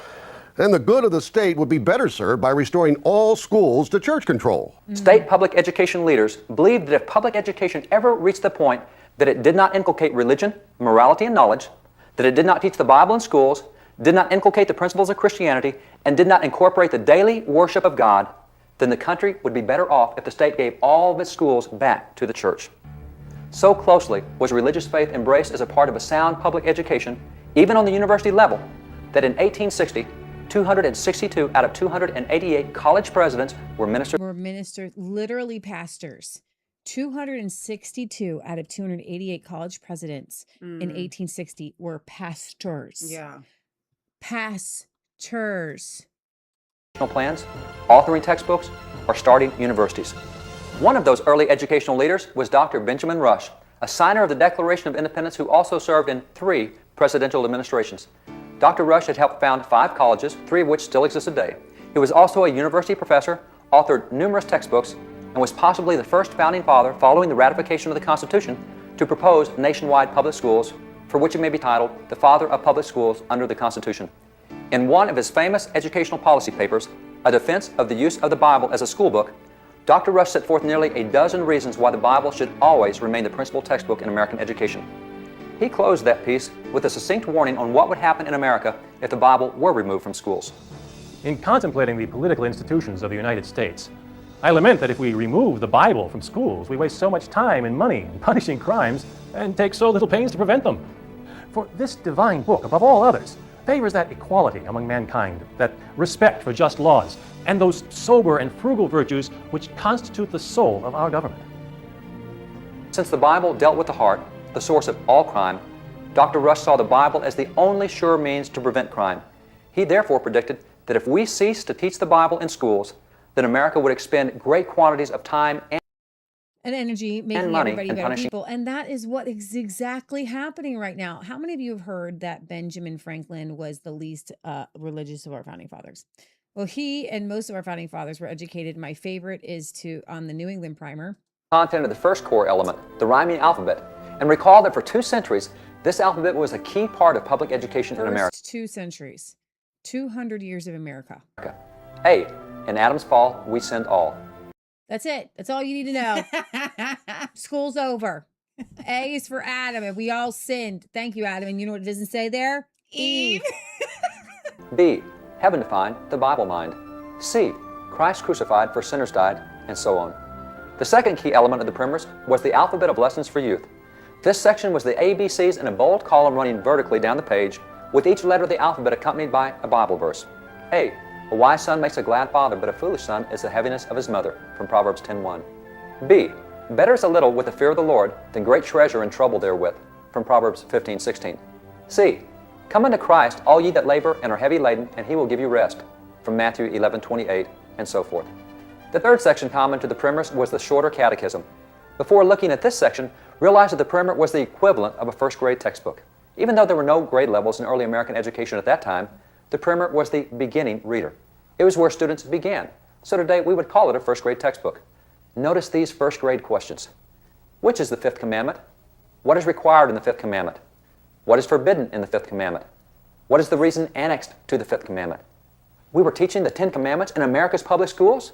then the good of the state would be better served by restoring all schools to church control. State public education leaders believed that if public education ever reached the point that it did not inculcate religion, morality, and knowledge, that it did not teach the Bible in schools, did not inculcate the principles of Christianity, and did not incorporate the daily worship of God, then the country would be better off if the state gave all of its schools back to the church. So closely was religious faith embraced as a part of a sound public education, even on the university level, that in 1860, 262 out of 288 college presidents were ministers. Literally pastors. 262 out of 288 college presidents in 1860 were pastors. Yeah. Pastors. Plans, authoring textbooks, or starting universities. One of those early educational leaders was Dr. Benjamin Rush, a signer of the Declaration of Independence who also served in 3 presidential administrations. Dr. Rush had helped found 5 colleges, 3 of which still exist today. He was also a university professor, authored numerous textbooks, and was possibly the first founding father, following the ratification of the Constitution, to propose nationwide public schools, for which he may be titled the Father of Public Schools under the Constitution. In one of his famous educational policy papers, A Defense of the Use of the Bible as a School Book, Dr. Rush set forth nearly a dozen reasons why the Bible should always remain the principal textbook in American education. He closed that piece with a succinct warning on what would happen in America if the Bible were removed from schools. In contemplating the political institutions of the United States, I lament that if we remove the Bible from schools, we waste so much time and money in punishing crimes and take so little pains to prevent them. For this divine book, above all others, favors that equality among mankind, that respect for just laws, and those sober and frugal virtues which constitute the soul of our government. Since the Bible dealt with the heart, the source of all crime, Dr. Rush saw the Bible as the only sure means to prevent crime. He therefore predicted that if we cease to teach the Bible in schools, then America would expend great quantities of time and energy making money everybody and better punishing people. And that is what is exactly happening right now. How many of you have heard that Benjamin Franklin was the least religious of our founding fathers? Well, he and most of our founding fathers were educated. My favorite is on the New England Primer. Content of the first core element, the rhyming alphabet, and recall that for 2 centuries, this alphabet was a key part of public education in America. 2 centuries, 200 years of America. A, in Adam's fall, we sinned all. That's it. That's all you need to know. School's over. A is for Adam, and we all sinned. Thank you, Adam. And you know what it doesn't say there? Eve. B, heaven defined, the Bible mind. C, Christ crucified for sinners died, and so on. The second key element of the primers was the alphabet of lessons for youth. This section was the ABCs in a bold column running vertically down the page, with each letter of the alphabet accompanied by a Bible verse. A wise son makes a glad father, but a foolish son is the heaviness of his mother, from Proverbs 10:1. B, better is a little with the fear of the Lord than great treasure and trouble therewith, from Proverbs 15:16. C, come unto Christ, all ye that labor and are heavy laden, and he will give you rest, from Matthew 11:28, and so forth. The third section common to the primers was the shorter catechism. Before looking at this section, realize that the primer was the equivalent of a first grade textbook. Even though there were no grade levels in early American education at that time, the primer was the beginning reader. It was where students began. So today we would call it a first grade textbook. Notice these first grade questions. Which is the 5th commandment? What is required in the 5th commandment? What is forbidden in the 5th commandment? What is the reason annexed to the 5th commandment? We were teaching the 10 commandments in America's public schools?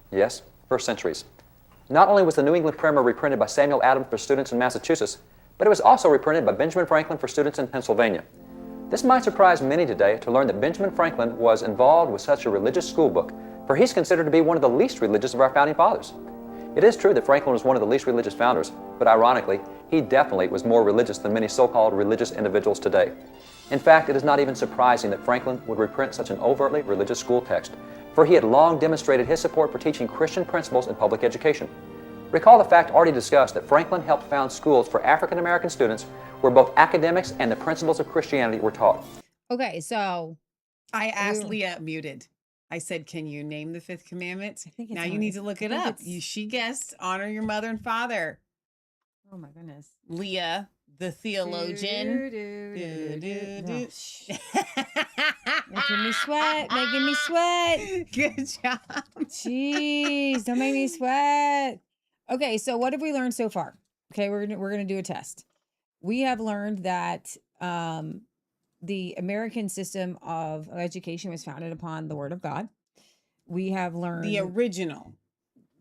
Yes, for centuries. Not only was the New England Primer reprinted by Samuel Adams for students in Massachusetts, but it was also reprinted by Benjamin Franklin for students in Pennsylvania. This might surprise many today to learn that Benjamin Franklin was involved with such a religious school book, for he's considered to be one of the least religious of our founding fathers. It is true that Franklin was one of the least religious founders, but ironically, he definitely was more religious than many so-called religious individuals today. In fact, it is not even surprising that Franklin would reprint such an overtly religious school text, for he had long demonstrated his support for teaching Christian principles in public education. Recall the fact already discussed that Franklin helped found schools for African American students where both academics and the principles of Christianity were taught. Okay, so I asked Leah muted. I said, "Can you name the fifth commandment?" Now you need to look it up. She guessed, honor your mother and father. Oh my goodness. Leah, the theologian. Making me sweat, making me sweat. Good job. Jeez, don't make me sweat. Okay, so what have we learned so far? Okay, we're gonna do a test. We have learned that the American system of education was founded upon the Word of God. We have learned The original.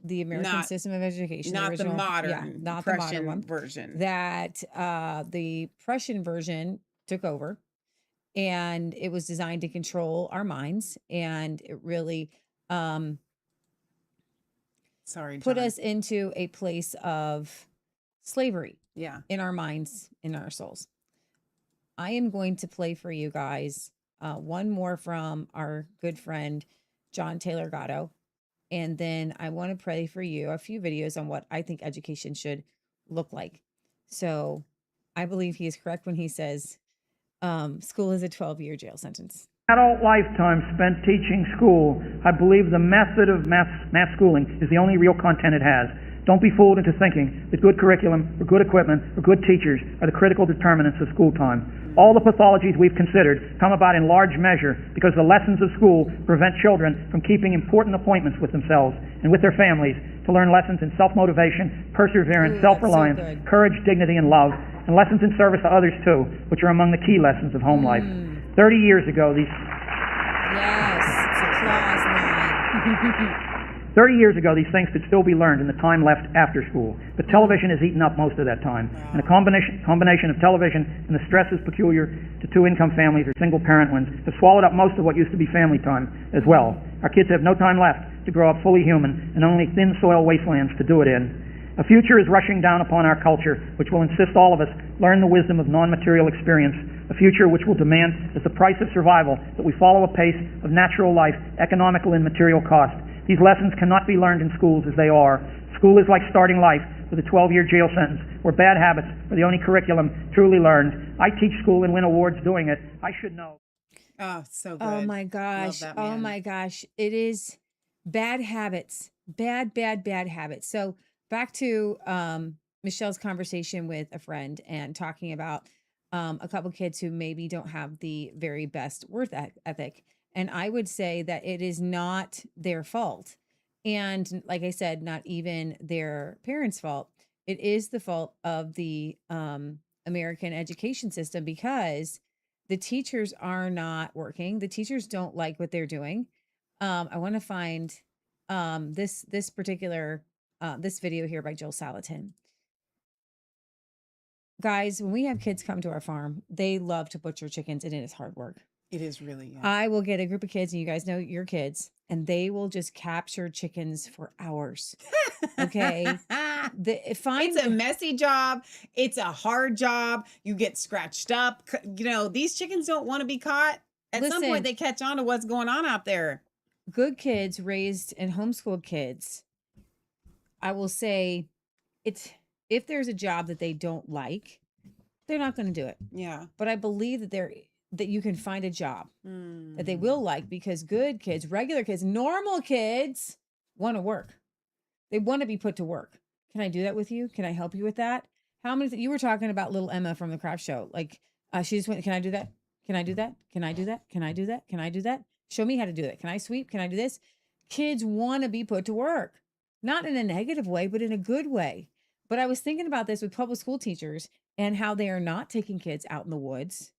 The American system of education. Not original, the modern, yeah, not Prussian the modern one. version. That the Prussian version took over, and it was designed to control our minds, and it really put us into a place of slavery. Yeah. In our minds, in our souls. I am going to play for you guys one more from our good friend, John Taylor Gatto. And then I want to play for you a few videos on what I think education should look like. So I believe he is correct when he says school is a 12-year jail sentence. Adult lifetime spent teaching school, I believe the method of mass schooling is the only real content it has. Don't be fooled into thinking that good curriculum or good equipment or good teachers are the critical determinants of school time. All the pathologies we've considered come about in large measure because the lessons of school prevent children from keeping important appointments with themselves and with their families to learn lessons in self-motivation, perseverance, self-reliance, courage, dignity, and love, and lessons in service to others too, which are among the key lessons of home life. 30 years ago, these... Yes, it's a clause line. 30 years ago, these things could still be learned in the time left after school, but television has eaten up most of that time. And a combination of television and the stresses peculiar to two-income families or single-parent ones have swallowed up most of what used to be family time as well. Our kids have no time left to grow up fully human and only thin soil wastelands to do it in. A future is rushing down upon our culture, which will insist all of us learn the wisdom of non-material experience, a future which will demand, as the price of survival, that we follow a pace of natural life, economical and material cost. These lessons cannot be learned in schools as they are. School is like starting life with a 12-year jail sentence, where bad habits are the only curriculum truly learned. I teach school and win awards doing it. I should know. Oh, so good. Oh my gosh. Oh my gosh. It is bad habits. Bad habits. So back to Michelle's conversation with a friend and talking about a couple kids who maybe don't have the very best work ethic. And I would say that it is not their fault. And like I said, not even their parents' fault. It is the fault of the American education system, because the teachers are not working. The teachers don't like what they're doing. I want to find this particular this video here by Joel Salatin. Guys, when we have kids come to our farm, they love to butcher chickens, and it is hard work. It is really. Yeah. I will get a group of kids, and you guys know your kids, and they will just capture chickens for hours. Okay. It's a messy job. It's a hard job. You get scratched up. You know, these chickens don't want to be caught. At some point, they catch on to what's going on out there. Good kids raised and homeschooled kids, I will say, if there's a job that they don't like, they're not going to do it. Yeah. But I believe that you can find a job that they will like, because good kids, regular kids, normal kids want to work. They want to be put to work. Can I do that with you? Can I help you with that? How many, you were talking about little Emma from the craft show. Like, she just went, can I do that? Can I do that? Can I do that? Can I do that? Can I do that? Show me how to do that. Can I sweep? Can I do this? Kids want to be put to work, not in a negative way, but in a good way. But I was thinking about this with public school teachers and how they are not taking kids out in the woods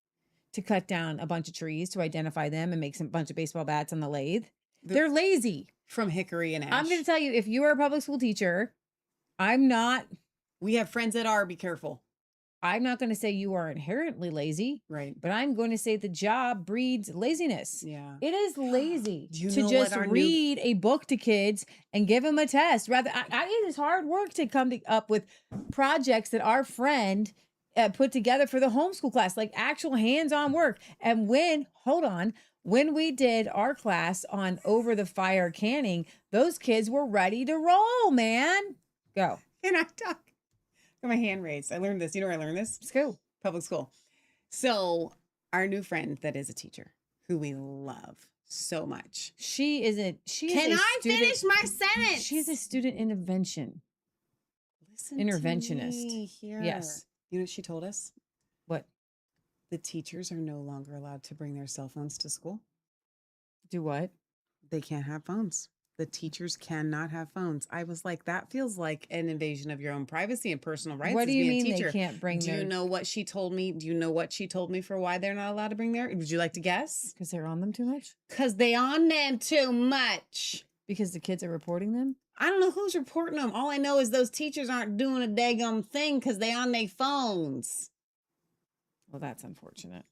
to cut down a bunch of trees to identify them and make a bunch of baseball bats on the lathe. They're lazy. From hickory and ash. I'm going to tell you, if you are a public school teacher, I'm not. We have friends that are. Be careful. I'm not going to say you are inherently lazy, Right. but I'm going to say the job breeds laziness. Yeah. It is lazy Do you to know what just our new- read a book to kids and give them a test. Rather, it is hard work to come up with projects that our friend put together for the homeschool class, like actual hands-on work. And when we did our class on over the fire canning, those kids were ready to roll, man. Go. Can I talk? Got my hand raised. I learned this. You know where I learned this? School. Public school. So our new friend that is a teacher who we love so much. She is a Can I finish my sentence? She's a student intervention. Listen Interventionist. to me here. Yes. You know what she told us? What? The teachers are no longer allowed to bring their cell phones to school. Do what? They can't have phones. The teachers cannot have phones. I was like, that feels like an invasion of your own privacy and personal rights. What as do you being a mean teacher. they can't bring Do their... you know what she told me? Do you know what she told me for why they're not allowed to bring their? Would you like to guess? Because they're on them too much? Because they on them too much. Because the kids are reporting them? I don't know who's reporting them. All I know is those teachers aren't doing a daggum thing because they on their phones. Well, that's unfortunate.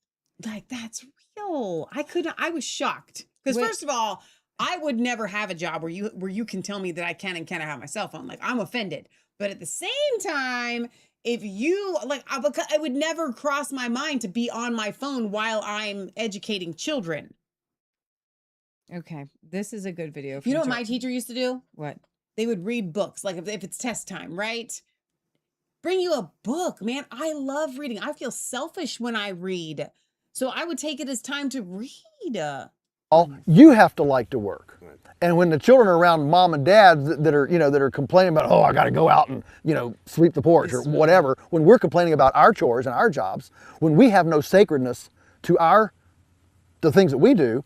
Like, that's real. I was shocked. Because first of all, I would never have a job where you can tell me that I can and cannot have my cell phone. Like, I'm offended. But at the same time, if you like, I would never cross my mind to be on my phone while I'm educating children. Okay, this is a good video. You know what my teacher used to do? What? They would read books. Like if it's test time, right? Bring you a book, man. I love reading. I feel selfish when I read. So I would take it as time to read. You have to like to work. And when the children are around mom and dad that are complaining about, oh, I got to go out and, sweep the porch or whatever, when we're complaining about our chores and our jobs, when we have no sacredness to the things that we do,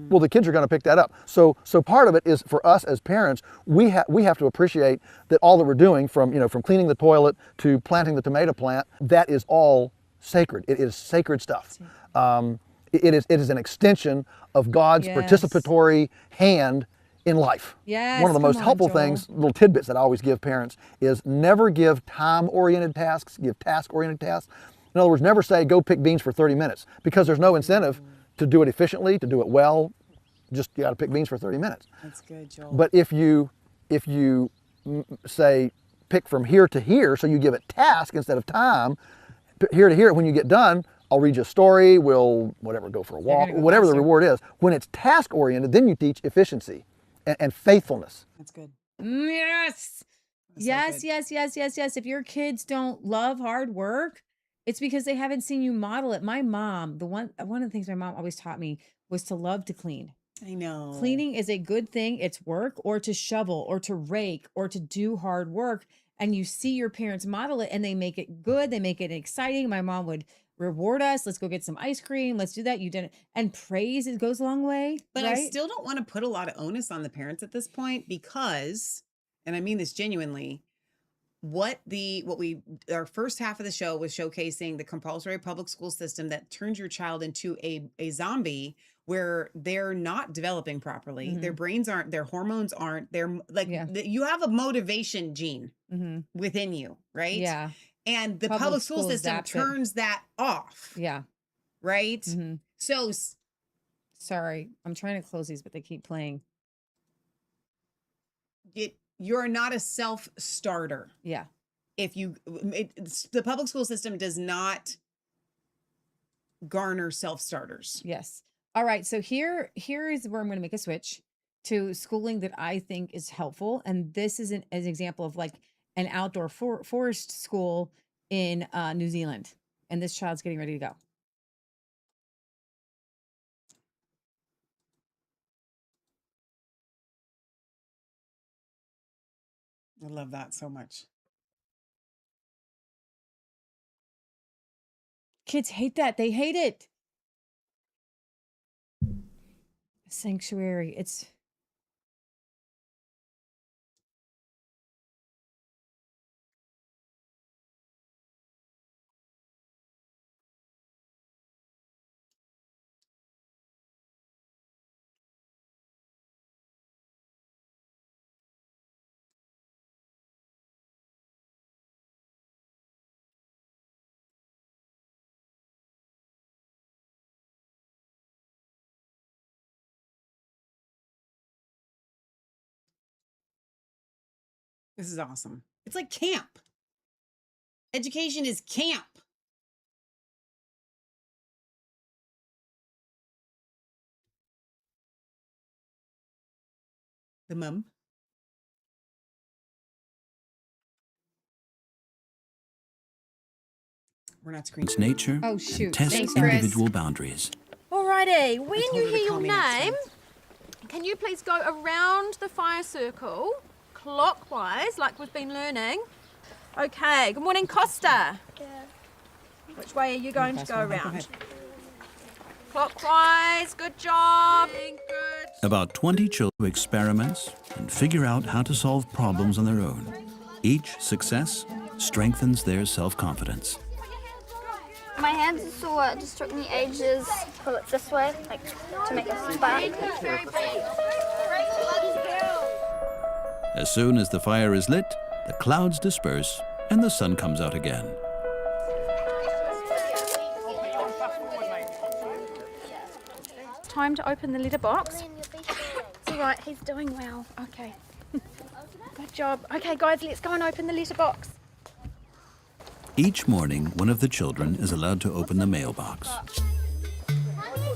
well, the kids are going to pick that up. So part of it is for us as parents, we have to appreciate that all that we're doing from cleaning the toilet to planting the tomato plant, that is all sacred. It is sacred stuff. It is an extension of God's participatory hand in life. Yes, one of the most helpful Joel. things, little tidbits that I always give parents, is never give time-oriented tasks, give task-oriented tasks. In other words, never say, go pick beans for 30 minutes, because there's no incentive to do it efficiently, to do it well. Just, you got to pick beans for 30 minutes. That's good, Joel. But if you say, pick from here to here, so you give it task instead of time, here to here, when you get done, I'll read you a story, we'll, go for a walk, whatever the reward is. When it's task-oriented, then you teach efficiency and faithfulness. That's good. Yes. Yes. If your kids don't love hard work, it's because they haven't seen you model it. My mom, one of the things my mom always taught me was to love to clean. I know. Cleaning is a good thing. It's work, or to shovel, or to rake, or to do hard work. And you see your parents model it and they make it good. They make it exciting. My mom would reward us. Let's go get some ice cream. Let's do that. You did it. And praise, it goes a long way. But right? I still don't want to put a lot of onus on the parents at this point because, and I mean this genuinely, our first half of the show was showcasing the compulsory public school system that turns your child into a zombie where they're not developing properly. Their brains aren't, their hormones aren't, they're like, you have a motivation gene within you, right? Yeah. And the public school system turns that off. Yeah. Right? So, sorry, I'm trying to close these, but they keep playing. You're not a self-starter. Yeah. The public school system does not garner self-starters. Yes. All right. So here is where I'm going to make a switch to schooling that I think is helpful. And this is an example of like an outdoor forest school in New Zealand. And this child's getting ready to go. I love that so much. Kids hate that. They hate it. Sanctuary. It's This is awesome. It's like camp. Education is camp. The mum. We're not screening. It's nature Oh, shoot. and test Thanks, Chris. individual boundaries. Alrighty, when told you her to hear call your me next name, time. can you please go around the fire circle clockwise, like we've been learning? Okay, good morning, Costa. Yeah. Which way are you going to go Go around? ahead. Clockwise, good job. Good. About 20 children experiments and figure out how to solve problems on their own. Each success strengthens their self-confidence. My hands are sore. It just took me ages. Pull it this way, like to make a spark. As soon as the fire is lit, the clouds disperse and the sun comes out again. Time to open the litter box. It's all right, he's doing well. Okay. Good job. Okay, guys, let's go and open the litter box. Each morning, one of the children is allowed to open the mailbox.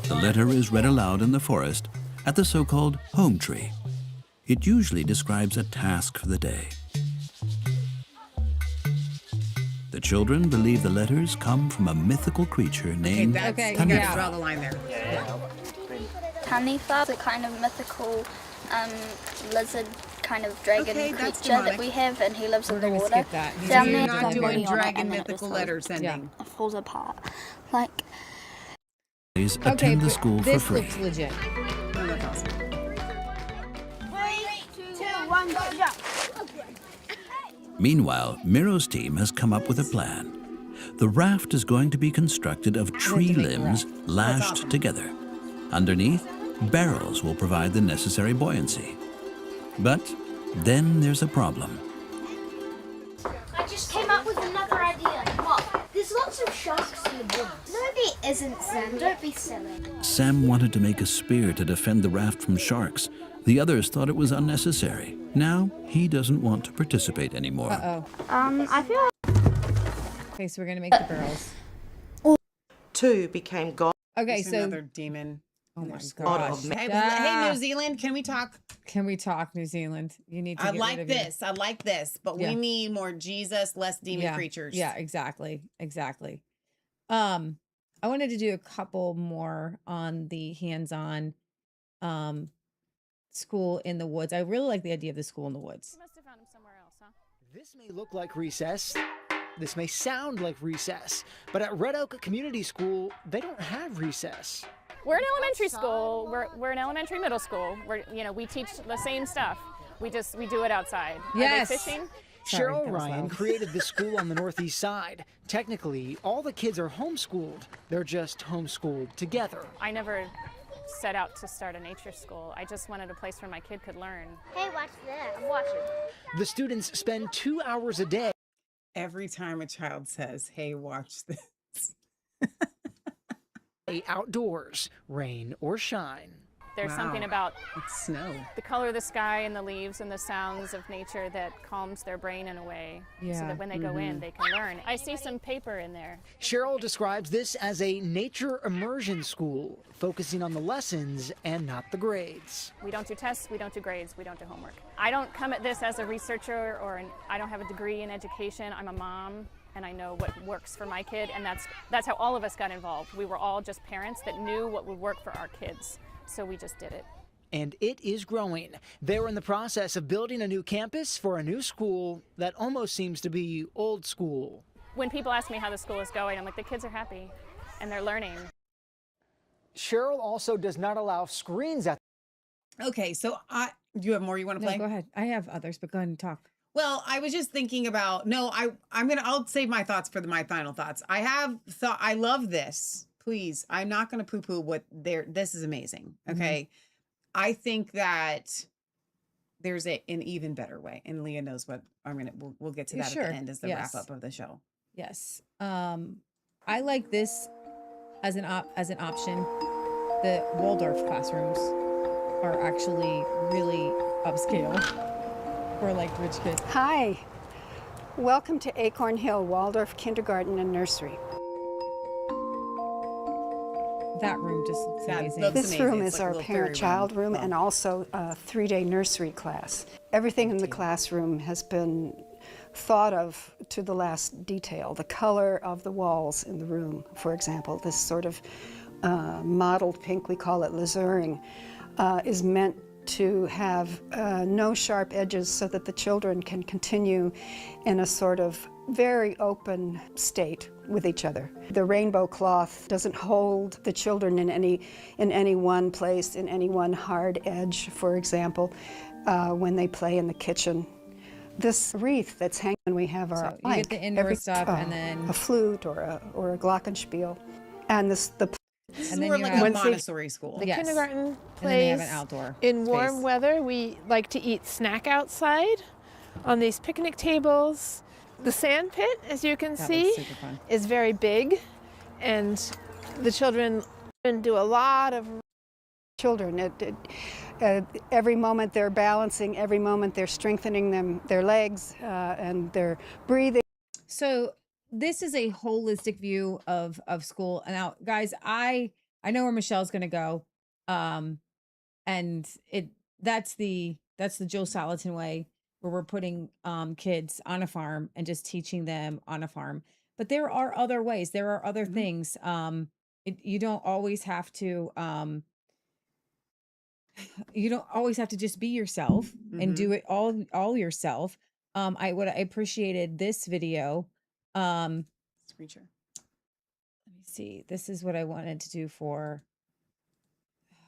The letter is read aloud in the forest at the so-called home tree. It usually describes a task for the day. The children believe the letters come from a mythical creature named You gotta draw Tanifa. the line there. Tanifa, the kind of mythical lizard kind of dragon Okay, that's creature that demonic. we have, and he lives in the gonna water. skip that. Down You're there, not there's a doing body on it, dragon and then it just mythical sort of letter sending. falls apart. Like, Attend the school for this free. looks legit. Oh, that's awesome. 3, 2, 1, go jump. Meanwhile, Miro's team has come up with a plan. The raft is going to be constructed of tree limbs lashed together. Underneath, barrels will provide the necessary buoyancy. But then there's a problem. I just came up with another idea. What? There's lots of sharks in the woods. No, there isn't, Sam. Don't be silly. Sam wanted to make a spear to defend the raft from sharks. The others thought it was unnecessary. Now, he doesn't want to participate anymore. Uh-oh. I feel Okay, so we're gonna make the barrels. 2 became God. Okay, There's so another demon. oh my God gosh. of ma- Hey, New Zealand, can we talk? Can we talk, New Zealand? You need to. I get like rid of your- this. I like this, but Yeah. we need more Jesus, less demon yeah, creatures. Yeah, exactly. Exactly. I wanted to do a couple more on the hands-on school in the woods. I really like the idea of the school in the woods. You must have found him somewhere else, huh? This may look like recess. This may sound like recess, but at Red Oak Community School, they don't have recess. We're an elementary school. We're an elementary middle school. We teach the same stuff. We do it outside. Yes. Are they fishing? Cheryl that was Ryan loud. created the school on the Northeast Side. Technically, all the kids are homeschooled. They're just homeschooled together. I never set out to start a nature school. I just wanted a place where my kid could learn. Hey, watch this. I'm watching. The students spend 2 hours a day. Every time a child says, hey, watch this. Outdoors, rain or shine. There's Wow. something about It's snow. the color of the sky and the leaves and the sounds of nature that calms their brain in a way so Yeah. that when they go in, they can learn. I see some paper in there. Cheryl describes this as a nature immersion school, focusing on the lessons and not the grades. We don't do tests, we don't do grades, we don't do homework. I don't come at this as a researcher I don't have a degree in education. I'm a mom and I know what works for my kid, and that's how all of us got involved. We were all just parents that knew what would work for our kids, so we just did it. And it is growing. They're in the process of building a new campus for a new school that almost seems to be old school. When people ask me how the school is going, I'm like, the kids are happy and they're learning. Cheryl also does not allow screens at. Okay, so do you have more you want to play? No, go ahead. I have others, but go ahead and talk. Well, I was just thinking about, I'll save my thoughts for my final thoughts. I love this. Please, I'm not going to poo-poo this is amazing. Okay. I think that there's an even better way, and Leah knows what we'll get to that Sure. at the end as the Yes. wrap up of the show. Yes. I like this as an option. The Waldorf classrooms are actually really upscale. For like rich kids. Hi. Welcome to Acorn Hill Waldorf Kindergarten and Nursery. That room just looks amazing. This room is our parent-child room and also a 3-day nursery class. Everything in the classroom has been thought of to the last detail. The color of the walls in the room, for example, this sort of mottled pink, we call it lazuring, is meant to have no sharp edges so that the children can continue in a sort of very open state with each other. The rainbow cloth doesn't hold the children in any one place, in any one hard edge, for example, when they play in the kitchen. This wreath that's hanging, we have our So you get the indoor stuff and then a flute or a glockenspiel, and the This And is then more you like have- a Once they- Montessori school. The Yes. kindergarten And then they have plays an outdoor in warm space. weather. We like to eat snack outside on these picnic tables. The sand pit, as you can That see, looks super fun. is very big, and the children do a lot of children. Every moment they're balancing, every moment they're strengthening their legs, and they're breathing. So this is a holistic view of school. And now, guys, I know where Michelle's going to go, and that's the Joe Salatin way, where we're putting kids on a farm and just teaching them on a farm. But there are other ways. There are other things. You don't always have to. You don't always have to just be yourself and do it all yourself. I appreciated this video. Screen share. Let me see. This is what I wanted to do for.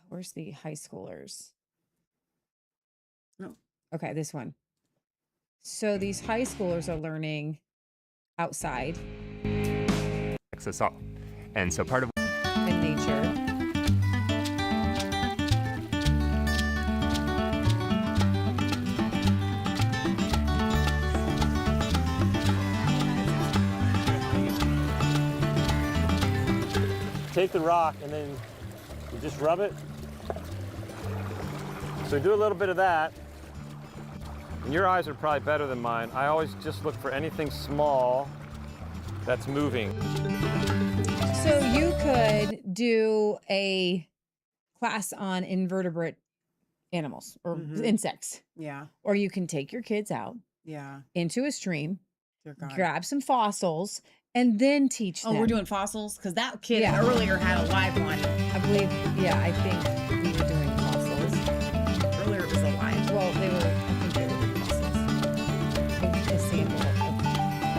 Where's the high schoolers? No. Okay, this one. So these high schoolers are learning outside Us all. And so part of in nature. Take the rock and then you just rub it. So do a little bit of that. And your eyes are probably better than mine. I always just look for anything small that's moving. So you could do a class on invertebrate animals or insects. Yeah. Or you can take your kids out Yeah. into a stream, Dear God. grab some fossils, and then teach them. Oh, we're doing fossils? Because that kid Yeah. earlier had a live one. I believe, yeah, I think we were doing fossils. Earlier it was a live. Well, I think they were doing fossils. A sample of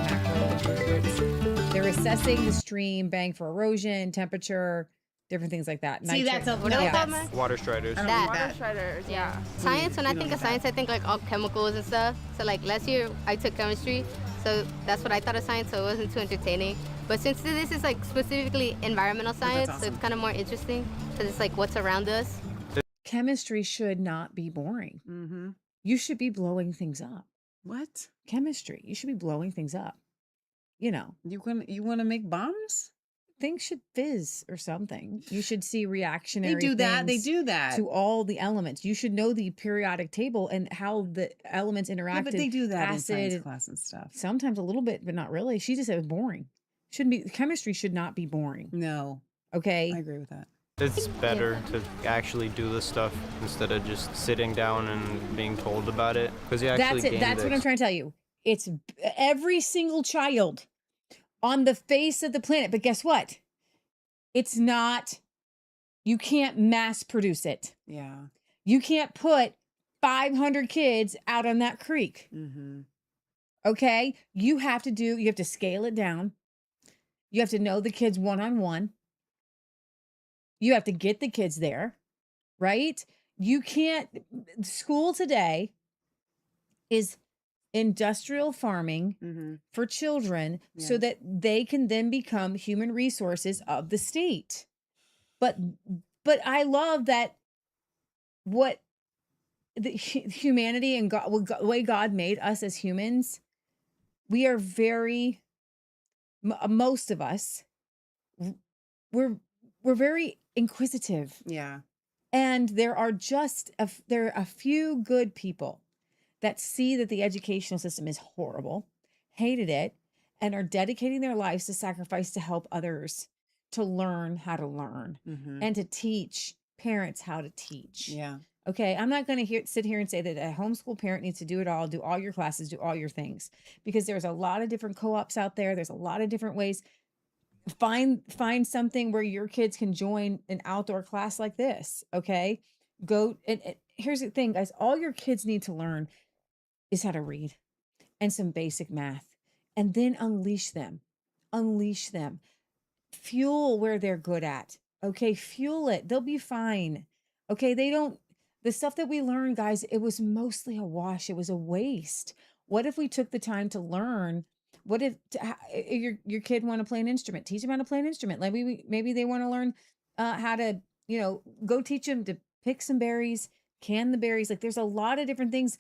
macroinvertebrates. They're assessing the stream, bank for erosion, temperature, different things like that. See, that's a What else, Mama? Water striders. water shredders. Yeah. Science, when I think of science, I think like all chemicals and stuff. So like last year I took chemistry, so that's what I thought of science, so it wasn't too entertaining. But since this is like specifically environmental science, so it's kind of more interesting because it's like what's around us. Chemistry should not be boring. Mm-hmm. You should be blowing things up. What? Chemistry. You should be blowing things up. You know. You want to make bombs? Things should fizz or something. You should see reactionary. They do that. They things do that. to all the elements. You should know the periodic table and how the elements interact. Yeah, but they do that acid, in science class and stuff. Sometimes a little bit, but not really. She just said it was boring. Shouldn't be. Chemistry should not be boring. No. Okay. I agree with that. It's better to actually do this stuff instead of just sitting down and being told about it. Because you actually That's it. That's what I'm trying to tell you. It's every single child on the face of the planet. But guess what? It's not, you can't mass produce it. Yeah. You can't put 500 kids out on that creek. Mm-hmm. Okay? You have to scale it down. You have to know the kids one-on-one. You have to get the kids there, right? You can't, school today is industrial farming for children so that they can then become human resources of the state. But I love that what the humanity and God, the way God made us as humans, we are very, most of us, we're very inquisitive. Yeah. And there are a few good people that see that the educational system is horrible, hated it, and are dedicating their lives to sacrifice to help others to learn how to learn and to teach parents how to teach. Yeah. Okay, I'm not going to sit here and say that a homeschool parent needs to do it all, do all your classes, do all your things, because there's a lot of different co-ops out there. There's a lot of different ways. Find something where your kids can join an outdoor class like this. Okay, go and here's the thing, guys. All your kids need to learn is how to read and some basic math, and then unleash them. Fuel where they're good at. Okay, fuel it. They'll be fine. Okay, the stuff that we learned, guys, it was mostly a wash. It was a waste. What if we took the time to learn? What if your kid want to play an instrument? Teach them how to play an instrument. Maybe they want to learn how to, go teach them to pick some berries, can the berries. Like, there's a lot of different things.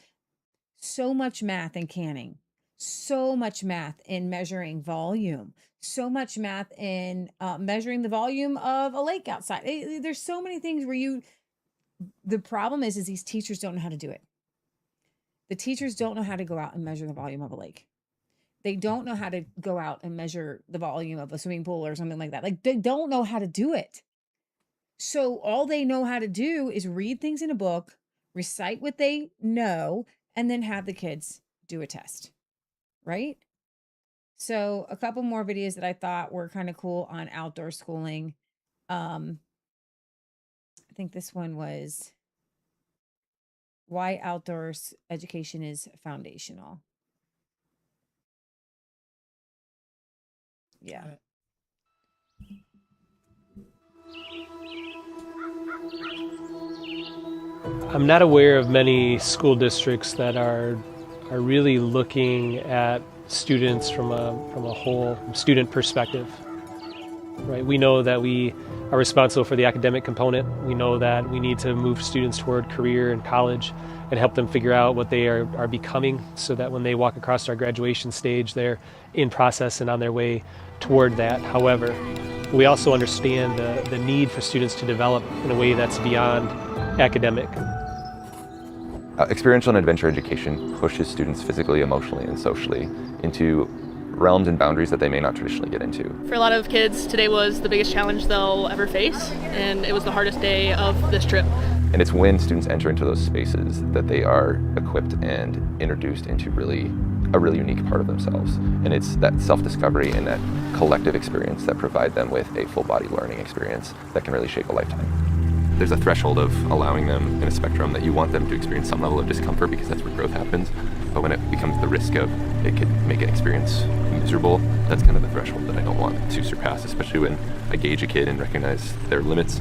So much math in canning. So much math in measuring volume. So much math in measuring the volume of a lake outside. There's so many things where the problem is these teachers don't know how to do it. The teachers don't know how to go out and measure the volume of a lake. They don't know how to go out and measure the volume of a swimming pool or something like that. Like, they don't know how to do it. So all they know how to do is read things in a book, recite what they know, and then have the kids do a test, right? So a couple more videos that I thought were kind of cool on outdoor schooling. I think this one was why outdoors education is foundational. Yeah. I'm not aware of many school districts that are really looking at students from a whole student perspective. Right? We know that we are responsible for the academic component. We know that we need to move students toward career and college and help them figure out what they are becoming, so that when they walk across our graduation stage, they're in process and on their way toward that. However, we also understand the need for students to develop in a way that's beyond academic. Experiential and adventure education pushes students physically, emotionally, and socially into realms and boundaries that they may not traditionally get into. For a lot of kids, today was the biggest challenge they'll ever face, and it was the hardest day of this trip. And it's when students enter into those spaces that they are equipped and introduced into a really unique part of themselves. And it's that self-discovery and that collective experience that provide them with a full-body learning experience that can really shape a lifetime. There's a threshold of allowing them in a spectrum that you want them to experience some level of discomfort, because that's where growth happens. But when it becomes the risk of it could make an experience miserable, that's kind of the threshold that I don't want to surpass, especially when I gauge a kid and recognize their limits.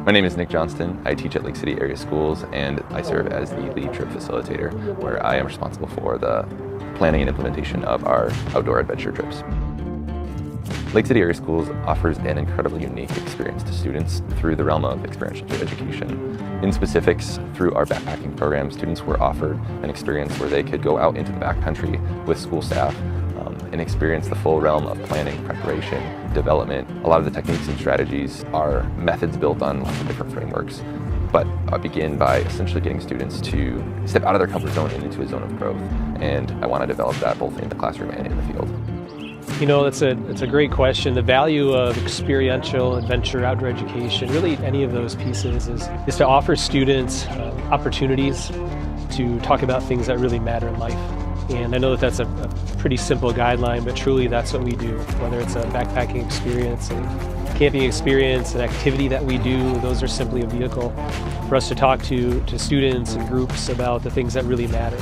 My name is Nick Johnston. I teach at Lake City Area Schools, and I serve as the lead trip facilitator, where I am responsible for the planning and implementation of our outdoor adventure trips. Lake City Area Schools offers an incredibly unique experience to students through the realm of experiential education. In specifics, through our backpacking program, students were offered an experience where they could go out into the backcountry with school staff and experience the full realm of planning, preparation, development. A lot of the techniques and strategies are methods built on lots of different frameworks, but begin by essentially getting students to step out of their comfort zone and into a zone of growth. And I want to develop that both in the classroom and in the field. You know, it's a great question. The value of experiential adventure outdoor education, really any of those pieces, is to offer students opportunities to talk about things that really matter in life. And I know that that's a pretty simple guideline, but truly that's what we do. Whether it's a backpacking experience, a camping experience, an activity that we do, those are simply a vehicle for us to talk to students and groups about the things that really matter.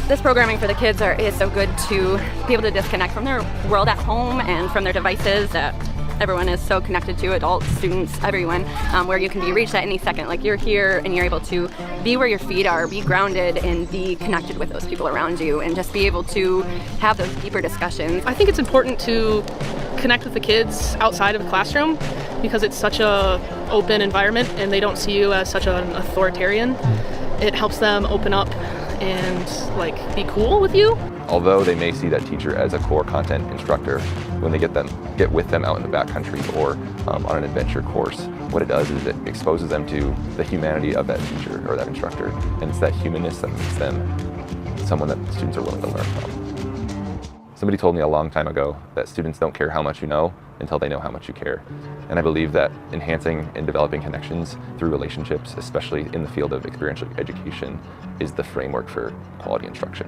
This programming for the kids is so good to be able to disconnect from their world at home and from their devices that everyone is so connected to, adults, students, everyone, where you can be reached at any second. Like, you're here and you're able to be where your feet are, be grounded and be connected with those people around you, and just be able to have those deeper discussions. I think it's important to connect with the kids outside of the classroom, because it's such a open environment and they don't see you as such an authoritarian. It helps them open up and be cool with you. although they may see that teacher as a core content instructor, when they get with them out in the backcountry or on an adventure course, what it does is it exposes them to the humanity of that teacher or that instructor, and it's that humanness that makes them someone that students are willing to learn from. Somebody told me a long time ago that students don't care how much you know until they know how much you care. And I believe that enhancing and developing connections through relationships, especially in the field of experiential education, is the framework for quality instruction.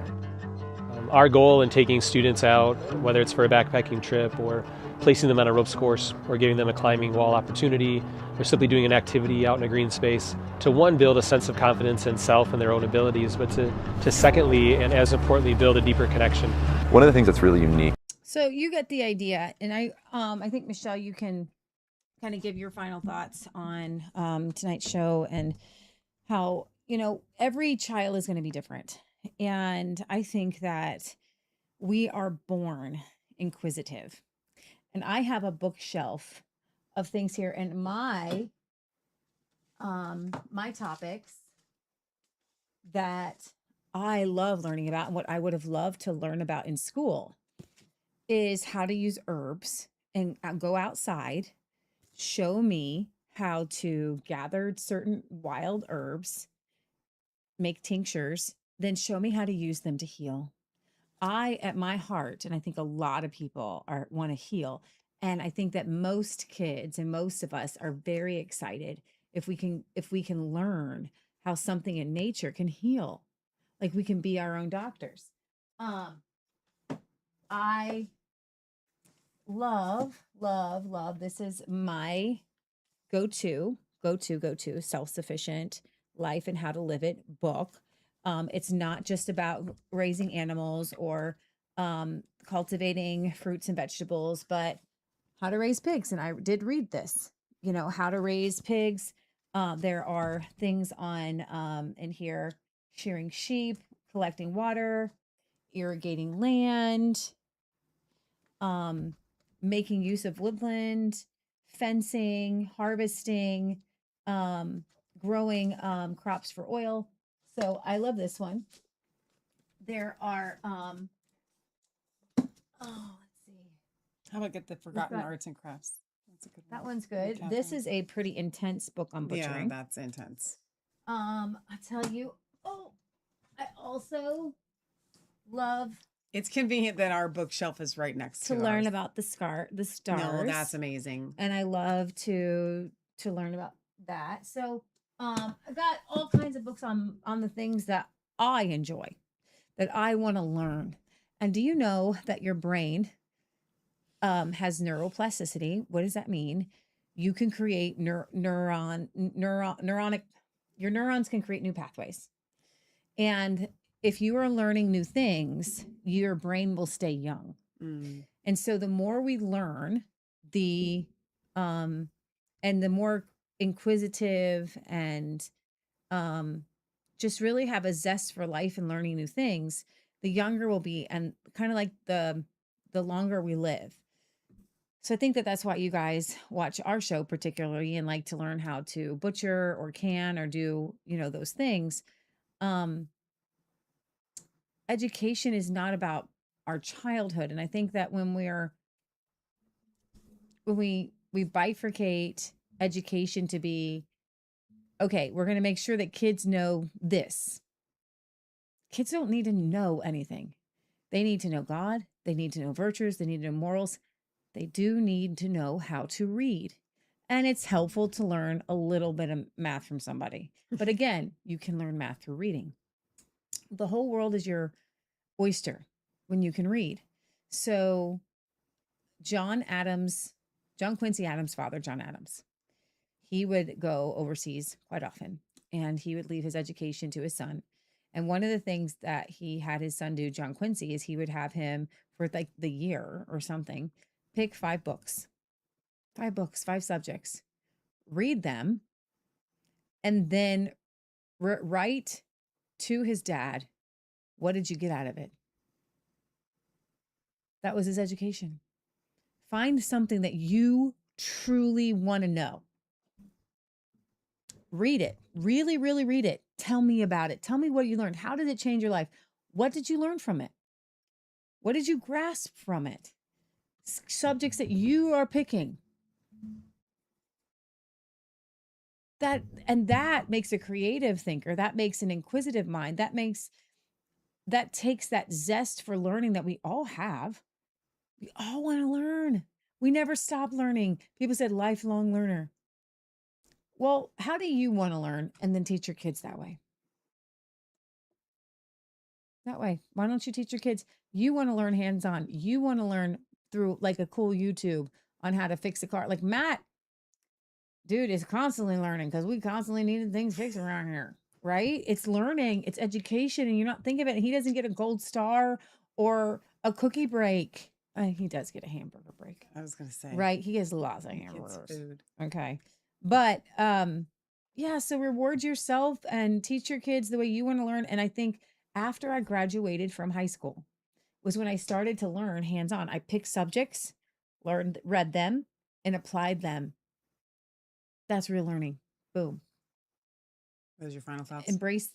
Our goal in taking students out, whether it's for a backpacking trip or placing them on a ropes course or giving them a climbing wall opportunity or simply doing an activity out in a green space, to one, build a sense of confidence in self and their own abilities, but to secondly, and as importantly, build a deeper connection. One of the things that's really unique. So you get the idea, and I think, Michelle, you can kind of give your final thoughts on tonight's show and how, every child is going to be different. And I think that we are born inquisitive. And I have a bookshelf of things here, and my topics that I love learning about and what I would have loved to learn about in school is how to use herbs and go outside, show me how to gather certain wild herbs, make tinctures, then show me how to use them to heal. I, at my heart, and I think a lot of people want to heal. And I think that most kids and most of us are very excited if we can learn how something in nature can heal. Like we can be our own doctors. I love, this is my go-to self-sufficient life and how to live it book. It's not just about raising animals or cultivating fruits and vegetables, but how to raise pigs. And I did read this, how to raise pigs. There are things on in here, shearing sheep, collecting water, irrigating land, making use of woodland, fencing, harvesting, growing crops for oil. So I love this one. There are, let's see. How about get the Forgotten Arts and Crafts? That's a good one. That one's good. This is a pretty intense book on butchering. Yeah, that's intense. I tell you, I also love. It's convenient that our bookshelf is right next to learn ours. about the stars. No, that's amazing. And I love to learn about that. So I got all kinds of books on the things that I enjoy, that I want to learn. And do you know that your brain has neuroplasticity? What does that mean? You can create your neurons can create new pathways. And if you are learning new things, your brain will stay young. And so the more we learn, and the more inquisitive and just really have a zest for life and learning new things, the younger we'll be, and kind of like the longer we live. So I think that that's why you guys watch our show particularly and like to learn how to butcher or can or do, those things. Education is not about our childhood. And I think that when we bifurcate education to be, okay, we're going to make sure that kids know this. Kids don't need to know anything. They need to know God. They need to know virtues. They need to know morals. They do need to know how to read. And it's helpful to learn a little bit of math from somebody. But again, you can learn math through reading. The whole world is your oyster when you can read. So John Quincy Adams' father, John Adams, he would go overseas quite often, and he would leave his education to his son. And one of the things that he had his son do, John Quincy, is he would have him for like the year or something, pick 5 books, 5 subjects, read them, and then write to his dad, what did you get out of it? That was his education. Find something that you truly want to know. Read it. Really, really read it. Tell me about it. Tell me what you learned. How did it change your life? What did you learn from it? What did you grasp from it? Subjects that you are picking. That makes a creative thinker. That makes an inquisitive mind. That takes that zest for learning that we all have. We all want to learn. We never stop learning. People said lifelong learner. Well, how do you want to learn and then teach your kids that way? That way. Why don't you teach your kids? You want to learn hands-on. You want to learn through like a cool YouTube on how to fix a car. Like Matt, dude, is constantly learning because we constantly needed things fixed around here, right? It's learning, it's education, and you're not thinking of it. He doesn't get a gold star or a cookie break. He does get a hamburger break. I was going to say. Right? He gets lots of hamburgers. Food. Okay. But yeah, so reward yourself and teach your kids the way you want to learn. And I think after I graduated from high school was when I started to learn hands-on. I picked subjects, read them, and applied them. That's real learning. Boom. Those are your final thoughts? Embrace,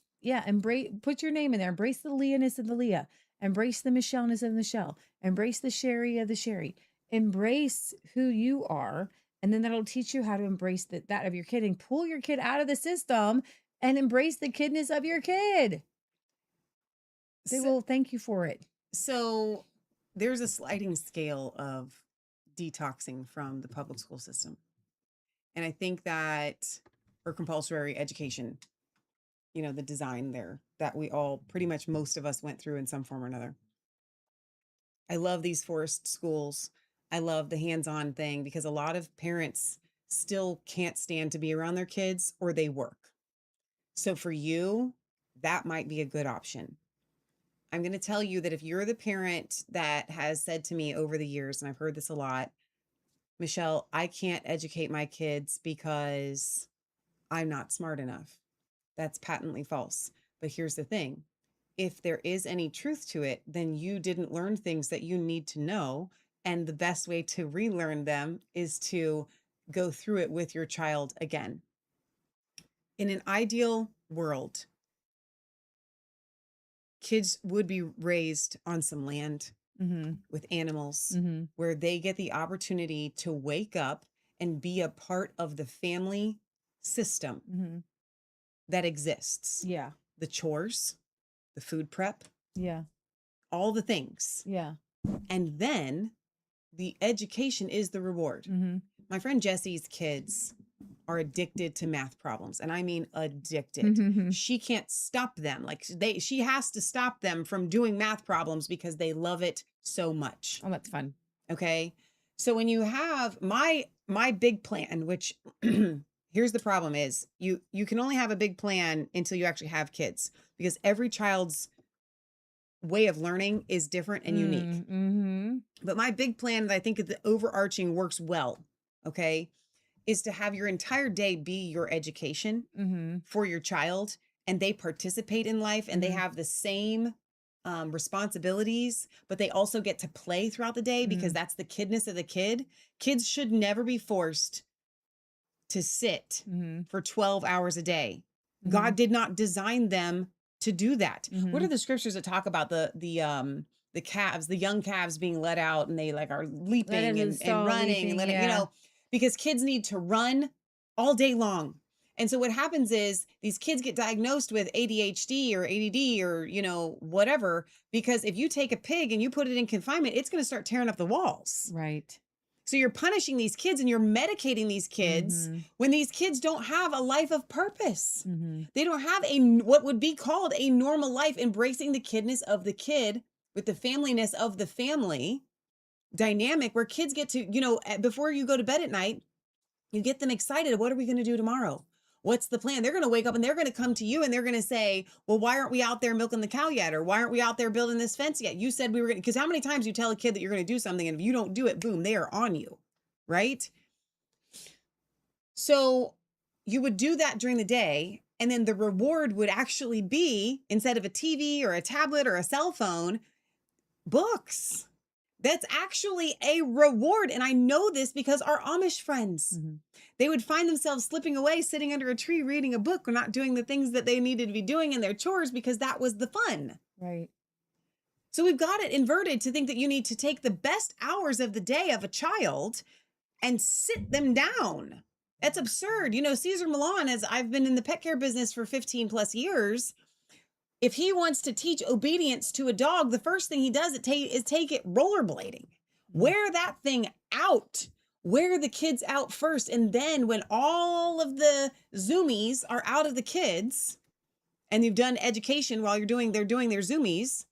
put your name in there. Embrace the Leah-ness of the Leah. Embrace the Michelle-ness of Michelle. Embrace the Sherry of the Sherry. Embrace who you are. And then that'll teach you how to embrace that of your kid and pull your kid out of the system and embrace the kidness of your kid. They will thank you for it. So there's a sliding scale of detoxing from the public school system. And I think that for compulsory education, you know, the design there that we all, pretty much most of us went through in some form or another. I love these forced schools. I love the hands-on thing because a lot of parents still can't stand to be around their kids or they work. So for you, that might be a good option. I'm going to tell you that if you're the parent that has said to me over the years, and I've heard this a lot, Michelle, I can't educate my kids because I'm not smart enough. That's patently false. But here's the thing. If there is any truth to it, then you didn't learn things that you need to know. And the best way to relearn them is to go through it with your child again. In an ideal world, kids would be raised on some land with animals where they get the opportunity to wake up and be a part of the family system that exists. Yeah. The chores, the food prep. Yeah. All the things. Yeah. And then the education is the reward. My friend Jessie's kids are addicted to math problems. And I mean addicted. She can't stop them. Like she has to stop them from doing math problems because they love it so much. Oh, that's fun. Okay. So when you have my big plan, which here's the problem is you can only have a big plan until you actually have kids because every child's way of learning is different and unique. But my big plan that I think the overarching works well, okay, is to have your entire day be your education for your child and they participate in life and they have the same responsibilities, but they also get to play throughout the day because that's the kidness of the kid. Kids should never be forced to sit for 12 hours a day. God did not design them to do that. What are the scriptures that talk about the calves, the young calves being let out and they like are leaping and running and you know, because kids need to run all day long. And so what happens is these kids get diagnosed with ADHD or ADD or, you know, whatever, because if you take a pig and you put it in confinement, it's going to start tearing up the walls. Right. So you're punishing these kids and you're medicating these kids when these kids don't have a life of purpose. They don't have what would be called a normal life, embracing the kidness of the kid with the familyness of the family dynamic where kids get to, you know, before you go to bed at night, you get them excited. What are we going to do tomorrow? What's the plan? They're going to wake up and they're going to come to you and they're going to say, well, why aren't we out there milking the cow yet? Or why aren't we out there building this fence yet? You said we were going to, because how many times you tell a kid that you're going to do something and if you don't do it, boom, they are on you, right? So you would do that during the day and then the reward would actually be, instead of a TV or a tablet or a cell phone, books. That's actually a reward. And I know this because our Amish friends, they would find themselves slipping away, sitting under a tree, reading a book or not doing the things that they needed to be doing in their chores because that was the fun. Right. So we've got it inverted to think that you need to take the best hours of the day of a child and sit them down. That's absurd. You know, Cesar Millan, as I've been in the pet care business for 15 plus years, if he wants to teach obedience to a dog, the first thing he does is take it rollerblading. Wear that thing out. Wear the kids out first. And then when all of the zoomies are out of the kids and you've done education while they're doing their zoomies,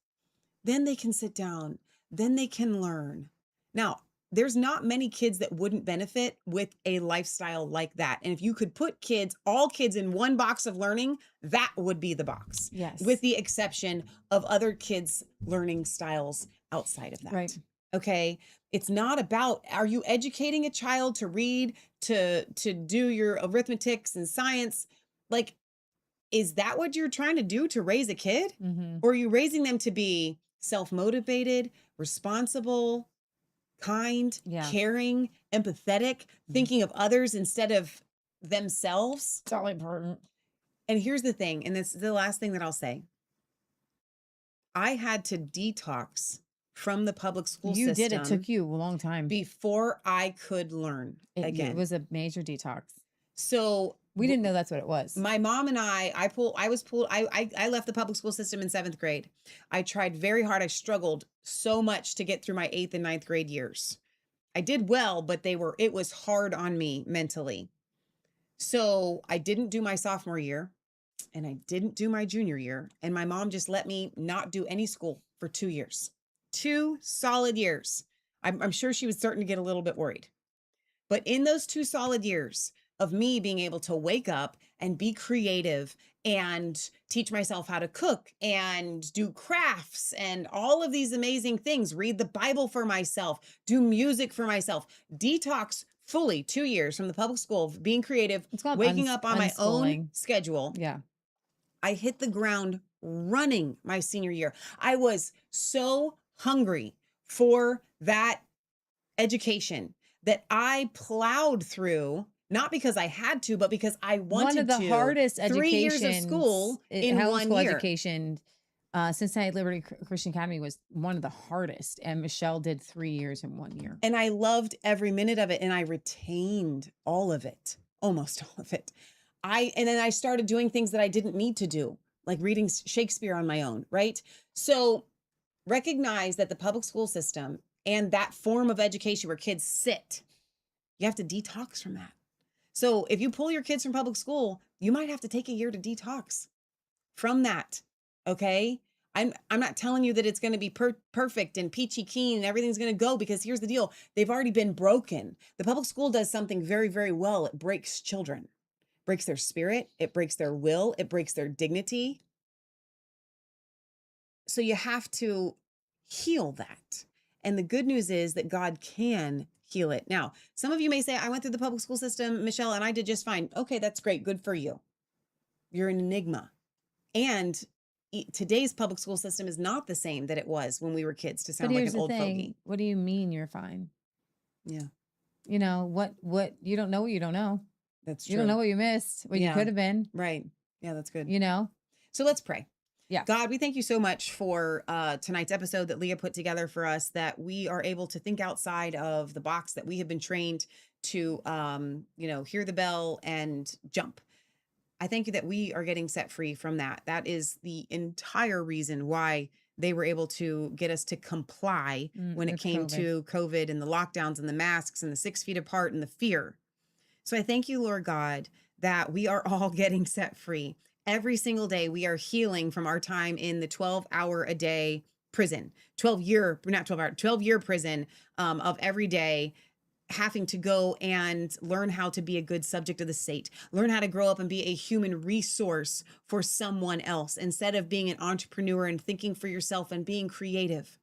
then they can sit down. Then they can learn. Now, there's not many kids that wouldn't benefit with a lifestyle like that. And if you could put all kids in one box of learning, that would be the box. Yes. With the exception of other kids' learning styles outside of that. Right. Okay. It's not about, are you educating a child to read, to do your arithmetics and science? Like, is that what you're trying to do to raise a kid? Mm-hmm. Or are you raising them to be self-motivated, responsible, kind, caring, empathetic, thinking of others instead of themselves? It's all important. And here's the thing, and this is the last thing that I'll say. I had to detox from the public school system. You did. It took you a long time. Before I could learn again. It was a major detox. So we didn't know that's what it was. My mom and I left the public school system in 7th grade. I tried very hard. I struggled so much to get through my 8th and 9th grade years. I did well, but it was hard on me mentally. So I didn't do my sophomore year and I didn't do my junior year. And my mom just let me not do any school for 2 years, 2 solid years. I'm sure she was starting to get a little bit worried. But in those 2 solid years of me being able to wake up and be creative and teach myself how to cook and do crafts and all of these amazing things, read the Bible for myself, do music for myself, detox fully 2 years from the public school, being creative, waking up on my own schedule. Yeah. I hit the ground running my senior year. I was so hungry for that education that I plowed through, not because I had to, but because I wanted to. One of the hardest 3 years of school in one year. Education, Cincinnati Liberty Christian Academy was one of the hardest, and Michelle did 3 years in 1 year. And I loved every minute of it, and I retained all of it, almost all of it. And then I started doing things that I didn't need to do, like reading Shakespeare on my own, right? So recognize that the public school system and that form of education where kids sit, you have to detox from that. So if you pull your kids from public school, you might have to take a year to detox from that. Okay. I'm not telling you that it's going to be perfect and peachy keen and everything's going to go, because here's the deal. They've already been broken. The public school does something very, very well. It breaks children, breaks their spirit. It breaks their will. It breaks their dignity. So you have to heal that. And the good news is that God can heal it. Now, some of you may say, I went through the public school system, Michelle, and I did just fine. Okay, that's great. Good for you. You're an enigma. And today's public school system is not the same that it was when we were kids, to sound like an old fogey. What do you mean you're fine? Yeah. You know, what you don't know what you don't know. That's true. You don't know what you missed, what you could have been. Right. Yeah, that's good. You know? So let's pray. Yeah. God, we thank you so much for tonight's episode that Leah put together for us, that we are able to think outside of the box, that we have been trained to, hear the bell and jump. I thank you that we are getting set free from that. That is the entire reason why they were able to get us to comply when it came to COVID and the lockdowns and the masks and the 6 feet apart and the fear. So I thank you, Lord God, that we are all getting set free. Every single day we are healing from our time in the 12-hour-a-day prison, 12-year prison of every day, having to go and learn how to be a good subject of the state, learn how to grow up and be a human resource for someone else instead of being an entrepreneur and thinking for yourself and being creative.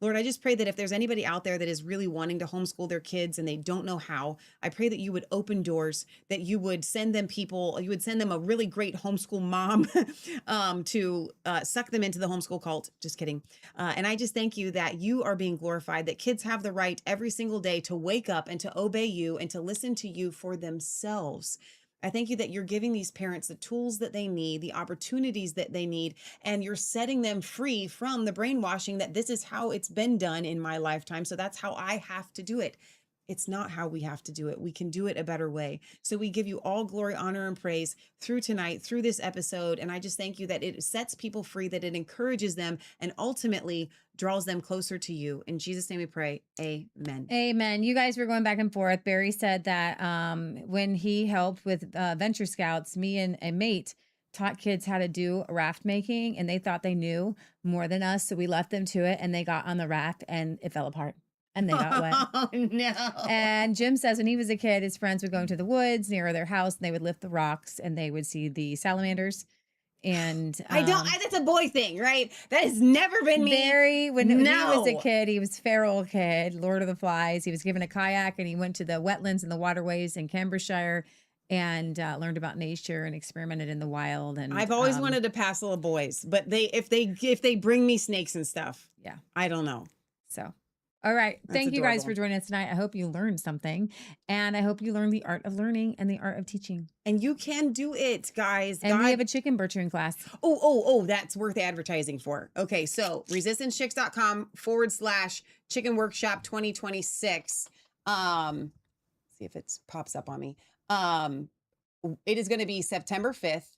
Lord, I just pray that if there's anybody out there that is really wanting to homeschool their kids and they don't know how, I pray that you would open doors, that you would send them people, you would send them a really great homeschool mom to suck them into the homeschool cult. Just kidding. And I just thank you that you are being glorified, that kids have the right every single day to wake up and to obey you and to listen to you for themselves. I thank you that you're giving these parents the tools that they need, the opportunities that they need, and you're setting them free from the brainwashing that this is how it's been done in my lifetime, so that's how I have to do it. It's not how we have to do it. We can do it a better way. So we give you all glory, honor, and praise through tonight, through this episode. And I just thank you that it sets people free, that it encourages them, and ultimately draws them closer to you. In Jesus' name we pray. Amen. Amen. You guys were going back and forth. Barry said that when he helped with Venture Scouts, me and a mate taught kids how to do raft making, and they thought they knew more than us. So we left them to it, and they got on the raft, and it fell apart. And they got wet. Oh, no. And Jim says when he was a kid, his friends would go into the woods near their house and they would lift the rocks and they would see the salamanders. And that's a boy thing, right? That has never been me. Barry, when he was a kid, he was feral kid, Lord of the Flies. He was given a kayak and he went to the wetlands and the waterways in Cambridgeshire and learned about nature and experimented in the wild. And I've always wanted to pass little boys, but if they bring me snakes and stuff, yeah, I don't know. So. All right. That's Thank you guys adorable. for joining us tonight. I hope you learned something. And I hope you learned the art of learning and the art of teaching. And you can do it, guys. And we have a chicken butchering class. Oh, that's worth advertising for. Okay, so resistancechicks.com/chicken workshop 2026. See if it pops up on me. It is going to be September 5th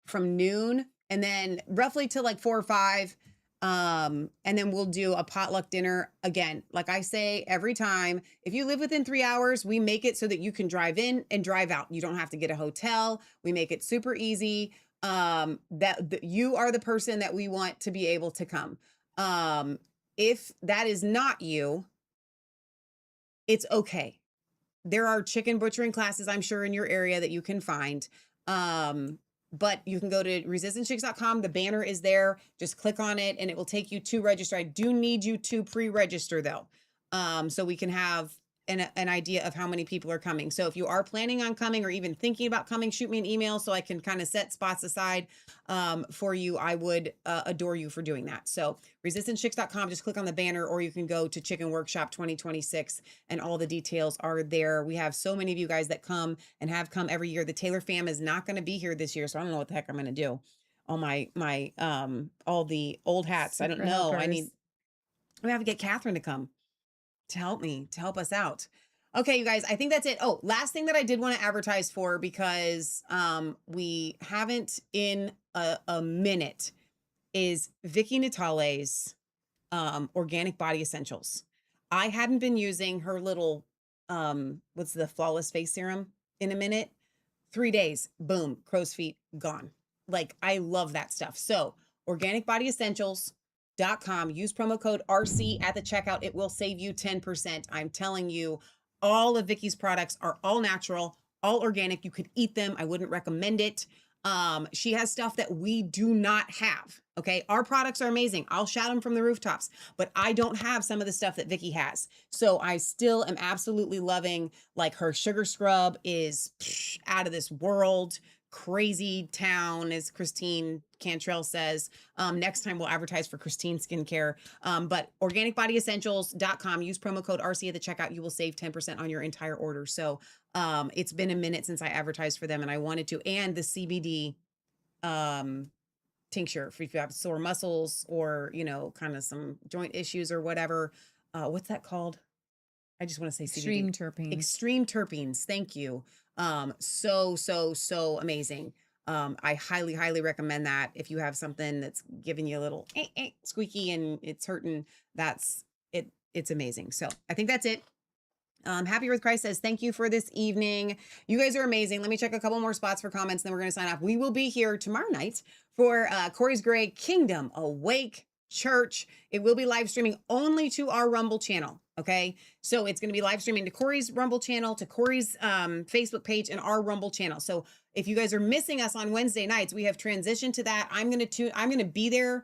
from noon and then roughly till like 4 or 5. And then we'll do a potluck dinner again. Like I say every time, if you live within 3 hours, we make it so that you can drive in and drive out. You don't have to get a hotel. We make it super easy. You are the person that we want to be able to come. If that is not you, it's okay. There are chicken butchering classes, I'm sure, in your area that you can find. But you can go to resistancechicks.com. The banner is there. Just click on it and it will take you to register. I do need you to pre-register though. So we can have an idea of how many people are coming. So if you are planning on coming or even thinking about coming, shoot me an email so I can kind of set spots aside for you. I would adore you for doing that. So resistancechicks.com, just click on the banner, or you can go to Chicken Workshop 2026 and all the details are there. We have so many of you guys that come and have come every year. The Taylor fam is not going to be here this year, so I don't know what the heck I'm going to do. All my all the old hats. I don't know. We have to get Catherine to come to help us out. Okay, you guys, I think that's it. Oh, last thing that I did want to advertise for, because we haven't in a minute, is Vicky Natale's Organic Body Essentials. I hadn't been using her little, what's the Flawless Face Serum in a minute. 3 days, boom, crow's feet gone. Like, I love that stuff. So organicbodyessentials.com. Use promo code RC at the checkout. It will save you 10%. I'm telling you, all of Vicky's products are all natural, all organic. You could eat them. I wouldn't recommend it. She has stuff that we do not have. Okay. Our products are amazing. I'll shout them from the rooftops, but I don't have some of the stuff that Vicky has. So I still am absolutely loving, like, her sugar scrub is out of this world. Crazy town, as Christine Cantrell says. Next time we'll advertise for Christine Skincare. But organicbodyessentials.com, use promo code RC at the checkout. You will save 10% on your entire order. So it's been a minute since I advertised for them and I wanted to. And the CBD tincture for if you have sore muscles or, kind of some joint issues or whatever. What's that called? I just want to say Extreme CBD. terpenes. Extreme terpenes. Thank you. So amazing. I highly recommend that. If you have something that's giving you a little squeaky and it's hurting, it's amazing. So I think that's it. Happy Earth Christ says, thank you for this evening. You guys are amazing. Let me check a couple more spots for comments, then we're going to sign off. We will be here tomorrow night for Corey's Gray Kingdom Awake Church. It will be live streaming only to our Rumble channel. Okay. So it's going to be live streaming to Corey's Rumble channel, to Corey's Facebook page, and our Rumble channel. So if you guys are missing us on Wednesday nights, we have transitioned to that. I'm going to be there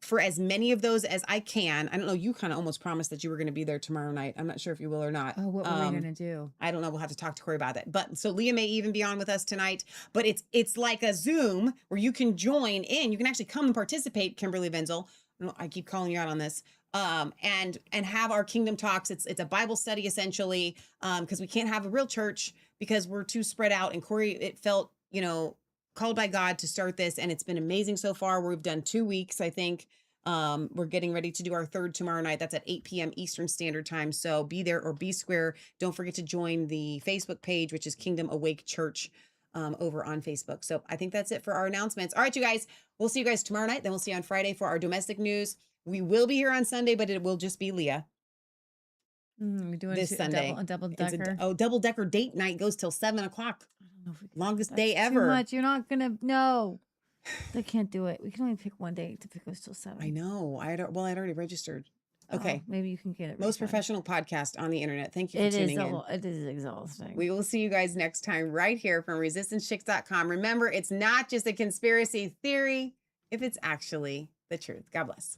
for as many of those as I can. I don't know. You kind of almost promised that you were going to be there tomorrow night. I'm not sure if you will or not. Oh, what were we going to do? I don't know. We'll have to talk to Corey about that. But so Leah may even be on with us tonight, but it's like a Zoom where you can join in. You can actually come and participate, Kimberly Venzel. I keep calling you out on this. And have our Kingdom Talks. It's a Bible study essentially, because we can't have a real church because we're too spread out. And Corey, it felt, called by God to start this, and it's been amazing so far. We've done 2 weeks, I think. We're getting ready to do our third tomorrow night. That's at 8 p.m. Eastern Standard Time. So be there or be square. Don't forget to join the Facebook page, which is Kingdom Awake Church, over on Facebook. So I think that's it for our announcements. All right, you guys, we'll see you guys tomorrow night. Then we'll see you on Friday for our domestic news. We will be here on Sunday, but it will just be Leah. We're doing This Sunday. a double It's decker. double decker date night goes till 7 o'clock. Longest day That's ever. Too much. You're not gonna. No, they can't do it. We can only pick one day if it goes till 7. I know. I'd already registered. Okay. Maybe you can get it. Most professional podcast on the internet. Thank you for tuning in. It is exhausting. We will see you guys next time right here from resistancechicks.com. Remember, it's not just a conspiracy theory if it's actually the truth. God bless.